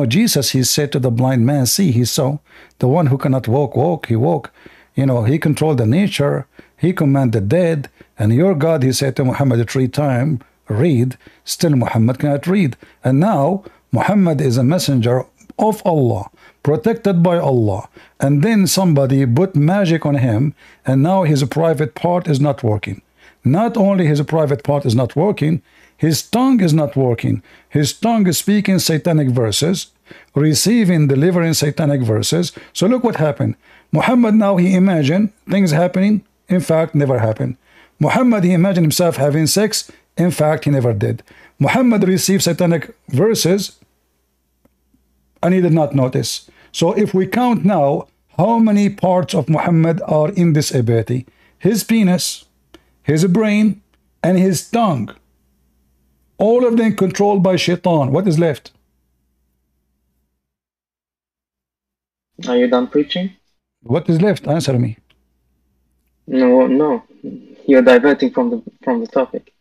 S1: Jesus, he said to the blind man, see, he saw. The one who cannot walk, he walk. He controlled the nature, he commanded the dead, and your God, he said to Muhammad 3 times, read, still Muhammad cannot read. And now, Muhammad is a messenger of Allah, protected by Allah, and then somebody put magic on him, and now his private part is not working. Not only his private part is not working, his tongue is not working. His tongue is speaking satanic verses, delivering satanic verses. So look what happened. Muhammad now, he imagined things happening, in fact, never happened. Muhammad, he imagined himself having sex, in fact, he never did. Muhammad received satanic verses, and he did not notice. So if we count now, how many parts of Muhammad are in this ability? His penis, his brain, and his tongue. All of them controlled by Shaitan. What is left?
S6: Are you done preaching?
S1: What is left? Answer me.
S6: No. You're diverting from the topic.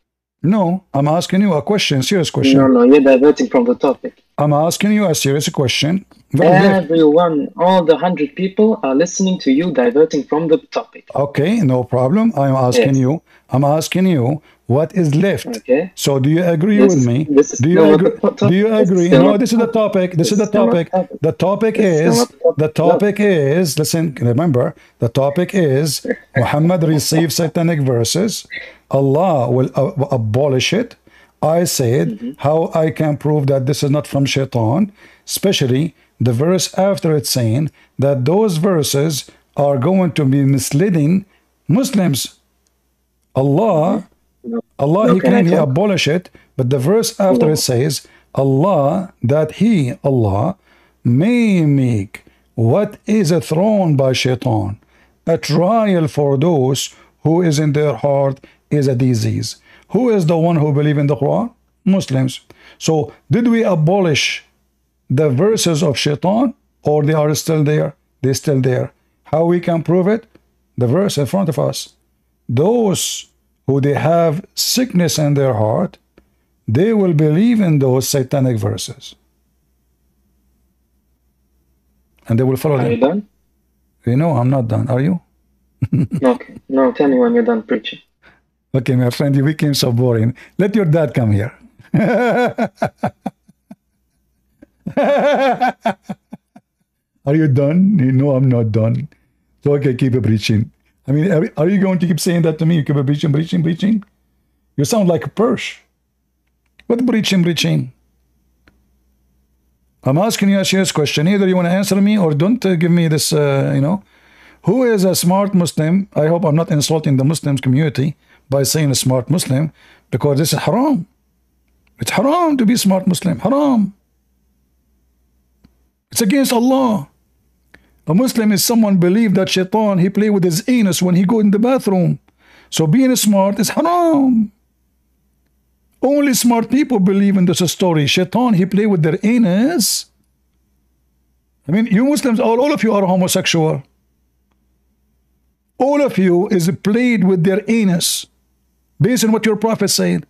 S1: No, I'm asking you a question, serious question.
S6: No, you're diverting from the topic.
S1: I'm asking you a serious question.
S6: Everyone, all the 100 people are listening to you diverting from the topic.
S1: Okay, no problem. I'm asking you. I'm asking you what is left.
S6: Okay.
S1: So do you agree with me? Do you agree? Do you agree? No, this is the topic. This is the topic. The topic is. The topic is. Listen. Remember, the topic is Muhammad receives satanic verses. Allah will abolish it. I said how I can prove that this is not from Shaitan, especially the verse after it's saying that those verses are going to be misleading Muslims. Allah, he claimed he abolished it, but the verse after it says Allah, that he, Allah, may make what is thrown by Shaitan a trial for those who is in their heart is a disease. Who is the one who believe in the Quran? Muslims. So did we abolish the verses of Shaitan, or they are still there? They're still there. How we can prove it? The verse in front of us. Those who they have sickness in their heart, they will believe in those satanic verses. And they will follow them.
S6: Are you done?
S1: You know, I'm not done. Are you?
S6: Okay. No, tell me when you're done preaching.
S1: Okay, my friend, you became so boring. Let your dad come here. Are you done? No, I'm not done. So, okay, keep preaching. I mean, are you going to keep saying that to me? You keep preaching? You sound like a Persh. What preaching? I'm asking you a serious question. Either you want to answer me or don't give me this, Who is a smart Muslim? I hope I'm not insulting the Muslim community by saying a smart Muslim, because this is haram. It's haram to be a smart Muslim. Haram. It's against Allah. A Muslim is someone believe that Shaitan, he play with his anus when he go in the bathroom. So being smart is haram. Only smart people believe in this story. Shaitan, he play with their anus. I mean, you Muslims, all of you are homosexual. All of you is played with their anus, based on what your prophet said.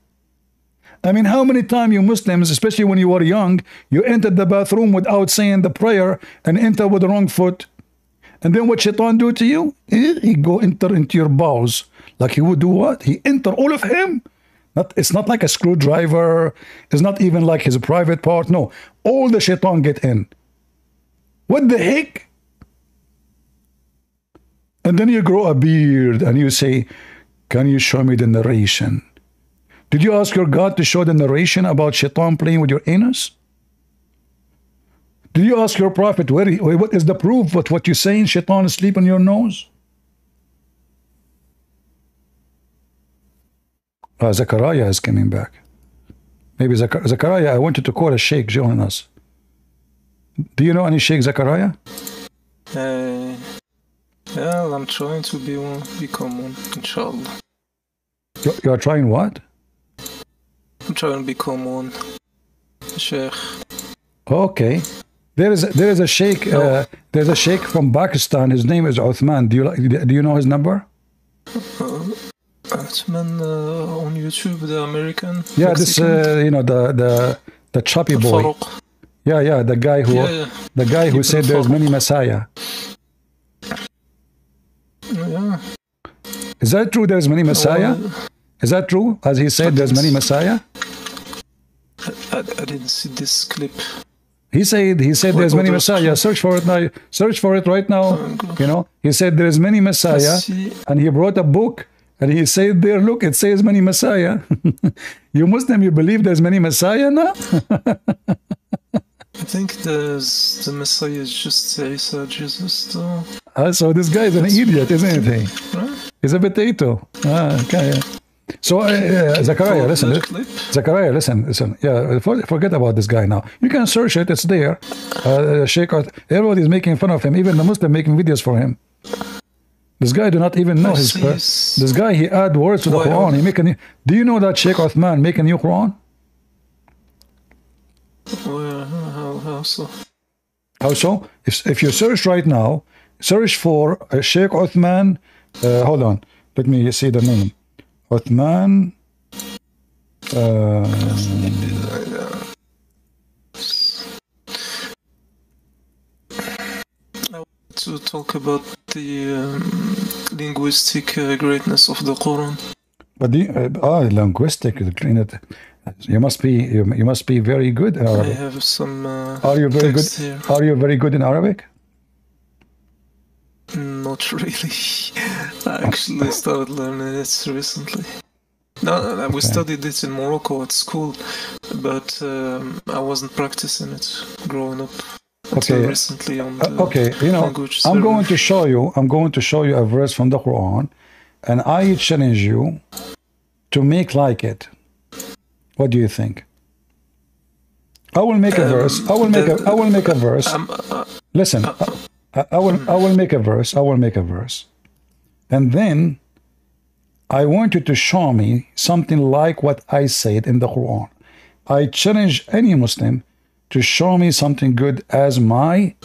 S1: I mean, how many times you Muslims, especially when you were young, you entered the bathroom without saying the prayer and enter with the wrong foot. And then what Shaitan do to you? He go enter into your bowels. Like he would do what? He enter all of him. It's not like a screwdriver. It's not even like his private part. No, all the Shaitan get in. What the heck? And then you grow a beard and you say, can you show me the narration? Did you ask your God to show the narration about Shaitan playing with your anus? Did you ask your prophet, what is the proof of what you're saying, Shaitan is asleep on your nose? Zechariah is coming back. Maybe Zechariah, I wanted to call a sheikh join us. Do you know any Sheikh Zechariah?
S5: Yeah, I'm trying to become one, inshallah.
S1: You are trying what?
S5: I'm trying to become one, Sheikh.
S1: Okay. There is a sheikh. There's a sheikh from Pakistan. His name is Uthman. Do you know his number?
S5: Uthman on YouTube, the American.
S1: Yeah,
S5: Mexican.
S1: This the choppy boy.
S5: Farouk.
S1: Yeah, the guy who said there's many Messiah.
S5: Yeah.
S1: Is that true? There's many Messiah. Is that true? As he said, there's many Messiah.
S5: I didn't see this clip.
S1: He said there's many Messiah. Search for it now. Search for it right now. He said there's many Messiah, and he brought a book, and he said there, look, it says many Messiah. You Muslim, you believe there's many Messiah now?
S5: I think the Messiah is just Isa, Jesus, though.
S1: So this guy is an idiot, isn't he?
S5: Right?
S1: He's a potato. Okay. So Zechariah, listen. Zechariah, listen. Yeah, forget about this guy now. You can search it. It's there. Sheikh, everybody's making fun of him. Even the Muslim making videos for him. This guy do not even know his. This guy, he add words to the Quran. He make a new, do you know that Sheikh Uthman make a new Quran?
S5: How so?
S1: How so? If you search right now, search for Sheikh Uthman. Hold on. Let me see the name. Uthman.
S5: to talk about the linguistic greatness of the Quran.
S1: But linguistic. You must be very good in Arabic.
S5: I have some.
S1: Are you very good?
S5: Here.
S1: Are you very good in Arabic?
S5: Not really. I actually started learning it recently. No, we studied it in Morocco at school, but I wasn't practicing it growing up. Until recently on the language
S1: I'm
S5: server.
S1: going to show you. I'm going to show you a verse from the Quran, and I challenge you to make like it. What do you think? I will make a verse. I will make a verse. Listen, I will make a verse. I will make a verse, and then I want you to show me something like what I said in the Quran. I challenge any Muslim to show me something good as my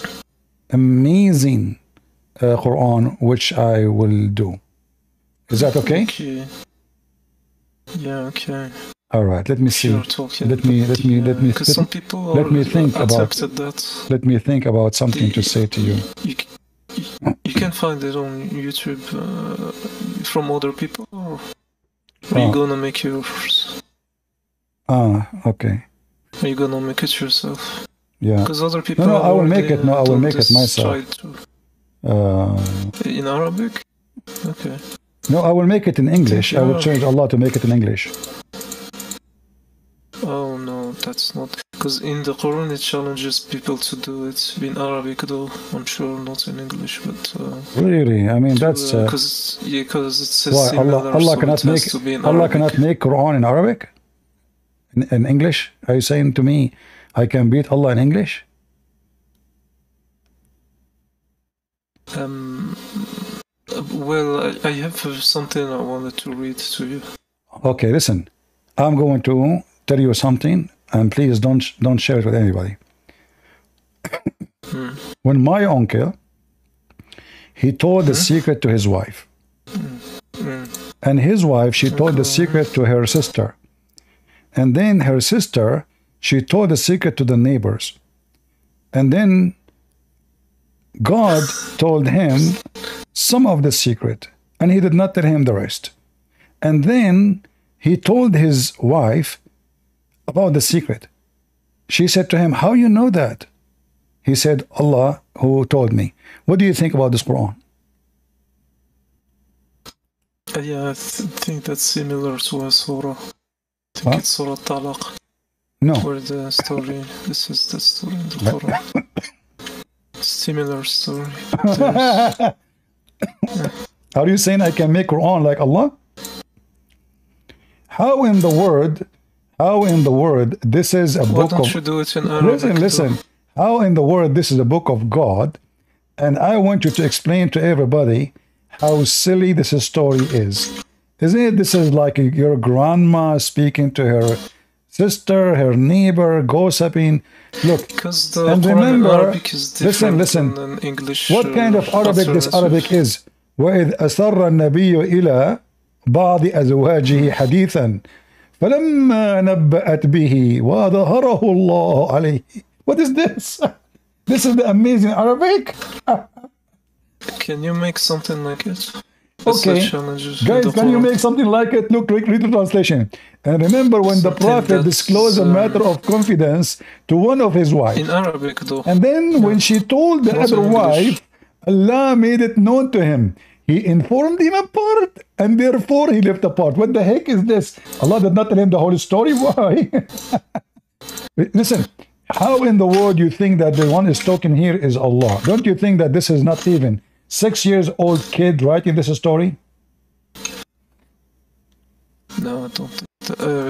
S1: amazing Quran, which I will do. Is that okay?
S5: Okay. Yeah. Okay.
S1: All right. Let me see. Let me think about that. Let me think about something to say to you.
S5: You can find it on YouTube from other people, or are you gonna make yours?
S1: Okay.
S5: Are you gonna make it yourself?
S1: Yeah.
S5: Because other people.
S1: No, I will make it. No, I will make it myself.
S5: In Arabic? Okay.
S1: No, I will make it in English. I will change Allah to make it in English.
S5: Oh no, that's not. Because in the Quran it challenges people to do it in Arabic, though. I'm sure not in English, but.
S1: Really? I mean, that's.
S5: Because it says
S1: why
S5: similar.
S1: Allah cannot make Quran in Arabic? In English? Are you saying to me I can beat Allah in English?
S5: Well, I have something I wanted to read to you.
S1: Okay, listen. I'm going to tell you something, and please don't share it with anybody. When my uncle, he told the secret to his wife, and his wife, she told the secret to her sister. And then her sister, she told the secret to the neighbors. And then God told him some of the secret, and he did not tell him the rest. And then he told his wife about the secret. She said to him, "How you know that?" He said, "Allah who told me." What do you think about this Quran?
S5: Yeah, I think that's similar to a surah. I think it's Surah Talaq.
S1: No.
S5: Where the story, this is the story in the Quran. Similar story.
S1: Are you saying I can make Quran like Allah? How in the world this is a book of...
S5: Why don't you do it in Arabic?
S1: Listen. How in the world this is a book of God, and I want you to explain to everybody how silly this story is. Isn't it? This is like your grandma speaking to her sister, her neighbor, gossiping. Look,
S5: because the
S1: and
S5: Quran
S1: remember,
S5: in Arabic is different
S1: listen.
S5: than English.
S1: What kind of Arabic this Arabic is? وَإِذْ أَسَرَّ النَّبِيُّ إِلَى بَعْضِ أَزْوَاجِهِ حَدِيثًا فَلَمَّا نَبَّأَتْ بِهِ وَأَظْهَرَهُ اللَّهُ عَلَيْهِ. What is this? This is the amazing Arabic.
S5: Can you make something like it?
S1: Okay, guys, can you make something like it? Look, read the translation. And remember when the Prophet disclosed a matter of confidence to one of his wives.
S5: In Arabic, though.
S1: And then when she told the other wife, Allah made it known to him. He informed him apart, and therefore he left apart. What the heck is this? Allah did not tell him the whole story. Why? Listen, how in the world you think that the one is talking here is Allah? Don't you think that this is not even 6 years old kid writing this story?
S5: No, I don't.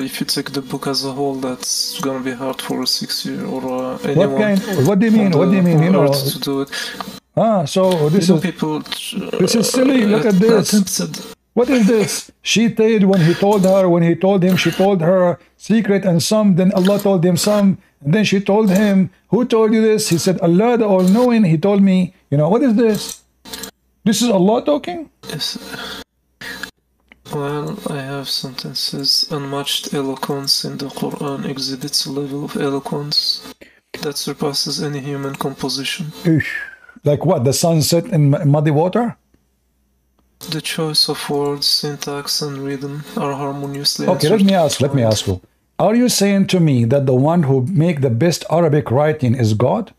S5: If you take the book as a whole, that's gonna be hard for a 6-year or anyone.
S1: What do you mean? What do you mean? You know,
S5: to do it.
S1: So this is
S5: people.
S1: This is silly. Look at this. What is this? She said when he told her, when he told him, she told her secret and some. Then Allah told him some. And then she told him, "Who told you this?" He said, "Allah, the all-knowing. He told me." You know, what is this? This is Allah talking?
S5: Yes. Well, I have sentences. Unmatched eloquence in the Quran exhibits a level of eloquence that surpasses any human composition.
S1: Like what? The sunset in muddy water?
S5: The choice of words, syntax, and rhythm are harmoniously
S1: Okay, let me ask you. Are you saying to me that the one who make the best Arabic writing is God?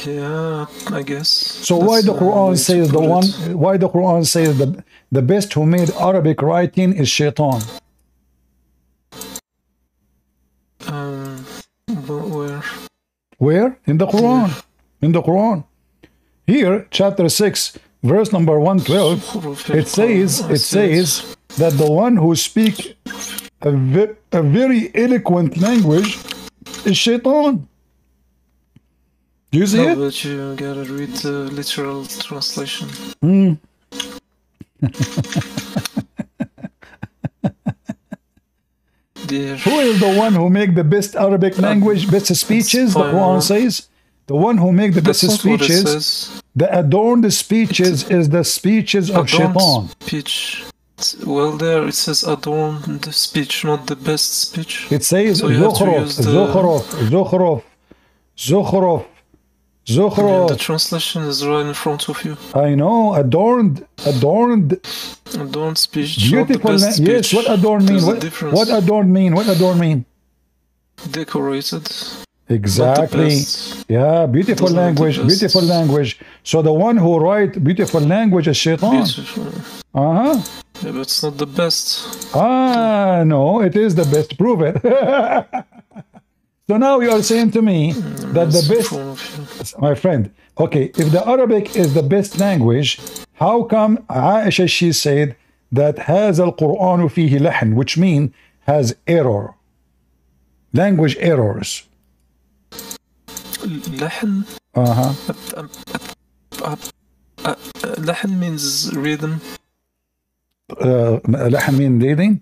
S5: Yeah, I guess.
S1: So why the Quran says the one? Why the Quran says the best who made Arabic writing is Shaitan?
S5: Where?
S1: Where? In the Quran. In the Quran. Here, chapter 6, verse number 112, it says that the one who speak a very eloquent language is Shaitan. Do you see it?
S5: But you gotta read the literal translation.
S1: Who is the one who make the best Arabic language, best speeches? The Quran says the one who make the best speeches, the adorned speeches is the speeches of Shaitan.
S5: Speech. Well, there it says adorned speech, not the best speech.
S1: It says
S5: so
S1: Zukhruf.
S5: The translation is right in front of you.
S1: I know, adorned
S5: speech.
S1: Beautiful. Yes, what adorned mean? What adorned mean? What adorned mean?
S5: Decorated.
S1: Exactly. Yeah, beautiful language, beautiful language. So the one who write beautiful language is Shaitan.
S5: Beautiful.
S1: Yeah,
S5: but it's not the best.
S1: No, it is the best. Prove it. So now you are saying to me that the best, my friend, okay, if the Arabic is the best language, how come Aisha, she said that has al-Quran fihi lahan, which means has error, language errors.
S5: Lahan? Lahan means rhythm.
S1: Lahan means reading?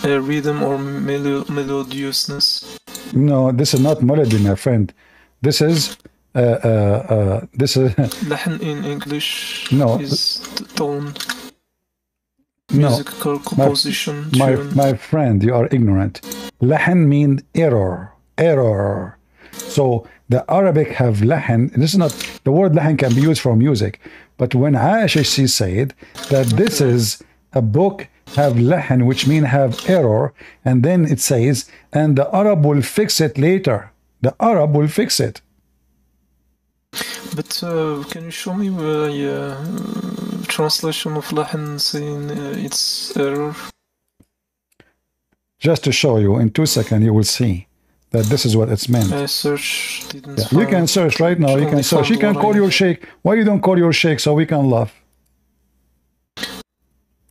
S5: Rhythm or melodiousness.
S1: No, this is not melody, my friend. This is
S5: Lahan in English is tone. Musical composition.
S1: My friend, you are ignorant. Lahan means error. So the Arabic have lahan. This is not the word lahan can be used for music, but when Aisha, she said that this is a book have lahan, which mean have error, and then it says, and the Arab will fix it later. The Arab will fix it.
S5: But can you show me a translation of lahan saying it's error?
S1: Just to show you, in 2 seconds, you will see that this is what it's meant.
S5: I search. Didn't
S1: you can search right now. You can search. You can call your sheikh. Why you don't call your sheikh so we can laugh?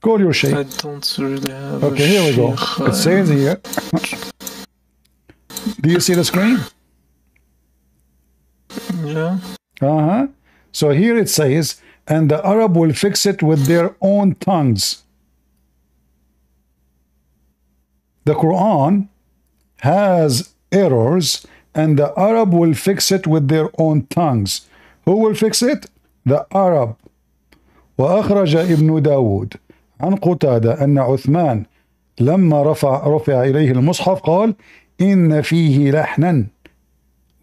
S1: Call your sheikh.
S5: I don't really have.
S1: Okay, here we go. It says here. Do you see the screen?
S5: Yeah.
S1: So here it says, and the Arab will fix it with their own tongues. The Quran has errors, and the Arab will fix it with their own tongues. Who will fix it? The Arab. وأخرج ابن داود عن قتادة أن عثمان لما رفع إليه المصحف قال إن فيه لحنا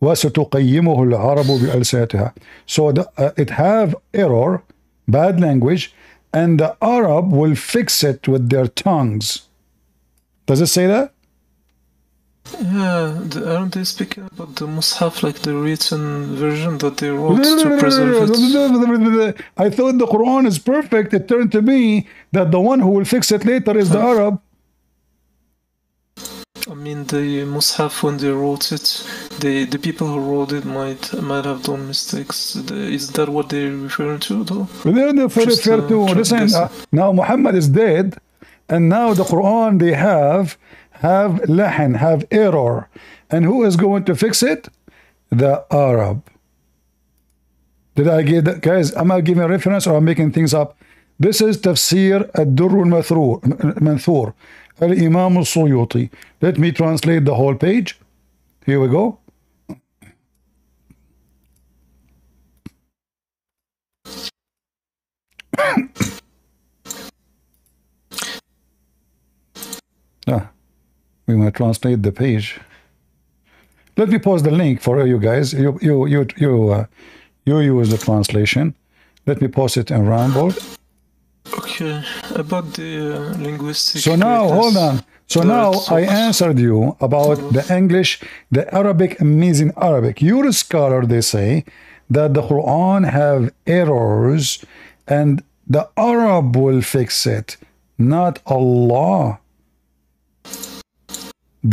S1: وستقيمه العرب بألسنتها. So it have error, bad language, and the Arab will fix it with their tongues. Does it say that?
S5: Yeah, aren't they speaking about the Mus'haf, like the written version that they wrote to preserve it?
S1: I thought the Quran is perfect. It turned to be that the one who will fix it later is the Arab.
S5: I mean, the Mus'haf, when they wrote it, the people who wrote it might have done mistakes. Is that what they're referring to, though?
S1: They're referring to. Listen, now Muhammad is dead, and now the Quran they have lahan, have error, and who is going to fix it? The Arab. Did I give that, guys? Am I giving a reference or I'm making things up? This is Tafsir Ad-Durr Al-Manthur, Al-Imam Al-Suyuti. Let me translate the whole page. Here we go. We might translate the page. Let me post the link for you guys. You use the translation. Let me post it in Rumble.
S5: Okay, about the linguistic.
S1: So now, hold on. So now I answered you about the English, the Arabic, amazing Arabic. Your scholar, they say that the Quran have errors and the Arab will fix it, not Allah.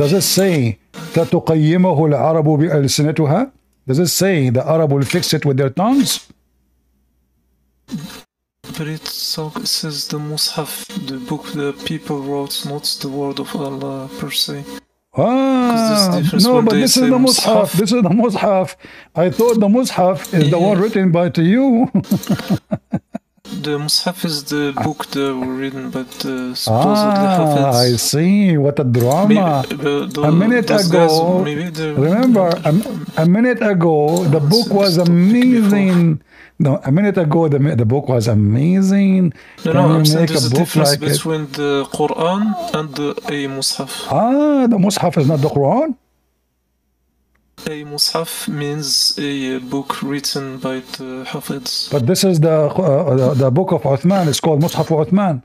S1: Does it say تَتُقَيِّمَهُ الْعَرَبُ بِأَلْسِنَتُهَا? Does it say the Arab will fix it with their tongues?
S5: But it says the Mus'haf, the book the people wrote, not the word of Allah per se.
S1: No, but this is the Mus'haf. This is the Mus'haf. I thought the Mus'haf is the one written by to you.
S5: The Mus'haf is the book that were written by the supposedly Hafiz.
S1: I see. What a drama. A minute ago, remember, a minute ago, the book was amazing. No, a minute ago, the book was amazing.
S5: No, I'm saying there's a difference between the Quran and a Mus'haf.
S1: The Mus'haf is not the Quran?
S5: A Mus'haf means a book written by the Hafiz.
S1: But this is the book of Uthman. It's called Mus'haf Uthman.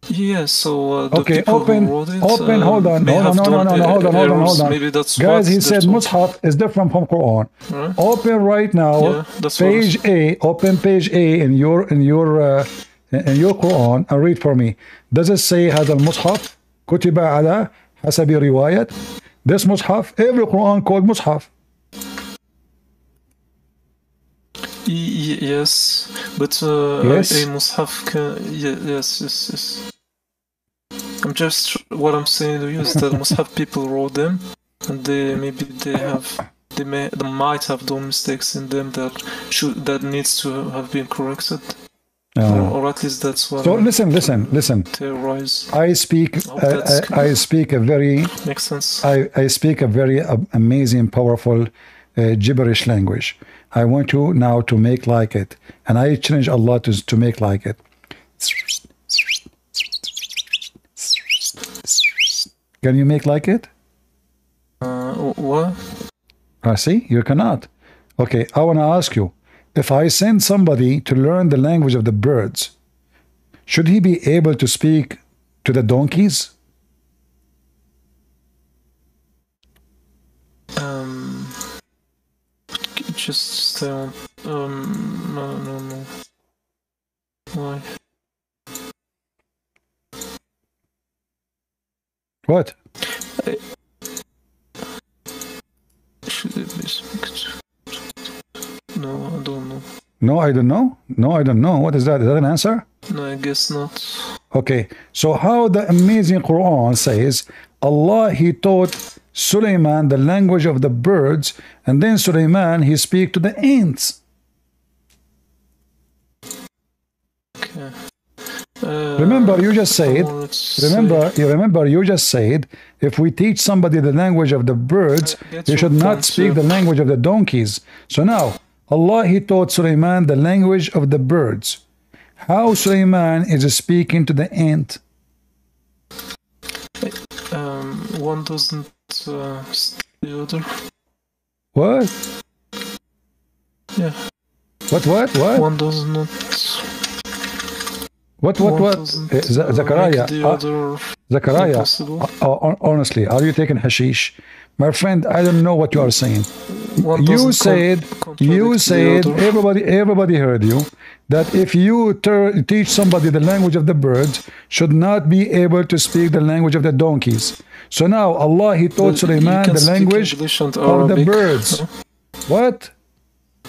S5: Yeah, so the
S1: okay,
S5: people
S1: open,
S5: who wrote it,
S1: hold on. Hold on.
S5: Maybe that's
S1: guys, he said Mus'haf is different from Quran.
S5: Right.
S1: Open right now, page A. Open page A in your Quran and read for me. Does it say هذا المصحف كتب على حسب رواية? This Mus'haf, every Quran called Mus'haf.
S5: Yes, but
S1: yes?
S5: a Mus'haf can, yes. I'm just, what I'm saying to you is that Mus'haf people wrote them, and they might have done mistakes in them that needs to have been corrected. Or at least that's what.
S1: So listen.
S5: Theorize.
S1: I speak a very.
S5: Makes sense.
S1: I speak a very amazing, powerful gibberish language. I want you now to make like it, and I challenge Allah to make like it. Can you make like it?
S5: What?
S1: See, you cannot. Okay, I want to ask you. If I send somebody to learn the language of the birds, should he be able to speak to the donkeys?
S5: Just stay on. No. Why?
S1: What?
S5: Should it be speak? No, I don't know.
S1: No, I don't know. No, I don't know. What is that? Is that an answer?
S5: No, I guess not.
S1: Okay, so how the amazing Quran says Allah, he taught Sulaiman the language of the birds, and then Sulaiman, he speak to the ants.
S5: Okay.
S1: Remember, you just said. Remember, you just said, if we teach somebody the language of the birds, he should not speak the language of the donkeys. So now, Allah, he taught Sulaiman the language of the birds. How Sulaiman is speaking to the ant?
S5: One doesn't the other.
S1: What?
S5: Yeah.
S1: What?
S5: One does not.
S1: What? Zakaria. Zakaria. Honestly, are you taking hashish? My friend, I don't know what you are saying. You said, everybody heard you, that if you teach somebody the language of the birds, should not be able to speak the language of the donkeys. So now Allah, he taught Sulaiman the language of the birds. Huh? What?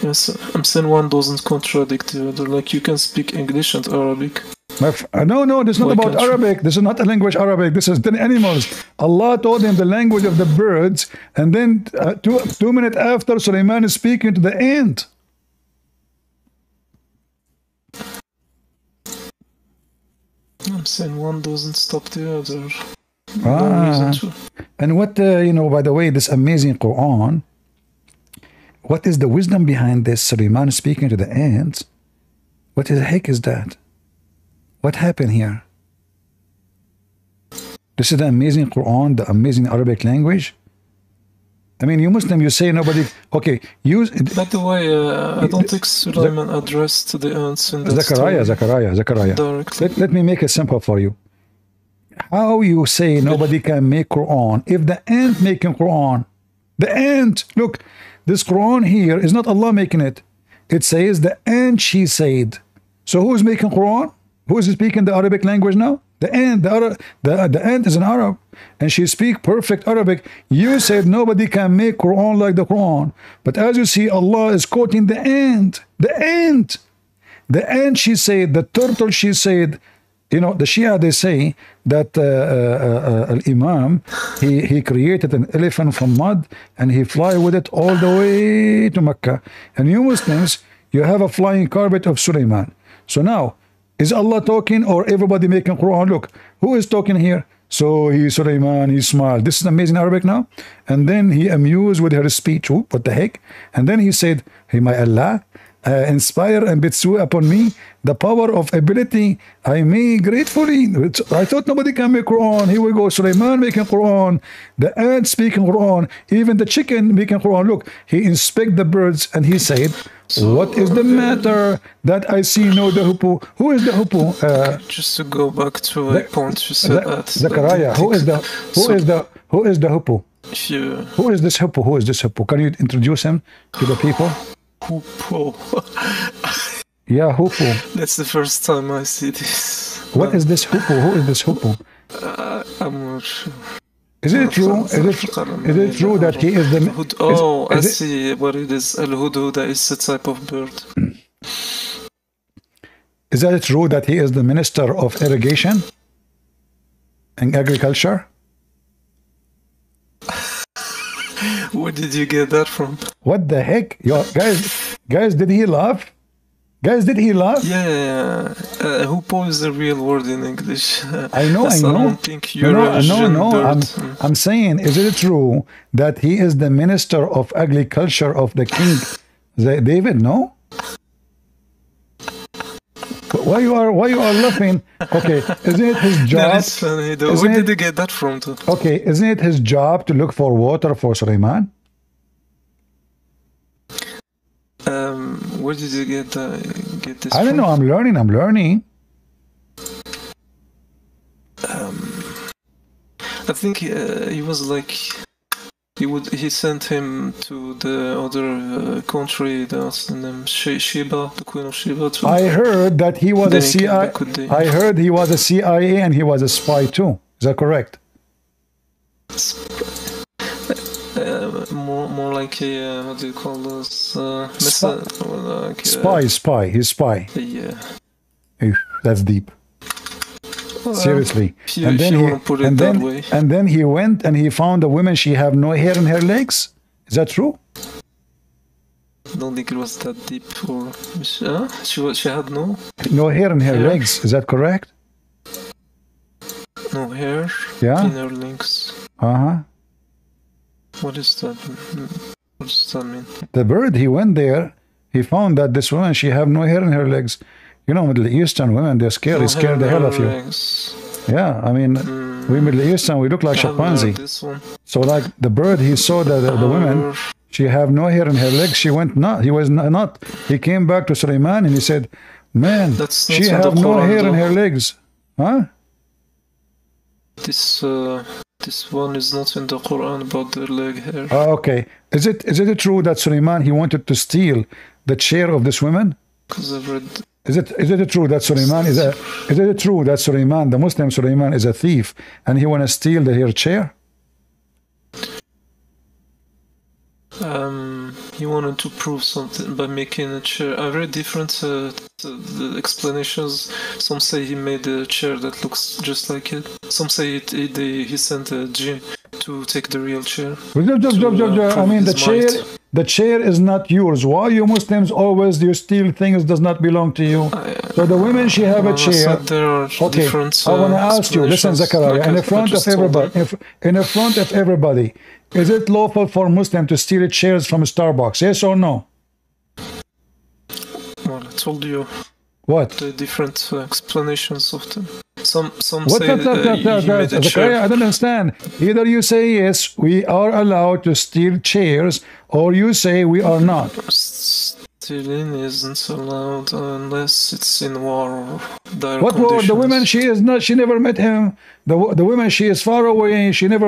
S5: Yes, I'm saying one doesn't contradict the other. Like you can speak English and Arabic.
S1: No, this is not about Arabic. This is not a language Arabic. This is the animals. Allah taught him the language of the birds, and then 2 minutes after, Sulaiman is speaking to the ant.
S5: I'm saying one doesn't stop the other.
S1: And what, by the way, this amazing Quran, what is the wisdom behind this? Sulaiman speaking to the ants? What the heck is that? What happened here? This is the amazing Quran, the amazing Arabic language. I mean, you Muslim, you say nobody. Okay, use.
S5: By the way, I don't think Sulaiman addressed the ants in that
S1: Zechariah. Let me make it simple for you. How you say nobody can make Quran if the ant making Quran? The ant. Look, this Quran here is not Allah making it. It says the ant, she said. So who is making Quran? Who is speaking the Arabic language now? The ant. The ant is an Arab, and she speaks perfect Arabic. You said nobody can make Quran like the Quran, but as you see, Allah is quoting the ant. The ant. The ant, she said. The turtle, she said. You know, the Shia, they say that Imam, he created an elephant from mud and he fly with it all the way to Mecca. And you Muslims, you have a flying carpet of Sulaiman. So now, is Allah talking or everybody making Quran? Look, who is talking here? So he, Sulaiman, he smiled. This is amazing Arabic now. And then he amused with her speech. Ooh, what the heck? And then he said, hey, my Allah, inspire and bestow upon me the power of ability. I may gratefully. I thought nobody can make Quran. Here we go. Sulaiman making Quran. The ant speaking Quran. Even the chicken making Quran. Look, he inspect the birds and he said, what is the matter that I see no the hippo? Who is the hippo?
S5: Just to go back to a point you said that.
S1: Zechariah, who is the hippo? Who is this hippo? Who is this hippo? Can you introduce him to the people?
S5: Hoopo.
S1: Yeah, hoopo.
S5: That's the first time I see this.
S1: What is this hoopo? Who is this hoopo?
S5: I'm not sure.
S1: Is it true? Is it true that he is the...
S5: I see what it is. Al-Hududa is a type of bird.
S1: Is that true that he is the Minister of Irrigation and Agriculture?
S5: Where did you get that from?
S1: What the heck? Yo, guys, did he laugh? Guys, did he laugh?
S5: Yeah. Hoopo is the real word in English.
S1: I know. I'm saying, is it true that he is the Minister of Agriculture of the King David? No? Why you are laughing? Okay, isn't it his job?
S5: That is funny though. Where did you get that from too?
S1: Okay, isn't it his job to look for water for Sulaiman?
S5: Where did you get this
S1: I don't know, I'm learning.
S5: I think he was like he sent him to the other country that's named Sheba, the Queen of Sheba too.
S1: I heard that he was a CIA. I heard he was a CIA and he was a spy too. Is that correct?
S5: More like a what do you call this?
S1: Spy. He's spy.
S5: Yeah.
S1: That's deep. Seriously. And then he went and he found a woman. She have no hair in her legs. Is that true?
S5: I don't think it was that deep. Or she had
S1: no hair in her legs. Is that correct?
S5: No hair.
S1: Yeah.
S5: In her legs. What is that? What does that mean?
S1: The bird, he went there, he found that this woman, she have no hair in her legs. You know, Middle Eastern women, they're scared. They scare the hell of you. Yeah, I mean, we Middle Eastern, we look like chimpanzee. So like the bird, he saw that the woman, she have no hair in her legs. She went not. He was not. He came back to Sulaiman and he said, man, she have no hair in her legs. Huh?
S5: This one is not in the Quran about the leg hair.
S1: Okay. Is it true that Sulaiman, he wanted to steal the chair of this woman?
S5: Because I've read.
S1: Is it true that Sulaiman is it true that Sulaiman, the Muslim Sulaiman, is a thief and he want to steal her chair?
S5: He wanted to prove something by making a chair. I've read different the explanations. Some say he made a chair that looks just like it. Some say he sent a jinn to take the real chair.
S1: I mean, the chair is not yours. Why you Muslims always you steal things does not belong to you? So the women, she have a chair. Okay, I want to ask you. Listen, Zechariah, in front of everybody. Is it lawful for Muslim to steal chairs from Starbucks? Yes or no?
S5: Well, I told you.
S1: What?
S5: The different explanations of them. some
S1: What?
S5: say he made a chair.
S1: I don't understand. Either you say yes, we are allowed to steal chairs, or you say we are not.
S5: Stealing isn't allowed unless it's in war or dire
S1: What war?
S5: conditions.
S1: The woman, she is not. She never met him. The woman, she is far away. She never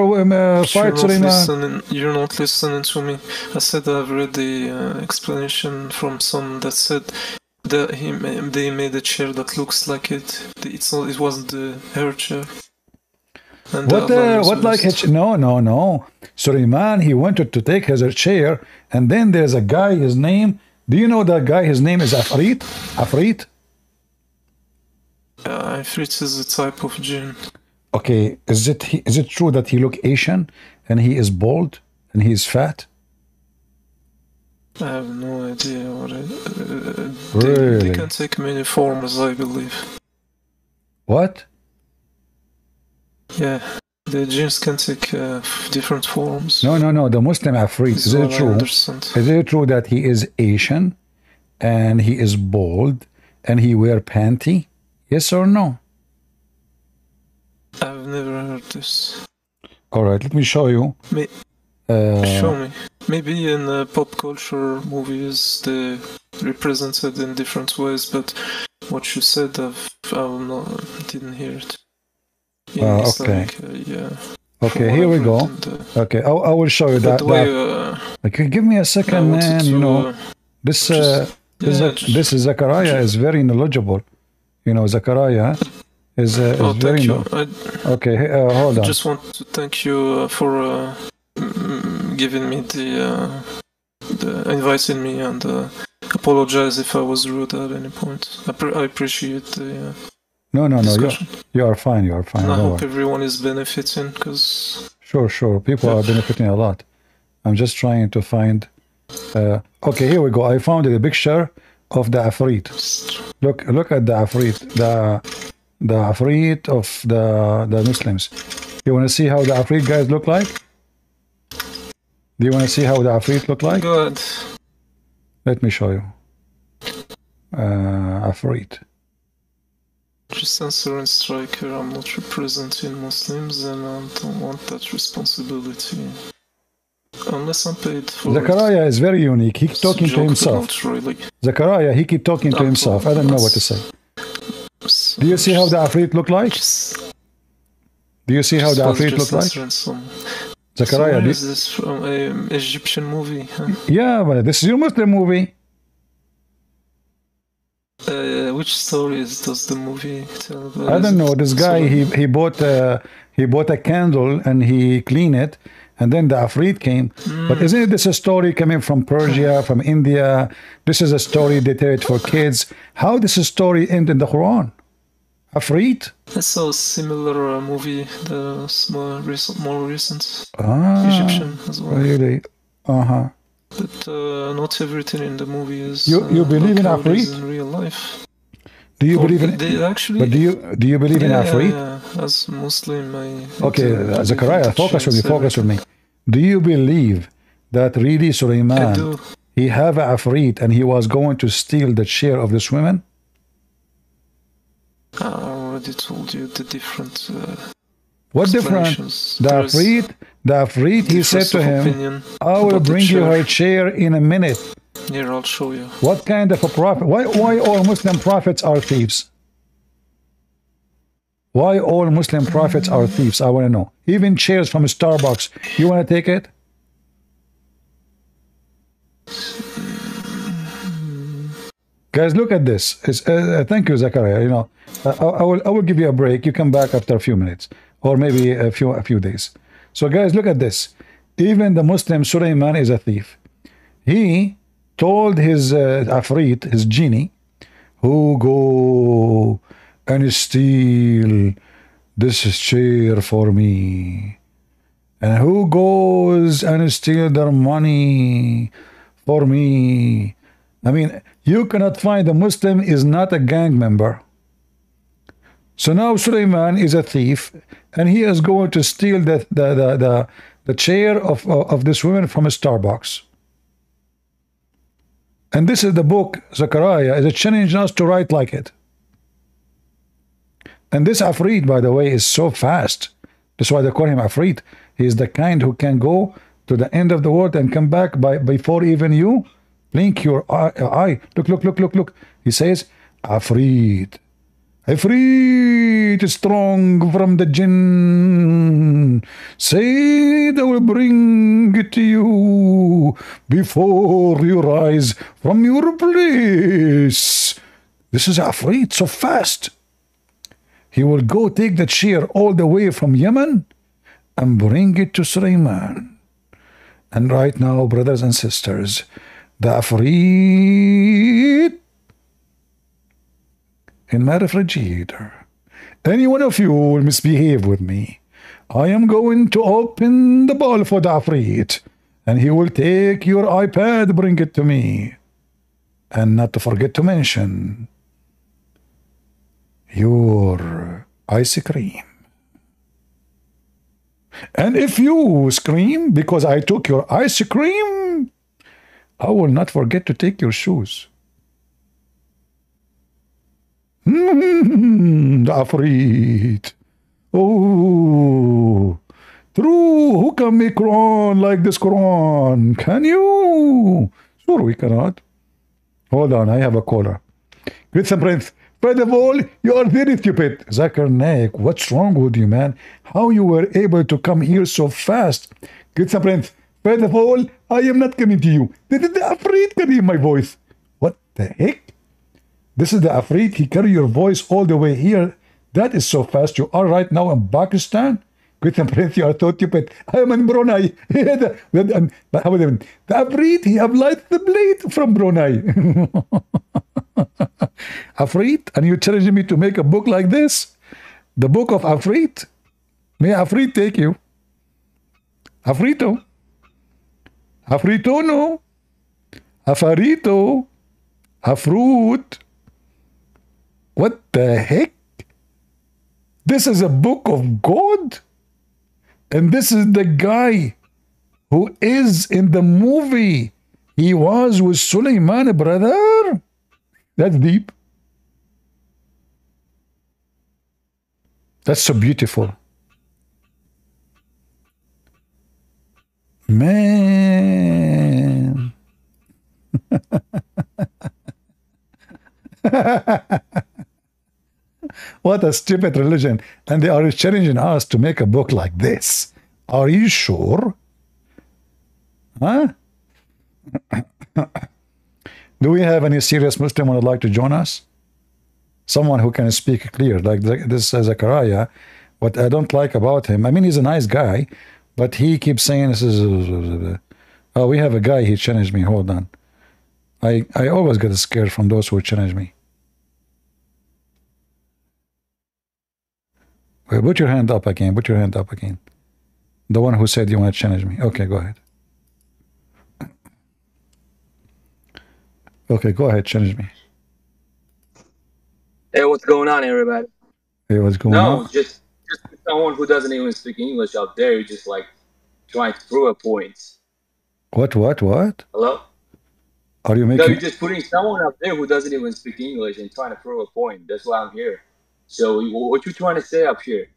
S1: fights Suleiman.
S5: You're not listening to me. I said I've read the explanation from some that said that they made a chair that looks like it. It wasn't her chair. And
S1: What like it? No. Suleiman, he wanted to take his chair, and then there's a guy. His name. Do you know that guy? His name is Afrit. Afrit.
S5: Afrit is a type of jinn.
S1: Okay, is it true that he look Asian and he is bald and he is fat?
S5: I have no idea what
S1: Really?
S5: They can take many forms, I believe.
S1: What?
S5: Yeah, the jinns can take different forms.
S1: No. The Muslim Afrit. Is it true? Is it true that he is Asian and he is bald and he wear panty? Yes or no?
S5: I've never heard this.
S1: All right, let me show you.
S5: Show me. Maybe in pop culture movies they represented in different ways, but what you said, didn't hear it.
S1: Okay.
S5: Yeah.
S1: Okay, here we go. Okay, I will show you that. Okay, give me a second, man. This is Zachariah is very knowledgeable. Zachariah is very okay. Hold on.
S5: I just want to thank you for giving me the inviting me, and apologize if I was rude at any point. I appreciate the
S1: no. You are fine.
S5: I hope everyone is benefiting, because
S1: sure. People are benefiting a lot. I'm just trying to find. Okay, here we go. I found a picture of the Afrit. Look at the Afrit. The Afrit of the Muslims. You want to see how the Afrit guys look like? Do you want to see how the Afrit look like?
S5: Good.
S1: Let me show you. Afrit.
S5: Just answering striker. I'm not representing Muslims, and I don't want that responsibility. Unless I'm paid for
S1: Zachariah is very unique. He keep talking to himself. Zachariah, he keep talking to himself. I don't know what to say. Do you see how the Afrit look like? Do you see how the Afrit look like? Zachariah,
S5: so is this from an Egyptian movie? Huh?
S1: Yeah, but this is your Muslim movie.
S5: Which stories does the movie tell about?
S1: I don't know. This guy, he bought a candle and he cleaned it, and then the Afrit came. But isn't this a story coming from Persia, from India? This is a story they tell it for kids. How does a story end in the Quran? Afrit?
S5: I saw a similar movie, more recent, Egyptian as well.
S1: Really?
S5: But not everything in the movie is.
S1: You believe in Afrit?
S5: In real life.
S1: Do you believe in?
S5: Actually,
S1: but do you believe in Afrit?
S5: Yeah, as Muslim,
S1: Okay, Zachariah, focus with me. Do you believe that really Suleiman, he have an Afrit and he was going to steal the chair of this woman?
S5: I already told you the different.
S1: What different? The Afrit, he said to him, I will bring you her chair in a minute.
S5: Here, I'll show you.
S1: What kind of a prophet? Why all Muslim prophets are thieves? Why all Muslim prophets are thieves? I want to know. Even chairs from Starbucks. You want to take it? Guys, look at this. Thank you, Zachariah. I will give you a break. You come back after a few minutes, or maybe a few days. So, guys, look at this. Even the Muslim Suleiman is a thief. He told his Afrit, his genie, who go and steal this chair for me, and who goes and steal their money for me. I mean, you cannot find a Muslim is not a gang member. So now Suleiman is a thief, and he is going to steal the chair of this woman from a Starbucks. And this is the book, Zechariah, is challenging us to write like it. And this Afrit, by the way, is so fast. That's why they call him Afrit. He is the kind who can go to the end of the world and come back before even you blink your eye. Look, look, look, look, look. He says, Afrit. Afrit strong from the jinn. Say they will bring it to you before you rise from your place. This is Afrit, so fast. He will go take the chair all the way from Yemen and bring it to Sulaiman. And right now, brothers and sisters, the Afrit in my refrigerator. Any one of you will misbehave with me, I am going to open the ball for the Afrit, and he will take your iPad, bring it to me. And not to forget to mention your ice cream. And if you scream because I took your ice cream, I will not forget to take your shoes. The Afrit. Oh, true. Who can make Quran like this Quran? Can you? Sure, we cannot. Hold on, I have a caller. Greetings and Prince. First of all, you are very stupid. Zakir Naik, what's wrong with you, man? How you were able to come here so fast? Greetings and Prince. First of all, I am not coming to you. The Afrit can hear my voice. What the heck? This is the Afrit. He carry your voice all the way here. That is so fast. You are right now in Pakistan. Greetings and Prince, you are so stupid. I am in Brunei. The Afrit, he applied the blade from Brunei. Afrit, and you challenging me to make a book like this? The book of Afrit? May Afrit take you. Afrito. Afrito, no. Afarito. Afruit. What the heck? This is a book of God? And this is the guy who is in the movie. He was with Sulaiman, brother. That's deep. That's so beautiful. Man. What a stupid religion. And they are challenging us to make a book like this. Are you sure? Huh? Do we have any serious Muslim who would like to join us? Someone who can speak clear, like this Zachariah. What I don't like about him, I mean, he's a nice guy, but he keeps saying this is... Oh, we have a guy, he challenged me. Hold on. I always get scared from those who challenge me. Wait, put your hand up again. Put your hand up again. The one who said you want to challenge me. Okay, go ahead. Okay, go ahead, challenge me.
S7: Hey, what's going on, everybody?
S1: Hey, what's going on?
S7: No, just someone who doesn't even speak English out there, just like trying to prove a point.
S1: What?
S7: Hello?
S1: Are you making...
S7: No, you're just putting someone out there who doesn't even speak English and trying to prove a point. That's why I'm here. So what you trying to say up here?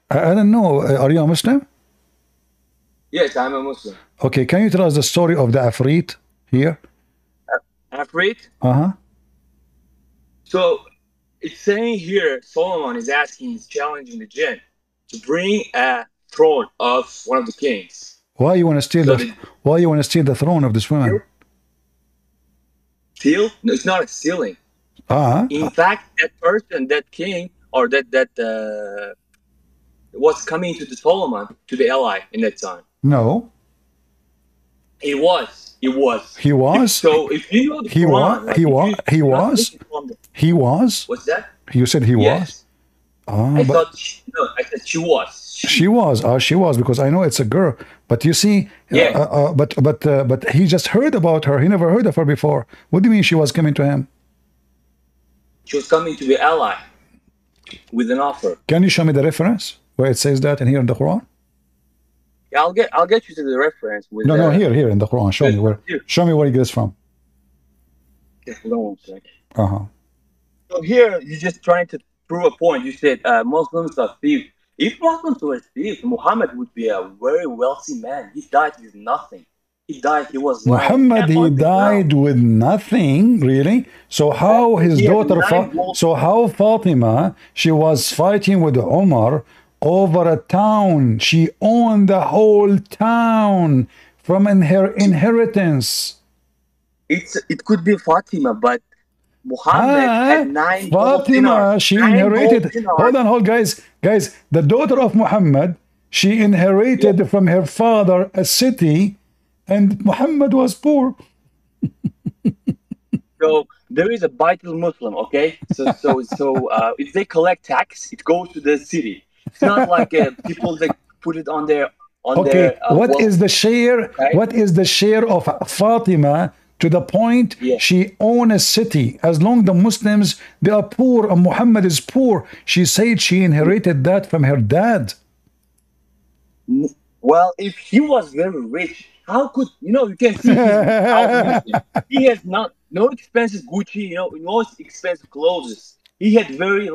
S1: I don't know. Are you a Muslim?
S7: Yes, I'm a Muslim.
S1: Okay, can you tell us the story of the Afrit here?
S7: Afrit?
S1: Uh-huh.
S7: So it's saying here, Solomon is asking, he's challenging the jinn to bring a throne of one of the kings.
S1: Why you want to steal why you want to steal the throne of this woman?
S7: Steal? No, it's not a stealing. In fact, that person, that king, or that was coming to the Solomon, to the ally in that time.
S1: No.
S7: He was.
S1: He was?
S7: So if you know the Quran,
S1: he was?
S7: What's that?
S1: You said he was?
S7: I said she was.
S1: She was. She was, because I know it's a girl. But you see, but he just heard about her. He never heard of her before. What do you mean she was coming to him?
S7: She was coming to be ally with an offer.
S1: Can you show me the reference where it says that in here in the Quran?
S7: Yeah, I'll get you to the reference. With
S1: no, here in the Quran. Show me where. Show me where it gets from.
S7: Yeah, hold on one second.
S1: So
S7: here you're just trying to prove a point. You said Muslims are thieves. If Muslims were thieves, Muhammad would be a very wealthy man. He died with nothing. He died. He was lying
S1: Muhammad, he
S7: on the
S1: died
S7: ground.
S1: with nothing, really. So how his
S7: He had
S1: daughter,
S7: 9 gold.
S1: so how Fatima, she was fighting with Omar over a town. She owned the whole town from her inheritance.
S7: It could be Fatima, but Muhammad had 9 gold
S1: Fatima,
S7: dinars.
S1: she
S7: 9
S1: inherited.
S7: gold dinars.
S1: Hold, guys. The daughter of Muhammad, she inherited from her father a city, and Muhammad was poor.
S7: So there is a Baitul Muslim, okay? So if they collect tax, it goes to the city. It's not like people that put it on their
S1: Okay, what
S7: wealth,
S1: is the share?
S7: right?
S1: What is the share of Fatima to the point she own a city? As long the Muslims, they are poor and Muhammad is poor, she said she inherited that from her dad.
S7: Well, if he was very rich, how could you can see he has no expensive Gucci, no expensive clothes. He had very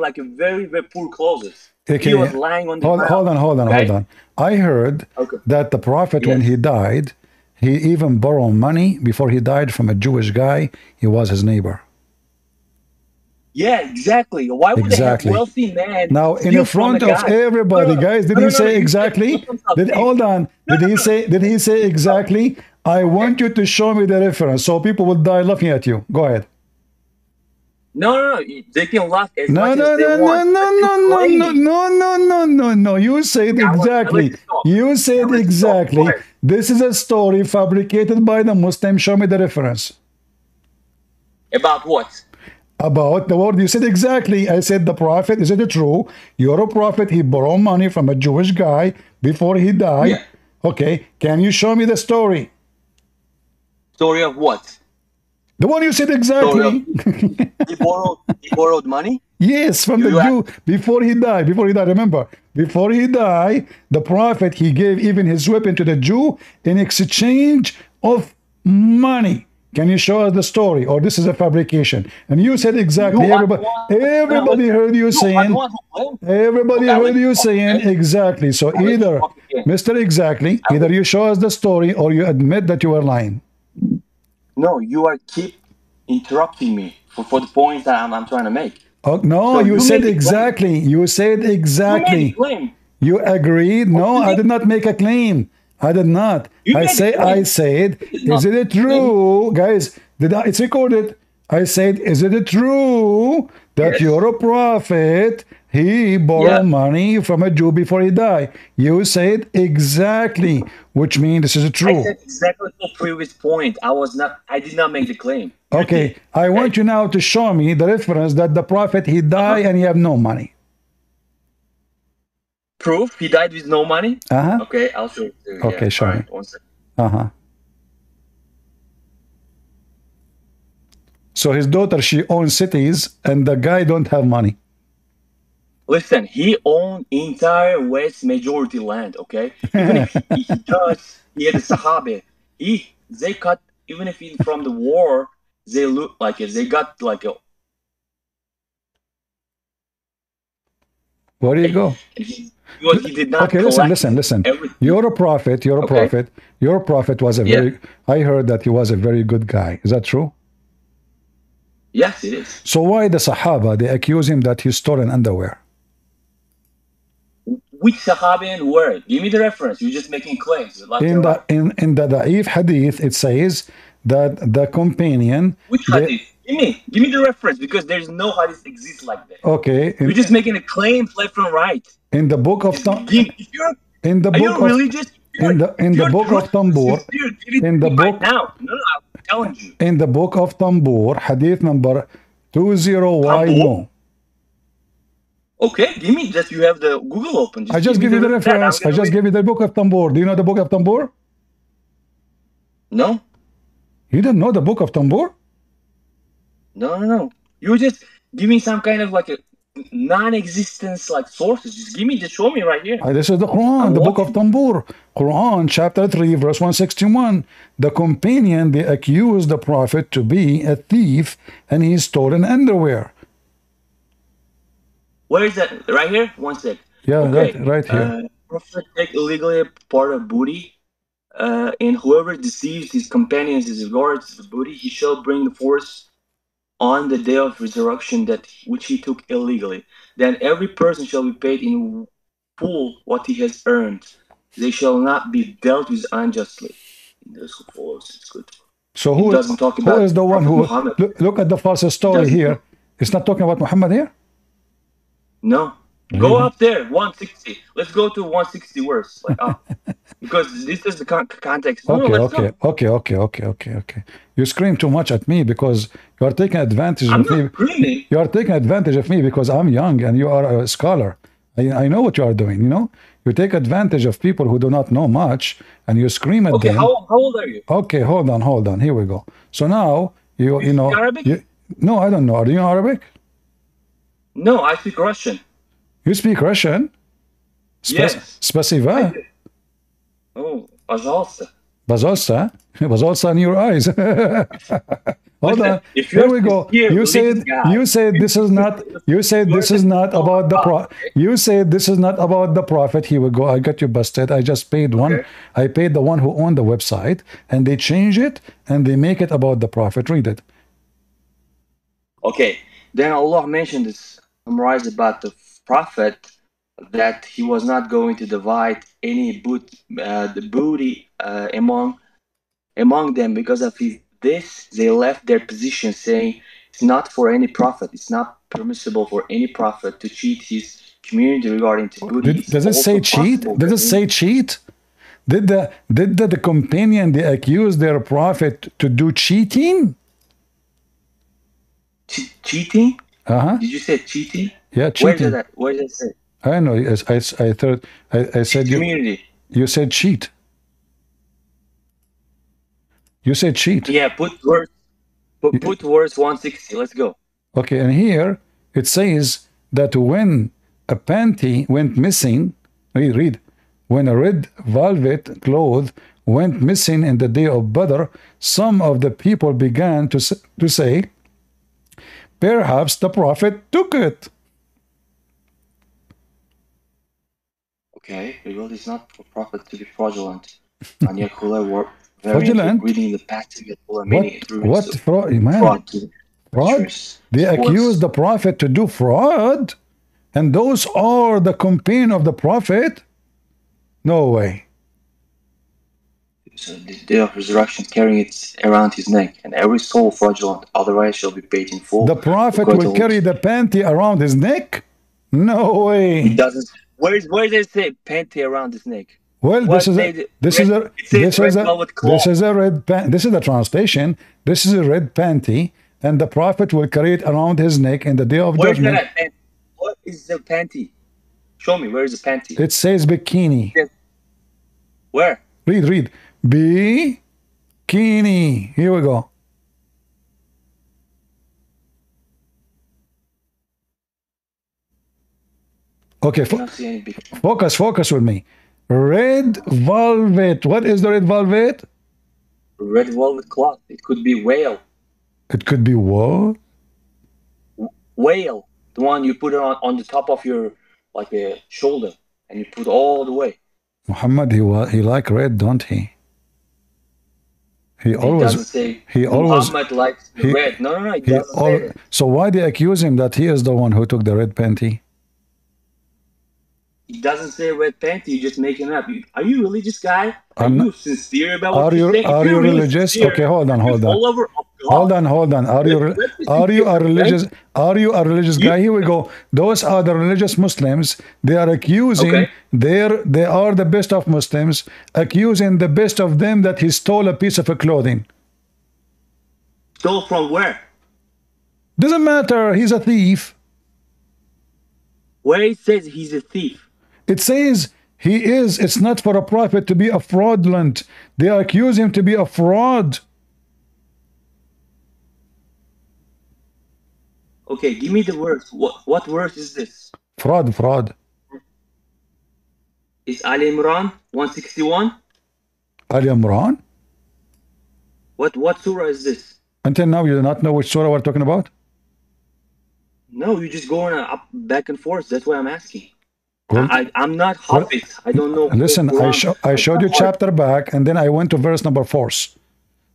S7: poor clothes.
S1: Okay.
S7: He was lying on the ground.
S1: Hold on. I heard that the Prophet, when he died, he even borrowed money before he died from a Jewish guy. He was his neighbor.
S7: Yeah, exactly. Why would a wealthy man
S1: now in front of everybody, guys? Did he say exactly? Hold on. Did he say exactly? I want you to show me the reference so people will die laughing at you. Go ahead.
S7: No. They can laugh as much as they want.
S1: No. You said exactly. You said exactly. This is a story fabricated by the Muslim. Show me the reference.
S7: About what?
S1: About the word. You said exactly. I said the Prophet. Is it true? You're a prophet. He borrowed money from a Jewish guy before he died.
S7: Yeah.
S1: Okay. Can you show me the story?
S7: Story of what?
S1: The one you said exactly.
S7: He borrowed money?
S1: Yes, from the Jew before he died. Remember, before he died, the Prophet, he gave even his weapon to the Jew in exchange of money. Can you show us the story? Or this is a fabrication? And you said exactly. Everybody heard you saying. Everybody heard you saying exactly. So either, Mr. Exactly, either you show us the story or you admit that you are lying.
S7: No, you are keep interrupting me for the point that I'm trying to make.
S1: Oh, no, so you said exactly. You said exactly. You agreed. No, I did not make a claim. I did not. I said, is it true, guys? It's recorded. I said, is it true that you're a prophet? He borrowed money from a Jew before he died. You said exactly, which means this is true.
S7: I said exactly the previous point. I did not make the claim.
S1: Okay, I want you now to show me the reference that the prophet, he died and he have no money.
S7: Proof? He died with no money? Okay, I'll show it to you.
S1: Okay, show me.
S7: 1 second.
S1: So his daughter, she owns cities and the guy don't have money.
S7: Listen, he owned entire West majority land, okay? Even if he had a Sahabi. They cut, even if from the war, they look like it. They got like a...
S1: Where do you go?
S7: He did not
S1: listen. Everything. You're a prophet. Your prophet was a very... I heard that he was a very good guy. Is that true?
S7: Yes, it is.
S1: So why the Sahaba, they accuse him that he stole an underwear?
S7: Which Sahabi and where? Give me the reference. You're just making claims.
S1: In the Da'if hadith, it says that the companion...
S7: Which hadith? Give me the reference, because there's no hadith exists like that.
S1: Okay.
S7: You're just making a claim left and right.
S1: In the book of...
S7: In the book
S1: of Tambur... In the book...
S7: No, I'm telling you.
S1: In the book of Tambur, hadith number 20Y.
S7: Okay, give me just, you have the Google open.
S1: I just give you the reference. I just gave you the book of Tambur. Do you know the book of Tambur?
S7: No.
S1: You don't know the book of Tambur?
S7: No. You just give me some kind of like a non-existence like sources. Just show me right here.
S1: This is the Quran, the book of Tambur. Quran, chapter 3, verse 161. The companion, they accused the prophet to be a thief and he stole an underwear.
S7: Where is that? Right here? One sec.
S1: Yeah,
S7: Okay.
S1: right here.
S7: Prophet take illegally part of booty, and whoever deceives his companions as regards the booty, he shall bring the force on the day of resurrection that which he took illegally. Then every person shall be paid in full what he has earned. They shall not be dealt with unjustly. Those who follows, it's good.
S1: So
S7: It doesn't talk
S1: who
S7: about
S1: is the one
S7: Prophet
S1: who
S7: Muhammad.
S1: look at the false story
S7: Doesn't
S1: here? It's not talking about Muhammad here.
S7: No. Go up there, 160. Let's go to 160 worse, like up, because this is the context. No, let's go.
S1: Okay. You scream too much at me because you are taking advantage
S7: I'm
S1: of me.
S7: not screaming.
S1: You are taking advantage of me because I'm young and you are a scholar. I know what you are doing. You know, you take advantage of people who do not know much and you scream at
S7: Okay,
S1: them.
S7: how old are you?
S1: Okay, hold on. Here we go. So now you know.
S7: Arabic?
S1: No, I don't know. Are you Arabic?
S7: No, I speak Russian.
S1: You speak Russian?
S7: Yes.
S1: Спасибо.
S7: Oh, пожалуйста.
S1: Пожалуйста in your eyes. Hold on. Here we go. You said this is not. You said this is not about the prophet. You said this is not about the prophet. Here we go. I got you busted. I just paid one. I paid the one who owned the website, and they change it and they make it about the prophet. Read it.
S7: Okay. Then Allah mentioned this, summarized about the prophet, that he was not going to divide any the booty among them because of this. They left their position, saying it's not for any prophet. It's not permissible for any prophet to cheat his community regarding to booty.
S1: Does it say cheat? Does it say cheat? Did the companion they accuse their prophet to do cheating?
S7: Cheating?
S1: Uh-huh.
S7: Did you say cheating?
S1: Yeah, cheating.
S7: Where does it say?
S1: I know. I thought I said
S7: community.
S1: You said cheat. You said cheat.
S7: Yeah, put words 160. Let's go.
S1: Okay, and here it says that when a panty went missing, read, when a red velvet cloth went missing in the day of Badr, some of the people began to say, perhaps the prophet took it.
S7: Okay, it is not for prophet to be fraudulent. And yet, were
S1: fraudulent?
S7: Reading the passage,
S1: what fraud? Man, fraud? They accuse the prophet to do fraud, and those are the companion of the prophet? No way.
S7: So the day of resurrection, carrying it around his neck, and every soul fraudulent, otherwise shall be paid in full.
S1: The prophet will carry the panty around his neck? No way.
S7: He doesn't. Where does it say panty around his neck?
S1: Well, this is a red panty. This is the translation. This is a red panty, and the prophet will carry it around his neck in the day of judgment.
S7: What is the panty? Show me. Where is the panty?
S1: It says bikini.
S7: Where?
S1: Read. Bikini. Here we go. Okay, focus with me. Red velvet. What is the red velvet?
S7: Red velvet cloth. It could be whale.
S1: It could be what?
S7: Whale. The one you put it on the top of your shoulder, and you put all the way.
S1: Muhammad, he like red, don't he? He always
S7: Muhammad likes red. No. He doesn't say that.
S1: So why they accuse him that he is the one who took the red panty?
S7: He doesn't say red panty. You're just making it up. Are you a religious guy? Are you sincere about what you're saying?
S1: Are you religious? Sincere, okay, hold on. Hold on. Are you a religious? Are you a religious guy? Here we go. Those are the religious Muslims. They are accusing. They are the best of Muslims, accusing the best of them that he stole a piece of clothing.
S7: Stole from where?
S1: Doesn't matter. He's a thief.
S7: Where it says he's a thief?
S1: It says he is. It's not for a prophet to be a fraudulent. They accuse him to be a fraud.
S7: Okay, give me the verse. What verse is this?
S1: Fraud.
S7: Is Ali Imran 161?
S1: Ali Imran?
S7: What surah is this?
S1: Until now, you do not know which surah we're talking about?
S7: No, you're just going up back and forth. That's why I'm asking.
S1: Well,
S7: I'm not Hafiz. I don't know.
S1: listen, I showed you
S7: hard.
S1: chapter back, and then I went to verse number 4.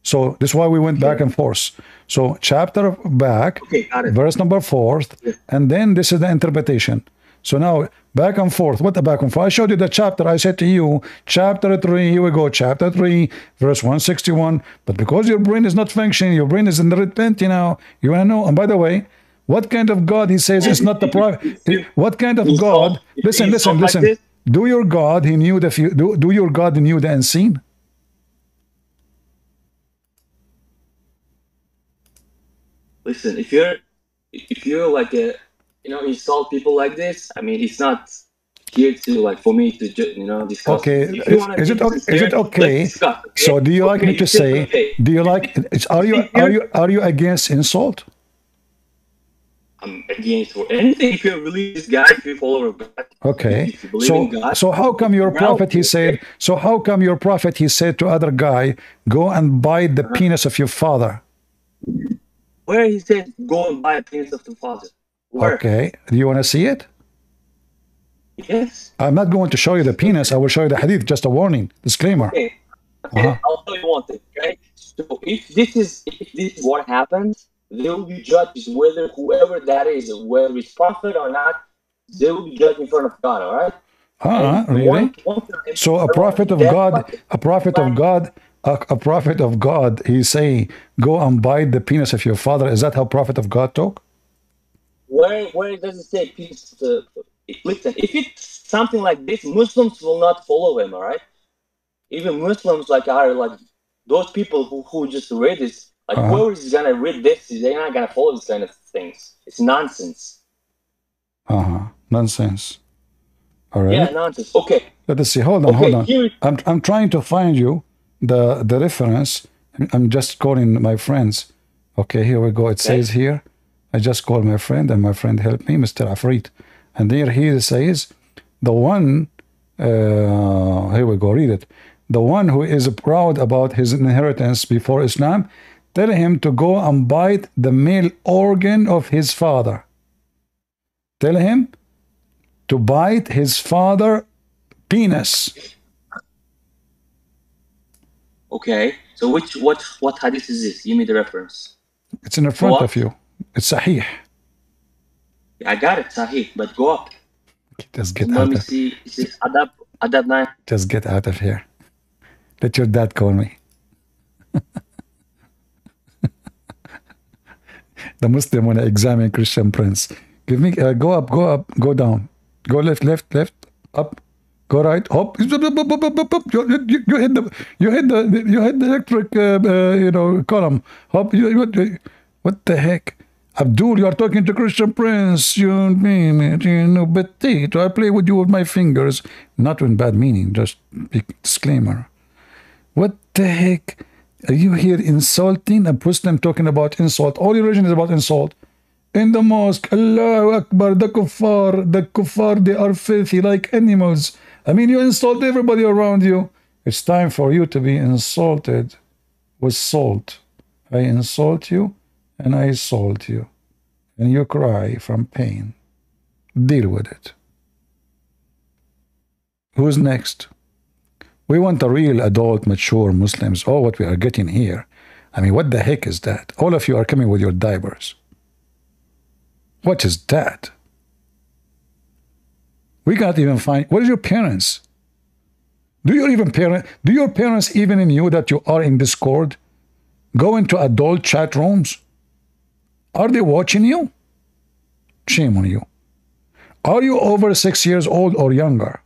S1: So this is why we went back and forth. So chapter back,
S7: Okay, got it.
S1: verse number 4, and then this is the interpretation. So now back and forth. What the back and forth? I showed you the chapter. I said to you, chapter 3. Here we go. Chapter 3, verse 161. But because your brain is not functioning, your brain is in the red panty now. You want to know? And by the way, what kind of God he says is not the prophet? What kind of God? Listen. Do your God he knew the do your God knew the unseen?
S7: Listen, if you're like a insult people like this, I mean, it's not here to like for me to discuss.
S1: Okay, is it okay?
S7: Discuss, okay?
S1: So do you like me to say?
S7: Okay.
S1: Do you like? Are you against insult?
S7: I'm against for anything. If you're a religious guy, if you're a follower of God,
S1: Okay.
S7: if you believe in God,
S1: So how come your prophet he said? So how come your prophet he said to other guy, go and bite the penis of your father?
S7: where he said go and buy a penis of the father? Where?
S1: Okay. Do you want to see it?
S7: Yes.
S1: I'm not going to show you the penis. I will show you the hadith. Just a warning, disclaimer.
S7: Okay. I'll tell you one thing, okay? So if this is what happens, there will be judges, whether whoever that is, whether it's prophet or not, they will be judged in front of God, all right?
S1: Really?
S7: One time,
S1: So a prophet of God, he's saying, go and bite the penis of your father. Is that how prophet of God talk?
S7: where does it say peace? Listen, if it's something like this, Muslims will not follow him, all right? Even Muslims are like those people who just read this. Like whoever is gonna read this, they're not gonna follow this kind of things. It's nonsense.
S1: Nonsense. All right.
S7: Yeah, nonsense. Okay.
S1: Let us see. Hold on. I'm trying to find you the reference. I'm just calling my friends. Okay, here we go. It says here, I just called my friend, and my friend helped me, Mr. Afrit. And there he says, the one, here we go, read it. The one who is proud about his inheritance before Islam, tell him to go and bite the male organ of his father. Tell him to bite his father penis.
S7: Okay. So what hadith is this? Give me the reference.
S1: It's in the front of you. It's Sahih.
S7: I got it, Sahih, but go up.
S1: Just get
S7: Let
S1: out
S7: me
S1: of
S7: see. Is it Adab 9?
S1: Just get out of here. Let your dad call me. The Muslim want to examine Christian Prince. Give me, go up, go down. Go left, up, go right, hop. You hit the electric, column. Hop. What the heck? Abdul, you are talking to Christian Prince. But I play with you with my fingers. Not in bad meaning, just disclaimer. What the heck? Are you here insulting a Muslim talking about insult? All your religion is about insult. In the mosque, Allahu Akbar, the kuffar, they are filthy like animals. I mean, you insult everybody around you. It's time for you to be insulted with salt. I insult you, and I salt you, and you cry from pain. Deal with it. Who's next? We want a real adult, mature Muslims. Oh, what we are getting here. I mean, what the heck is that? All of you are coming with your diapers. What is that? We can't even find. What is your parents? Do your parents even knew that you are in Discord? Go into adult chat rooms? Are they watching you? Shame on you. Are you over 6 years old or younger?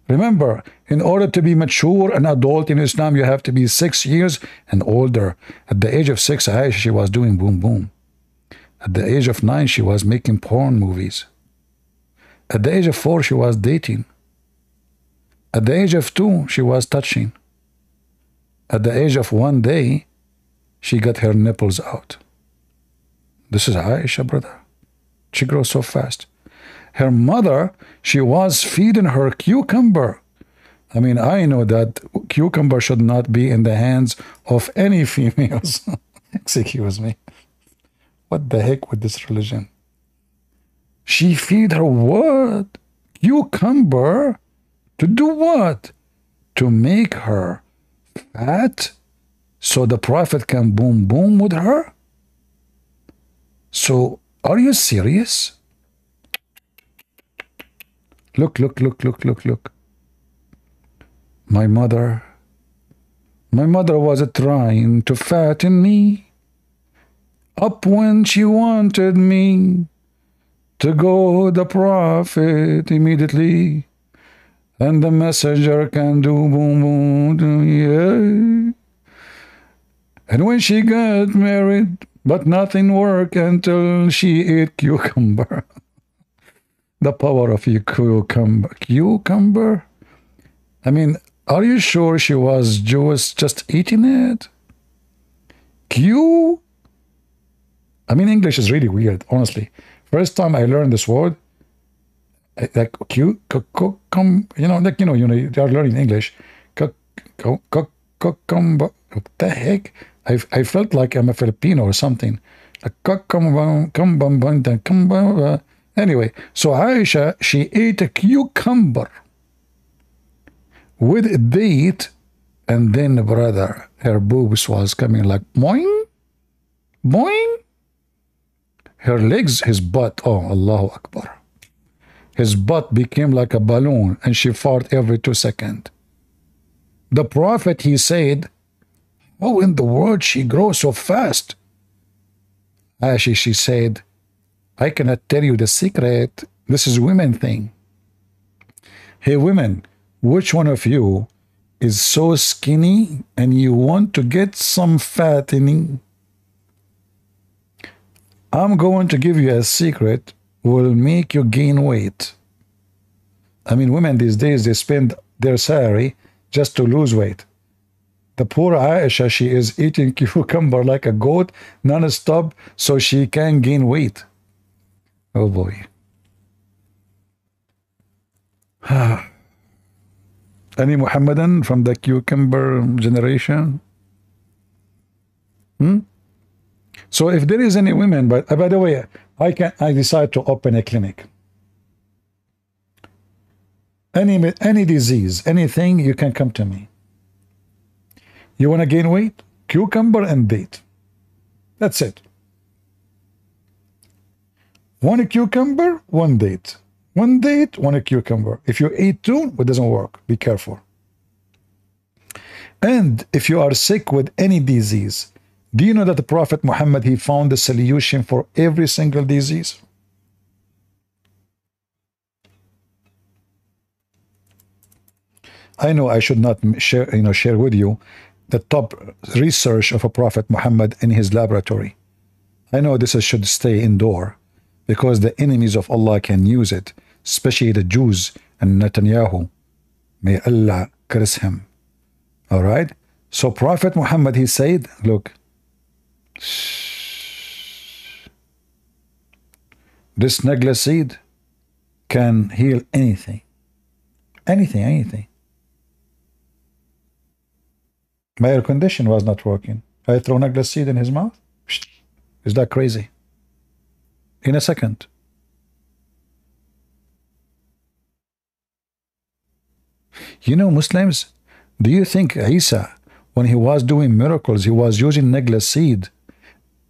S1: Remember, in order to be mature and adult in Islam, you have to be 6 years and older. At the age of 6, Aisha, she was doing boom boom. At the age of 9, she was making porn movies. At the age of 4, she was dating. At the age of 2, she was touching. At the age of 1 day, she got her nipples out. This is Aisha, brother. She grows so fast. Her mother, she was feeding her cucumber. I mean, I know that cucumber should not be in the hands of any females. Excuse me. What the heck with this religion? She feed her what? Cucumber? To do what? To make her fat so the Prophet can boom boom with her? So, are you serious? Look, look, look, look, look, look. My mother was trying to fatten me up when she wanted me to go the Prophet immediately. And the messenger can do boom boom, yeah. And when she got married, but nothing worked until she ate cucumber. The power of cucumber. Cucumber? I mean, are you sure she was Jewish just eating it? I mean, English is really weird, honestly. First time I learned this word, like cucumber, you know, they are learning English. Cucumber, what the heck? I felt like I'm a Filipino or something. Anyway, so Aisha, she ate a cucumber with a date, and then, brother, her boobs was coming like boing, boing. Her legs, his butt, oh, Allahu Akbar. His butt became like a balloon, and she farted every 2 seconds. The Prophet, he said, how in the world she grows so fast? Aisha, she said, I cannot tell you the secret. This is women thing. Hey, women, which one of you is so skinny and you want to get some fattening? I'm going to give you a secret will make you gain weight. I mean, women these days, they spend their salary just to lose weight. The poor Aisha, she is eating cucumber like a goat non-stop so she can gain weight. Oh boy. Any Mohammedan from the cucumber generation? So if there is any women, but by the way, I decide to open a clinic. Any disease, anything, you can come to me. You want to gain weight? Cucumber and date. That's it. One cucumber, one date. One date, one cucumber. If you eat two, it doesn't work. Be careful. And if you are sick with any disease, do you know that the Prophet Muhammad, he found the solution for every single disease? I know I should not share with you the top research of a Prophet Muhammad in his laboratory. I know this should stay indoor because the enemies of Allah can use it, especially the Jews and Netanyahu. May Allah curse him. All right? So Prophet Muhammad, he said, look, this Nagla seed can heal anything. Anything, anything. My air condition was not working. I throw Nagla seed in his mouth. Is that crazy? In a second. You know, Muslims, do you think Isa, when he was doing miracles, he was using Nagla seed,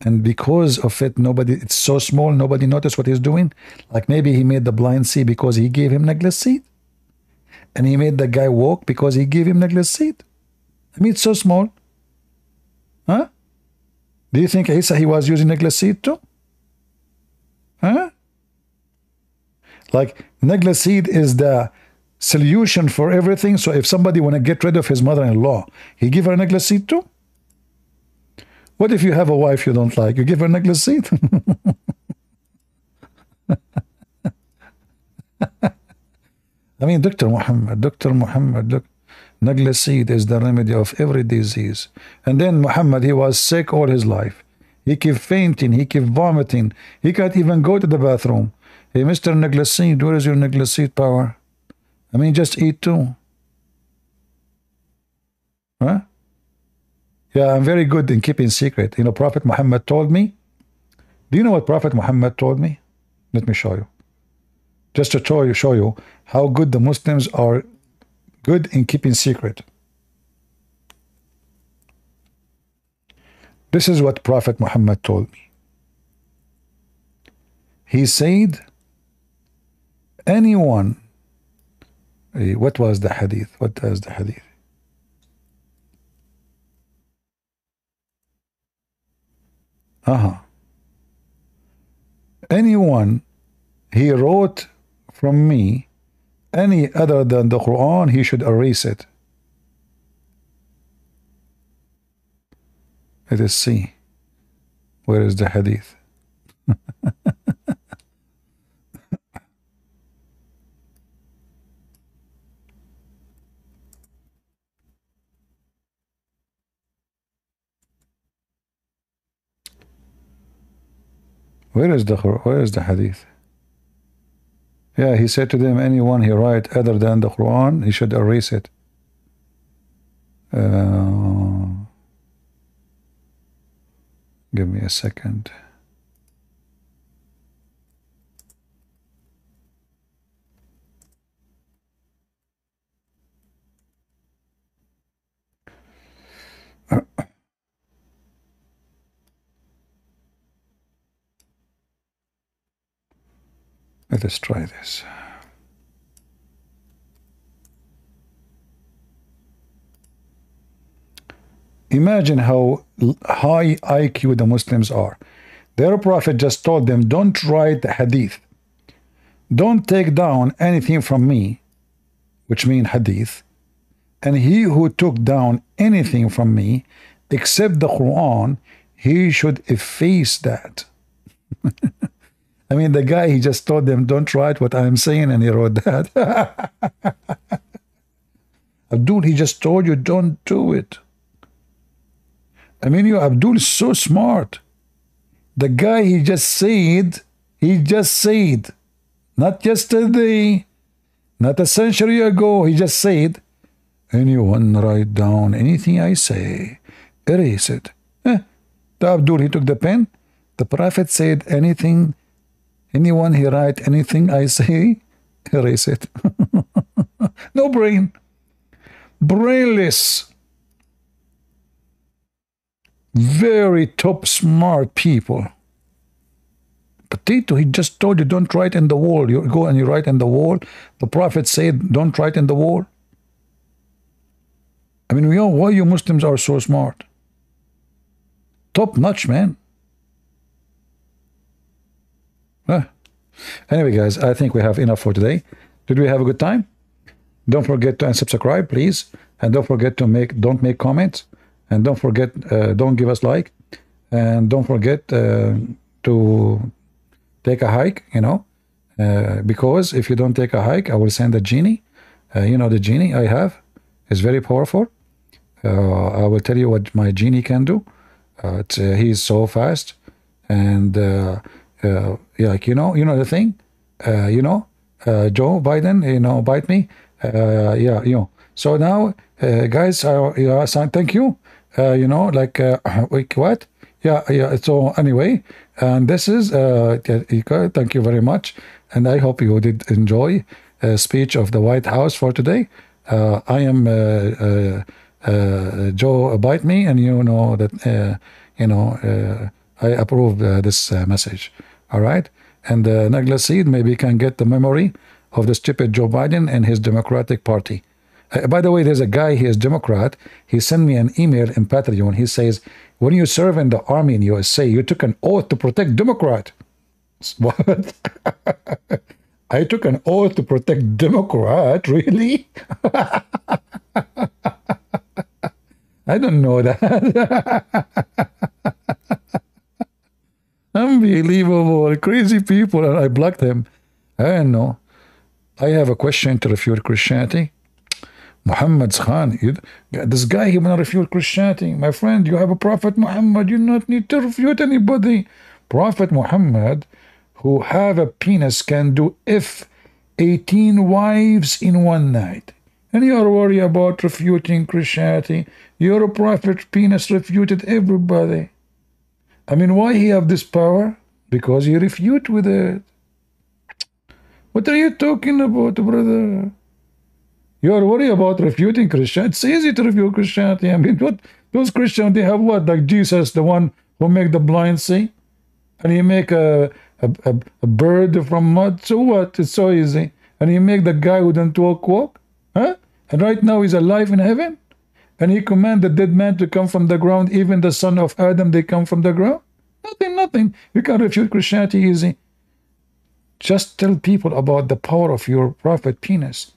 S1: and because of it, it's so small, nobody noticed what he's doing? Like maybe he made the blind see because he gave him Nagla seed, and he made the guy walk because he gave him Nagla seed. I mean, it's so small. Huh? Do you think Isa, he was using Nagla seed too? Huh? Like, Nagla seed is the solution for everything. So if somebody want to get rid of his mother-in-law, he give her Nagla seed too? What if you have a wife you don't like? You give her Nagla seed? I mean, Dr. Muhammad, look. Nagla seed is the remedy of every disease. And then Muhammad, he was sick all his life. He kept fainting, he kept vomiting. He can't even go to the bathroom. Hey, Mr. Nagla seed, where is your Nagla seed power? I mean, just eat too. Huh? Yeah, I'm very good in keeping secret. You know, Prophet Muhammad told me. Do you know what Prophet Muhammad told me? Let me show you. Just to show you how good the Muslims are good in keeping secret. This is what Prophet Muhammad told me. He said, anyone, what was the hadith? What was the hadith? Anyone he wrote from me any other than the Quran, he should erase it. Let us see. Where is the hadith? Where is the hadith? Yeah, he said to them, anyone he write other than the Quran, he should erase it. Give me a second. Let us try this. Imagine how high IQ the Muslims are. Their prophet just told them, don't write the hadith. Don't take down anything from me, which means hadith. And he who took down anything from me, except the Quran, he should efface that. I mean, the guy, he just told them, don't write what I'm saying, and he wrote that. Abdul, he just told you, don't do it. I mean, Abdul is so smart. The guy, he just said, not yesterday, not a century ago, he just said, anyone write down anything I say, erase it. The Abdul, he took the pen. The Prophet said, anyone he write anything I say, erase it. No brain. Brainless. Very top smart people. Potato, he just told you, don't write in the wall. You go and you write in the wall. The Prophet said, don't write in the wall. I mean, we know why you Muslims are so smart. Top notch, man. Anyway, guys, I think we have enough for today. Did we have a good time? Don't forget to unsubscribe, please. And don't forget to don't make comments. And don't forget, don't give us like. And don't forget to take a hike, because if you don't take a hike, I will send a genie. The genie I have is very powerful. I will tell you what my genie can do. He's so fast. And, like, the thing, Joe Biden, bite me. So now, guys, thank you. What? Yeah. So anyway, and this is thank you very much, and I hope you did enjoy speech of the White House for today. I am Joe Bite Me, and you know that I approve this message. All right, and Nagla Seed maybe can get the memory of the stupid Joe Biden and his Democratic Party. By the way, there's a guy, he is Democrat. He sent me an email in Patreon. He says, when you serve in the army in USA, you took an oath to protect Democrat. What? I took an oath to protect Democrat? Really? I don't know that. Unbelievable. Crazy people. And I blocked him. I don't know. I have a question to refute Christianity. Muhammad Khan, this guy, he will refute Christianity. My friend, you have a Prophet Muhammad. You do not need to refute anybody. Prophet Muhammad, who have a penis, can do 18 wives in one night. And you are worried about refuting Christianity. Your Prophet penis refuted everybody. I mean, why he have this power? Because he refute with it. What are you talking about, brother? You are worried about refuting Christianity. It's easy to refute Christianity. I mean, what those Christians, they have what? Like Jesus, the one who make the blind see? And he make a bird from mud. So what? It's so easy. And he make the guy who don't walk. Huh? And right now he's alive in heaven. And he command the dead man to come from the ground. Even the son of Adam, they come from the ground. Nothing. You can refute Christianity easy. Just tell people about the power of your prophet penis.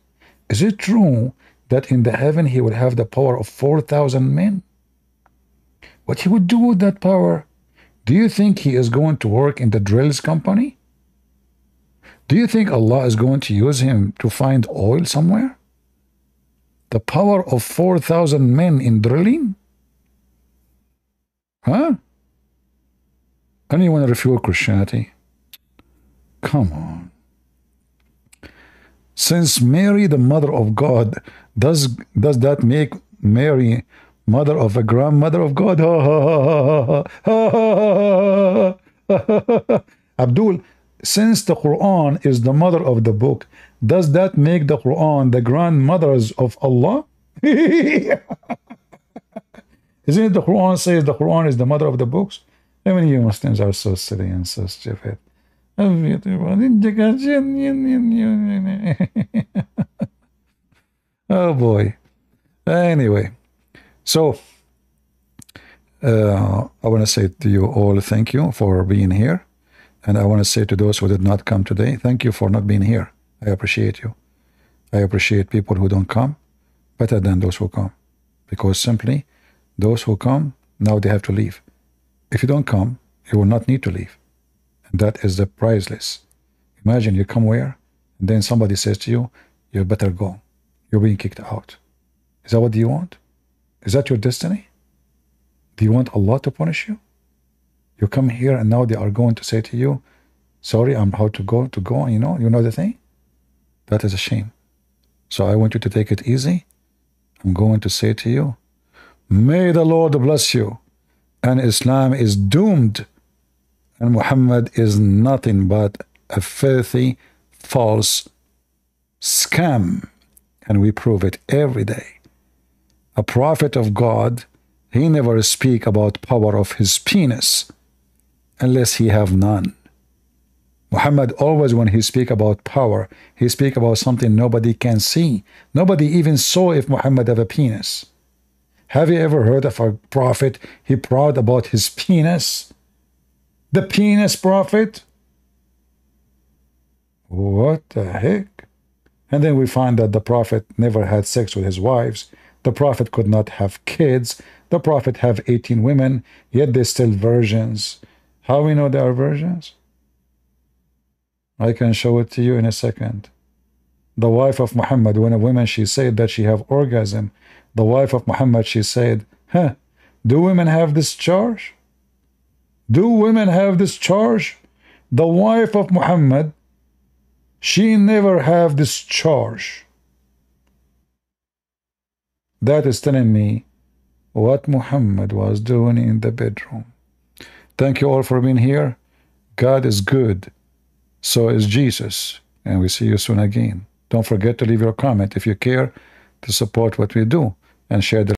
S1: Is it true that in the heaven he will have the power of 4,000 men? What he would do with that power? Do you think he is going to work in the drills company? Do you think Allah is going to use him to find oil somewhere? The power of 4,000 men in drilling? Huh? Anyone refute Christianity? Come on. Since Mary, the mother of God, does that make Mary mother of a grandmother of God? Abdul, since the Quran is the mother of the book, does that make the Quran the grandmothers of Allah? Isn't it the Quran says the Quran is the mother of the books? I mean, you Muslims are so silly and so stupid. Oh boy. Anyway, so I want to say to you all, thank you for being here. And I want to say to those who did not come today, thank you for not being here. I appreciate you. I appreciate people who don't come better than those who come. Because simply, those who come, now they have to leave. If you don't come, you will not need to leave. And that is the priceless. Imagine you come where, and then somebody says to you, you better go. You're being kicked out. Is that what you want? Is that your destiny? Do you want Allah to punish you? You come here and now they are going to say to you, sorry, I'm how to go, you know the thing? That is a shame. So I want you to take it easy. I'm going to say to you, may the Lord bless you. And Islam is doomed. And Muhammad is nothing but a filthy, false scam. And we prove it every day. A prophet of God, he never speak about power of his penis unless he have none. Muhammad always, when he speak about power, he speak about something nobody can see. Nobody even saw if Muhammad have a penis. Have you ever heard of a prophet, he proud about his penis? The penis prophet? What the heck? And then we find that the prophet never had sex with his wives. The prophet could not have kids. The prophet have 18 women, yet they're still virgins. How we know they are virgins? I can show it to you in a second. The wife of Muhammad, when a woman, she said that she have orgasm. The wife of Muhammad, she said, do women have this charge? Do women have this charge? The wife of Muhammad, she never have this charge. That is telling me what Muhammad was doing in the bedroom. Thank you all for being here. God is good. So is Jesus. And we see you soon again. Don't forget to leave your comment if you care to support what we do and share the